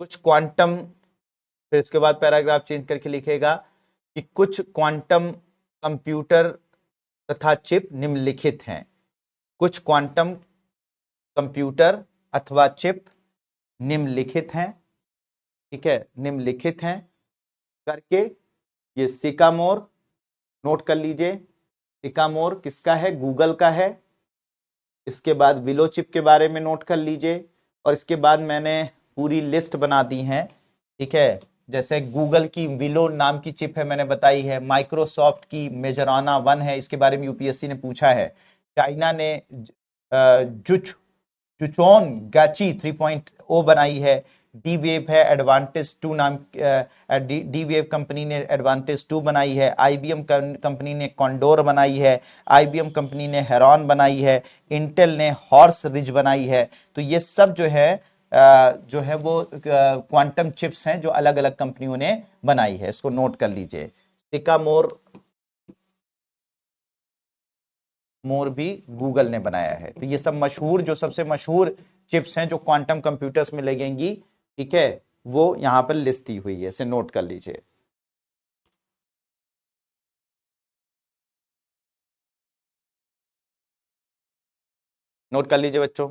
S1: कुछ क्वांटम, फिर इसके बाद पैराग्राफ चेंज करके लिखेगा कि कुछ क्वांटम कंप्यूटर तथा चिप निम्नलिखित हैं। कुछ क्वांटम कंप्यूटर अथवा चिप निम्नलिखित हैं, ठीक है, निम्नलिखित हैं करके ये सिकामोर नोट कर लीजिए। सिकामोर किसका है? गूगल का है। इसके बाद विलो चिप के बारे में नोट कर लीजिए, और इसके बाद मैंने पूरी लिस्ट बना दी है, ठीक है। जैसे गूगल की विलो नाम की चिप है, मैंने बताई है। माइक्रोसॉफ्ट की मेजराना 1 है, इसके बारे में यूपीएससी ने पूछा है। चाइना ने जुच जुचोन गाची 3.0 बनाई है। डी वेव है, एडवांटेज 2 नाम, डी वेव कंपनी ने एडवांटेज 2 बनाई है। आईबीएम कंपनी ने कॉन्डोर बनाई है। आईबीएम कंपनी ने हेरॉन बनाई है। इंटेल ने हॉर्स रिज बनाई है। तो ये सब जो है वो क्वांटम चिप्स हैं जो अलग अलग कंपनियों ने बनाई है। इसको नोट कर लीजिए। सिकामोर भी गूगल ने बनाया है। तो ये सब मशहूर, जो सबसे मशहूर चिप्स हैं जो क्वांटम कंप्यूटर्स में लगेंगी, ठीक है, वो यहां पर लिस्ट दी हुई है, इसे नोट कर लीजिए। नोट कर लीजिए बच्चों।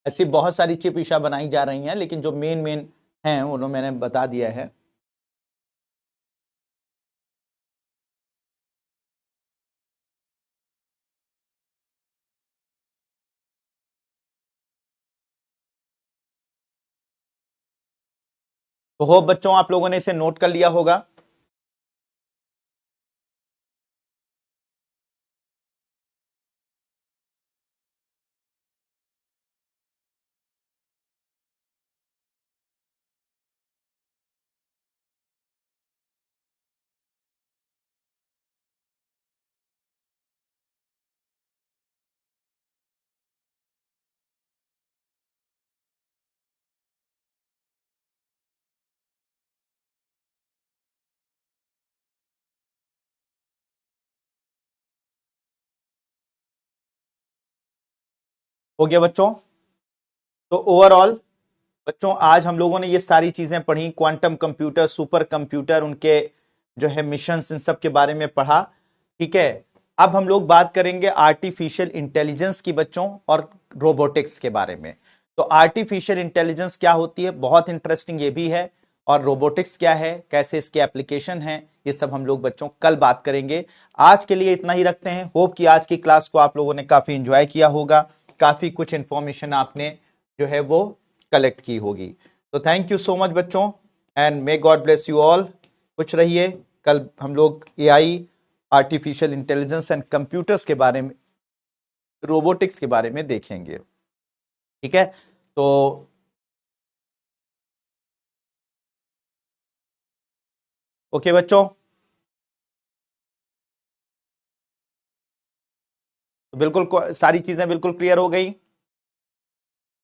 S1: ऐसी बहुत सारी चिप ईशा बनाई जा रही हैं, लेकिन जो मेन मेन हैं उन्होंने मैंने बता दिया है। तो होप बच्चों आप लोगों ने इसे नोट कर लिया होगा। हो गया बच्चों। तो ओवरऑल बच्चों आज हम लोगों ने ये सारी चीजें पढ़ी, क्वांटम कंप्यूटर, सुपर कंप्यूटर, उनके जो है मिशन, इन सब के बारे में पढ़ा। ठीक है, अब हम लोग बात करेंगे आर्टिफिशियल इंटेलिजेंस की बच्चों और रोबोटिक्स के बारे में। तो आर्टिफिशियल इंटेलिजेंस क्या होती है, बहुत इंटरेस्टिंग ये भी है, और रोबोटिक्स क्या है, कैसे इसके एप्लीकेशन है, ये सब हम लोग बच्चों कल बात करेंगे। आज के लिए इतना ही रखते हैं। होप कि आज की क्लास को आप लोगों ने काफी इंजॉय किया होगा, काफी कुछ इंफॉर्मेशन आपने जो है वो कलेक्ट की होगी। तो थैंक यू सो मच बच्चों, and may God bless you all. खुश रहिए। कल हम लोग AI, artificial intelligence and computers के बारे में, रोबोटिक्स के बारे में देखेंगे। ठीक है, तो ओके बच्चों, तो बिल्कुल सारी चीजें बिल्कुल क्लियर हो गई।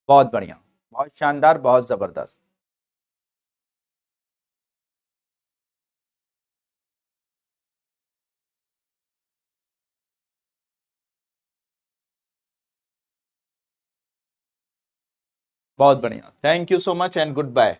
S1: बहुत बढ़िया, बहुत शानदार, बहुत जबरदस्त। बहुत बढ़िया, thank you so much and good bye.